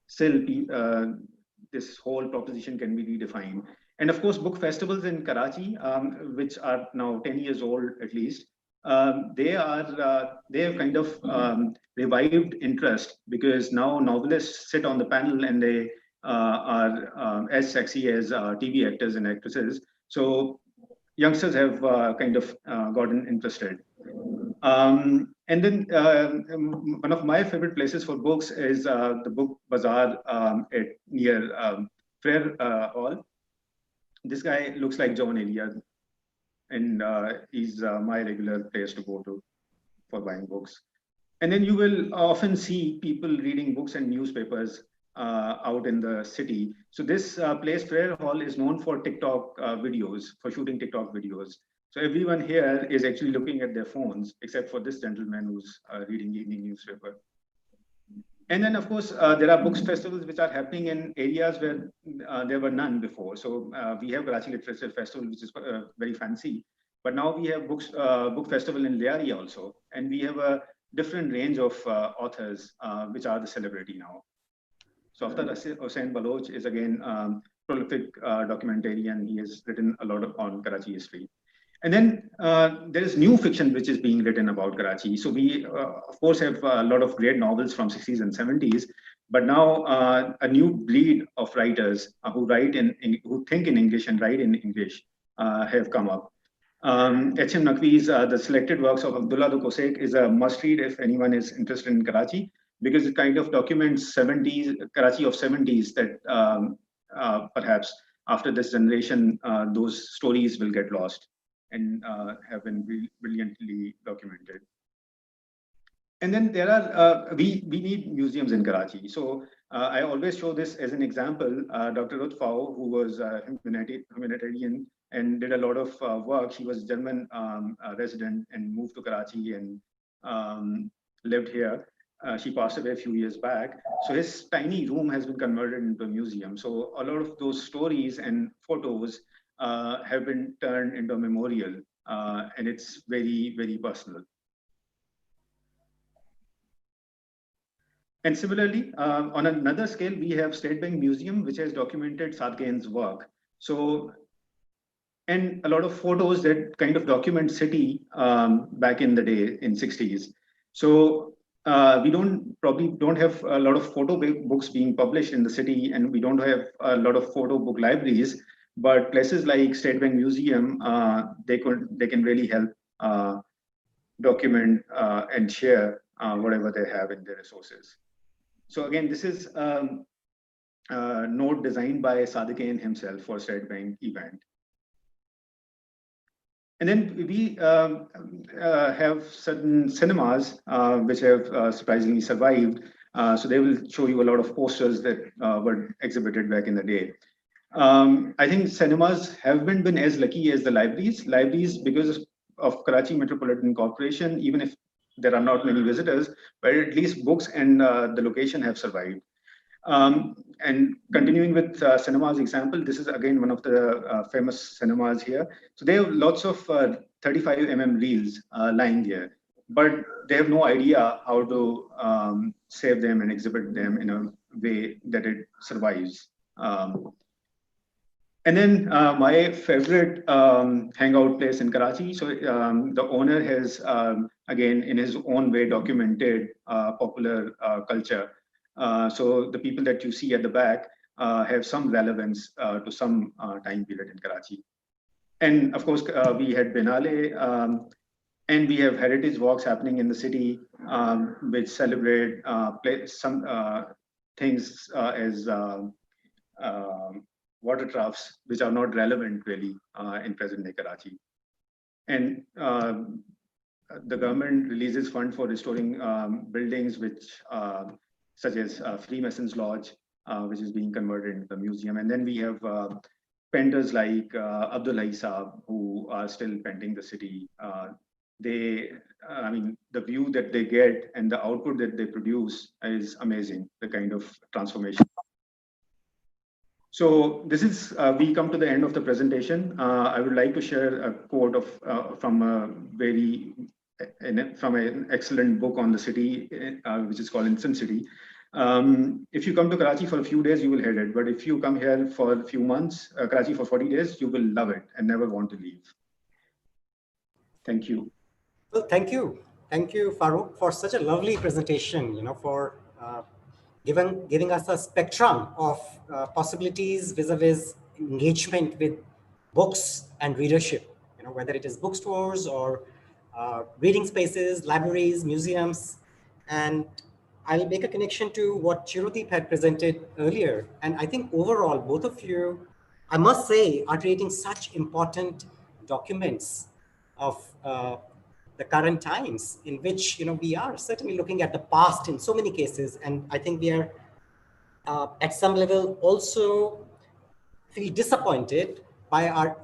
still this whole proposition can be redefined. And of course, book festivals in Karachi, which are now 10 years old at least, they have kind of revived interest because now novelists sit on the panel and they are as sexy as TV actors and actresses. So youngsters have kind of gotten interested. And then one of my favorite places for books is the book bazaar near Frere Hall. This guy looks like John Elias, and he's my regular place to go to for buying books. And then you will often see people reading books and newspapers out in the city. So this place, Frere Hall, is known for TikTok videos, for shooting TikTok videos. So everyone here is actually looking at their phones, except for this gentleman who's reading evening newspaper. And then, of course, there are books festivals which are happening in areas where there were none before. So we have Karachi Literature Festival, which is very fancy. But now we have book festival in Liari also. And we have a different range of authors, which are the celebrity now. So After Hussain Baloch is again prolific documentarian. He has written a lot on Karachi history. And then there is new fiction which is being written about Karachi. So we, of course, have a lot of great novels from 60s and 70s, but now a new breed of writers who think in English and write in English have come up. H.M. Naqvi's The Selected Works of Abdullah the Cossack is a must-read if anyone is interested in Karachi, because it kind of documents Karachi of 70s that perhaps after this generation, those stories will get lost and have been brilliantly documented. And then there are, we need museums in Karachi. So I always show this as an example. Dr. Ruth Fao, who was a humanitarian and did a lot of work. She was a German resident and moved to Karachi and lived here. She passed away a few years back. So his tiny room has been converted into a museum. So a lot of those stories and photos have been turned into a memorial, and it's very, very personal. And similarly, on another scale, we have State Bank Museum, which has documented Sadghain's work. So, and a lot of photos that kind of document city back in the day in 60s. So we probably don't have a lot of photo books being published in the city, and we don't have a lot of photo book libraries. But places like State Bank Museum, they can really help document and share whatever they have in their resources. So again, this is a note designed by Sadghain himself for State Bank event. And then we have certain cinemas which have surprisingly survived. So they will show you a lot of posters that were exhibited back in the day. I think cinemas haven't been as lucky as the libraries. Libraries, because of Karachi Metropolitan Corporation, even if there are not many visitors, but at least books and the location have survived. And continuing with cinemas example, this is again one of the famous cinemas here. So they have lots of 35mm reels lying there, but they have no idea how to save them and exhibit them in a way that it survives. And then my favorite hangout place in Karachi. So the owner has, again, in his own way, documented popular culture. So the people that you see at the back have some relevance to some time period in Karachi. And of course, we had Biennale, and we have heritage walks happening in the city, which celebrate some things as water troughs, which are not relevant really in present-day Karachi. And the government releases fund for restoring buildings which, such as Freemasons Lodge, which is being converted into the museum. And then we have painters like Abdullah Saab, who are still painting the city. I mean, the view that they get and the output that they produce is amazing, the kind of transformation. So this is, we come to the end of the presentation. I would like to share a quote from an excellent book on the city, which is called Instant City. If you come to Karachi for a few days, you will hate it. But if you come here for a few months, Karachi for 40 days, you will love it and never want to leave. Thank you. Well, thank you. Thank you, Farooq, for such a lovely presentation, for giving us a spectrum of possibilities vis-a-vis engagement with books and readership, whether it is bookstores or reading spaces, libraries, museums. And I'll make a connection to what Chirodeep had presented earlier. And I think overall, both of you, I must say, are creating such important documents of the current times in which, we are certainly looking at the past in so many cases. And I think we are at some level also feel disappointed by our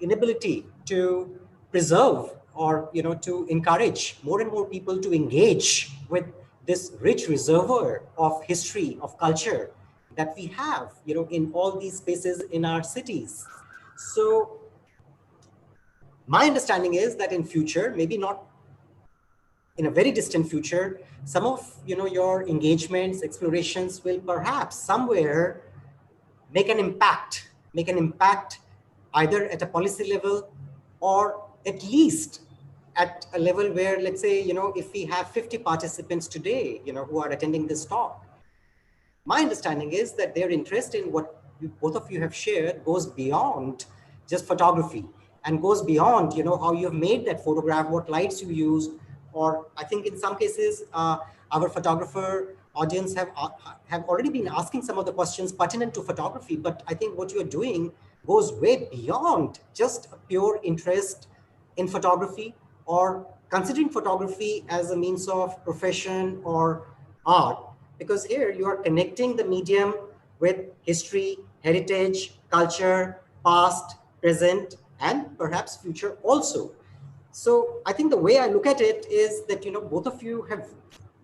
inability to preserve or to encourage more and more people to engage with this rich reservoir of history, of culture that we have in all these spaces in our cities. So my understanding is that in future, maybe not in a very distant future, some of your engagements, explorations will perhaps somewhere make an impact either at a policy level or at least at a level where, let's say, if we have 50 participants today, who are attending this talk, my understanding is that their interest in what both of you have shared goes beyond just photography and goes beyond, how you've made that photograph, what lights you used, or I think in some cases, our photographer audience have already been asking some of the questions pertinent to photography, but I think what you're doing goes way beyond just a pure interest in photography or considering photography as a means of profession or art, because here you are connecting the medium with history, heritage, culture, past, present, and perhaps future also. So I think the way I look at it is that, both of you have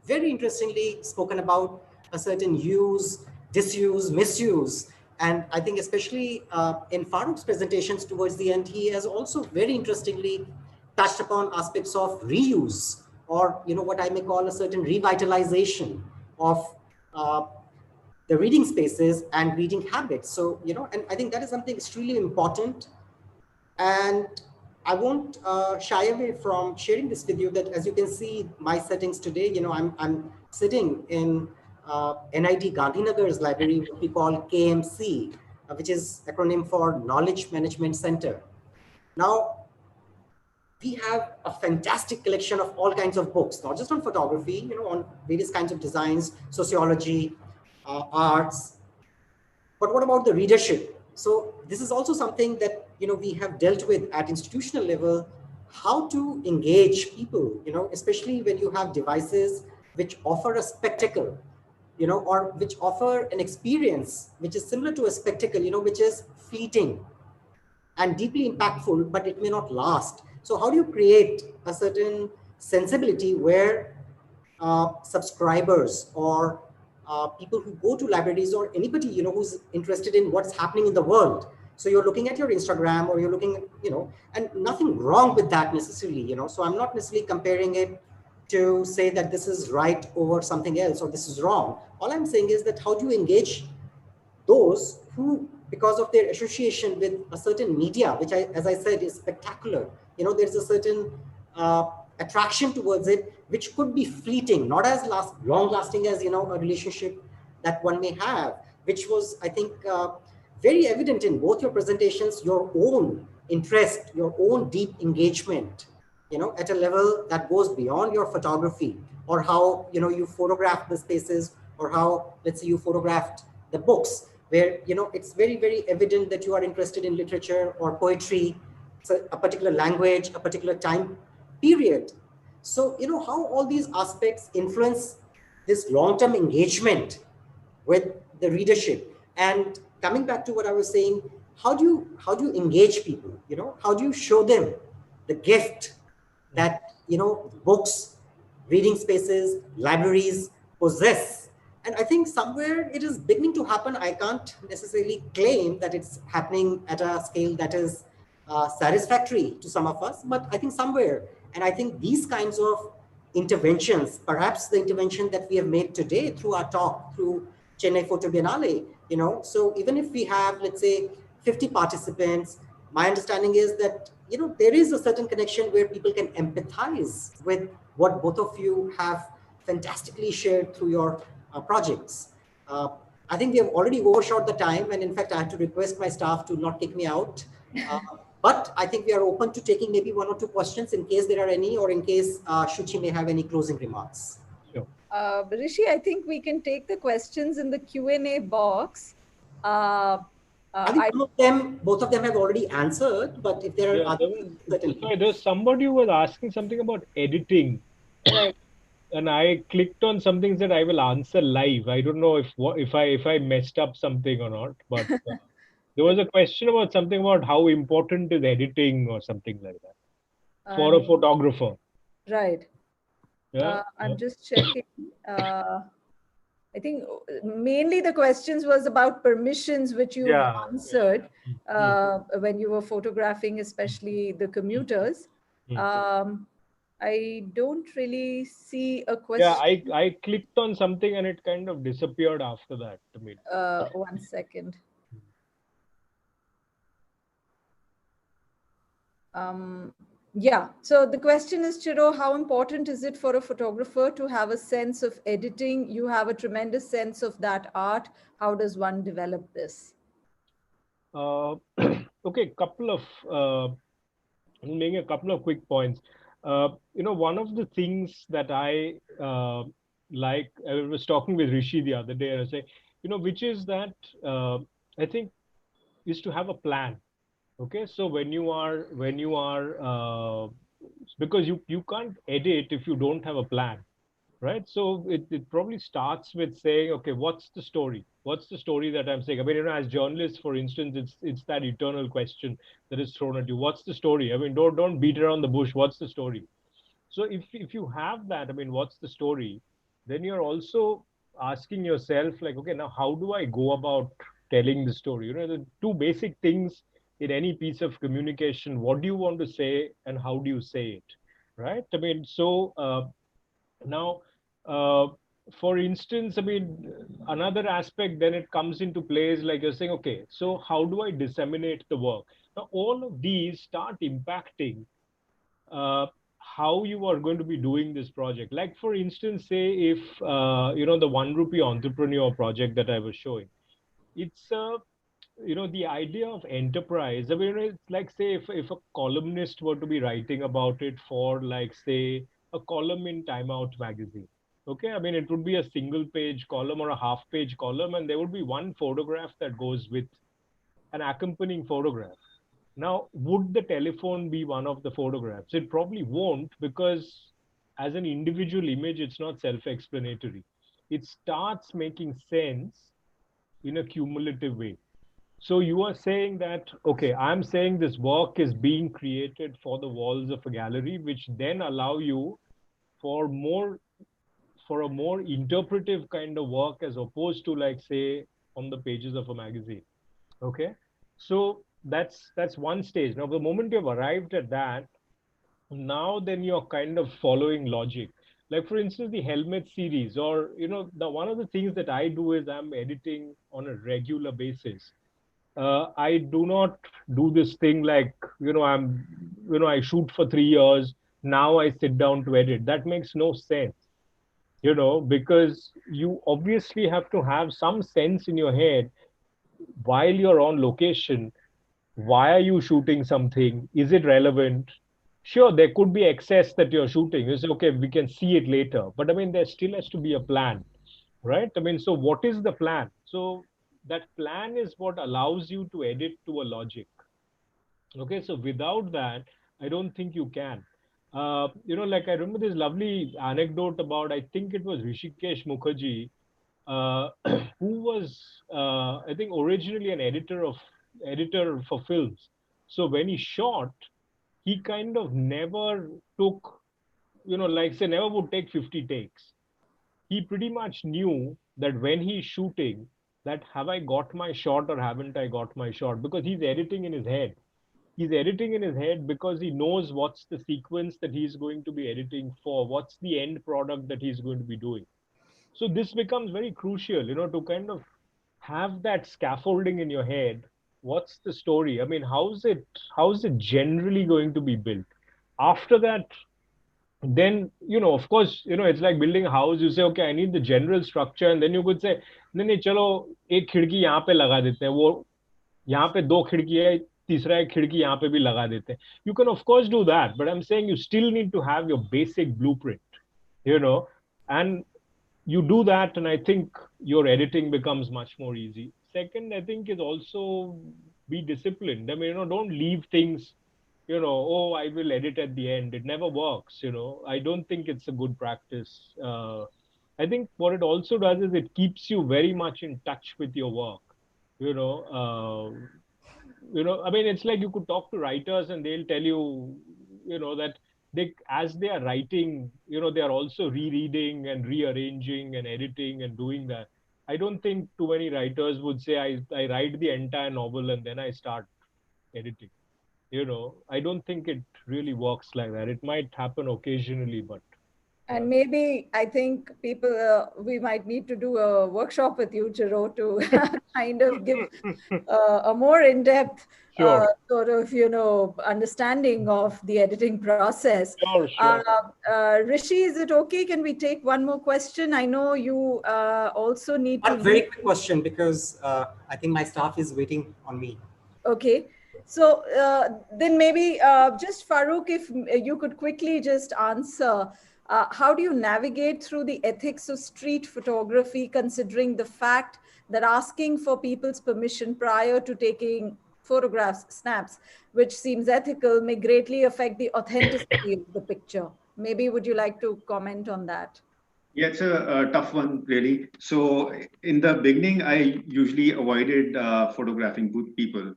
very interestingly spoken about a certain use, disuse, misuse. And I think especially in Farooq's presentations towards the end, he has also very interestingly touched upon aspects of reuse or, what I may call a certain revitalization of the reading spaces and reading habits. So, and I think that is something extremely important. And I won't shy away from sharing this with you that, as you can see, my settings today, I'm sitting in NID Gandhinagar's library, what we call KMC, which is acronym for Knowledge Management Center. Now, we have a fantastic collection of all kinds of books, not just on photography, on various kinds of designs, sociology, arts. But what about the readership? So this is also something that, we have dealt with at institutional level, how to engage people, especially when you have devices which offer a spectacle, or which offer an experience which is similar to a spectacle, which is fleeting and deeply impactful, but it may not last. So how do you create a certain sensibility where subscribers or people who go to libraries or anybody, who's interested in what's happening in the world. So you're looking at your Instagram or you're looking, and nothing wrong with that necessarily, so I'm not necessarily comparing it to say that this is right over something else or this is wrong. All I'm saying is that how do you engage those who, because of their association with a certain media, which as I said, is spectacular, there's a certain attraction towards it, which could be fleeting, not as long-lasting as, a relationship that one may have, which was, I think, very evident in both your presentations, your own interest, your own deep engagement, at a level that goes beyond your photography or how, you photograph the spaces or how, let's say, you photographed the books where, it's very, very evident that you are interested in literature or poetry, so a particular language, a particular time period. So, how all these aspects influence this long-term engagement with the readership. And coming back to what I was saying, how do you engage people? How do you show them the gift that, books, reading spaces, libraries possess? And I think somewhere it is beginning to happen. I can't necessarily claim that it's happening at a scale that is satisfactory to some of us, but I think somewhere, and I think these kinds of interventions, perhaps the intervention that we have made today through our talk, through Chennai Photo Biennale, so even if we have, let's say, 50 participants, my understanding is that, there is a certain connection where people can empathize with what both of you have fantastically shared through your projects. I think we have already overshot the time, and in fact, I had to request my staff to not kick me out. But I think we are open to taking maybe one or two questions in case there are any, or in case Shuchi may have any closing remarks. Sure. Rishi, I think we can take the questions in the Q&A box. I think both of them have already answered, but if there are others, sorry, there was somebody who was asking something about editing. Right. And I clicked on something that I will answer live. I don't know if I messed up something or not, but there was a question about something about how important is editing or something like that for a photographer. Right. Yeah. I'm just checking. I think mainly the questions was about permissions, which you answered when you were photographing, especially the commuters. I don't really see a question. Yeah, I clicked on something and it kind of disappeared after that. I mean, 1 second. Yeah, so the question is, Chiro, how important is it for a photographer to have a sense of editing? You have a tremendous sense of that art. How does one develop this? Okay, making a couple of quick points. One of the things that I was talking with Rishi the other day, and I say, which is that I think is to have a plan. Okay, so when you are because you can't edit if you don't have a plan, right? So it probably starts with saying, okay, what's the story? What's the story that I'm saying? I mean, as journalists, for instance, it's that eternal question that is thrown at you. What's the story? I mean, don't beat around the bush. What's the story? So if you have that, I mean, what's the story? Then you're also asking yourself, like, okay, now how do I go about telling the story? The two basic things in any piece of communication: what do you want to say, and how do you say it, right? I mean, so now, for instance, I mean, another aspect then it comes into play is like you're saying, okay, so how do I disseminate the work? Now, all of these start impacting how you are going to be doing this project. Like, for instance, say if, the One-Rupee Entrepreneur project that I was showing, it's the idea of enterprise. I mean, it's like, say, if a columnist were to be writing about it for, like, say, a column in Time Out magazine. Okay, I mean, it would be a single page column or a half page column, and there would be one photograph that goes with an accompanying photograph. Now, would the telephone be one of the photographs? It probably won't, because as an individual image, it's not self-explanatory. It starts making sense in a cumulative way. So you are saying that, okay, I'm saying this work is being created for the walls of a gallery, which then allow you for a more interpretive kind of work, as opposed to, like, say, on the pages of a magazine. Okay, so that's one stage. Now, the moment you've arrived at that, now then you're kind of following logic. Like, for instance, the helmet series, or the one of the things that I do is I'm editing on a regular basis. I do not do this thing like, I shoot for 3 years. Now I sit down to edit. That makes no sense, because you obviously have to have some sense in your head while you're on location. Why are you shooting something? Is it relevant? Sure, there could be excess that you're shooting. You say, okay, we can see it later. But I mean, there still has to be a plan, right? I mean, so what is the plan? So that plan is what allows you to edit to a logic. Okay, so without that, I don't think you can. Like, I remember this lovely anecdote about, I think it was Rishikesh Mukherjee, uh, who was, I think, originally an editor for films. So when he shot, he kind of never took, like, say, never would take 50 takes. He pretty much knew that when he's shooting, that have I got my shot or haven't I got my shot? Because he's editing in his head. He's editing in his head because he knows what's the sequence that he's going to be editing for, what's the end product that he's going to be doing. So this becomes very crucial, to kind of have that scaffolding in your head. What's the story? I mean, how's it generally going to be built? After that, then, of course, it's like building a house. You say, okay, I need the general structure, and then you could say, नहीं चलो एक खिड़की यहाँ पे लगा देते हैं, वो यहाँ पे दो खिड़की है, तीसरा एक खिड़की यहाँ पे भी लगा देते हैं. You can of course do that, but I'm saying you still need to have your basic blueprint, and you do that, and I think your editing becomes much more easy. Second, I think is also be disciplined. I mean, don't leave things, oh, I will edit at the end. It never works. I don't think it's a good practice. I think what it also does is it keeps you very much in touch with your work. I mean, it's like you could talk to writers and they'll tell you, that as they are writing, they are also rereading and rearranging and editing and doing that. I don't think too many writers would say, I write the entire novel and then I start editing. I don't think it really works like that. It might happen occasionally, but. And maybe I think people, we might need to do a workshop with you, Chiro, to kind of give a more in-depth sort of, understanding of the editing process. Sure. Rishi, is it okay? Can we take one more question? I know you also need to. A very quick question, because I think my staff is waiting on me. Okay. So then maybe just Farooq, if you could quickly just answer, how do you navigate through the ethics of street photography, considering the fact that asking for people's permission prior to taking photographs, snaps, which seems ethical, may greatly affect the authenticity of the picture? Maybe would you like to comment on that? Yeah, it's a tough one, really. So in the beginning, I usually avoided photographing people,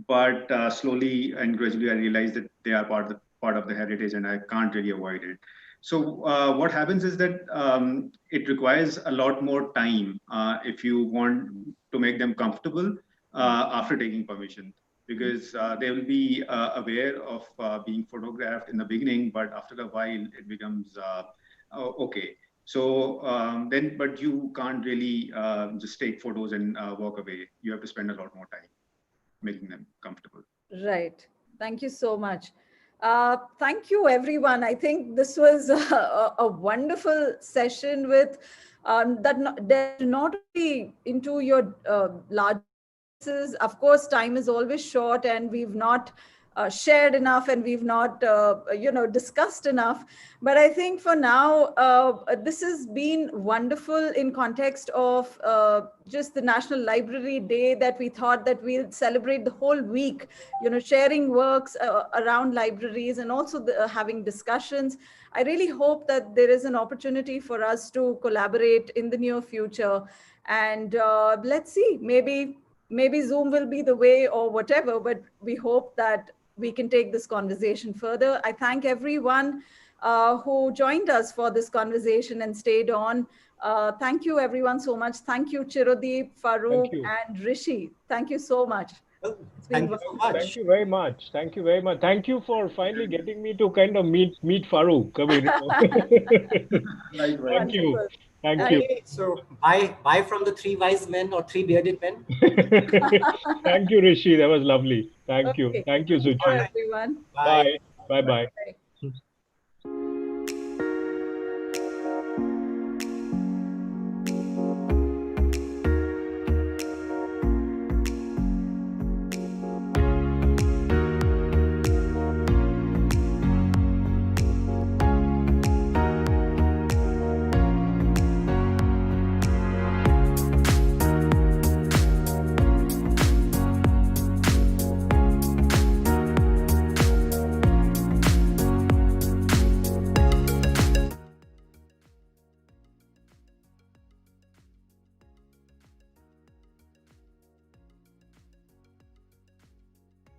but slowly and gradually, I realized that they are part of the heritage, and I can't really avoid it. So what happens is that it requires a lot more time if you want to make them comfortable after taking permission, because they will be aware of being photographed in the beginning, but after a while it becomes okay. So but you can't really just take photos and walk away. You have to spend a lot more time making them comfortable. Right. Thank you so much. Thank you, everyone. I think this was a wonderful session with that not only into your large. Of course, time is always short, and we've not shared enough, and we've not discussed enough. But I think for now, this has been wonderful in context of just the National Library Day, that we thought that we'll celebrate the whole week, sharing works around libraries, and also having discussions. I really hope that there is an opportunity for us to collaborate in the near future. And let's see, maybe Zoom will be the way or whatever, but we hope that we can take this conversation further. I thank everyone who joined us for this conversation and stayed on. Thank you, everyone, so much. Thank you, Chirodeep, Farooq, and Rishi. Thank you so much. Thank you so much. Thank you very much. Thank you very much. Thank you for finally getting me to kind of meet Farooq. I mean, thank you. Thank you. So bye from the three wise men or three bearded men. Thank you, Rishi. That was lovely. Thank you. Thank you, Suchi. Thank you, everyone. Bye. Bye. Bye.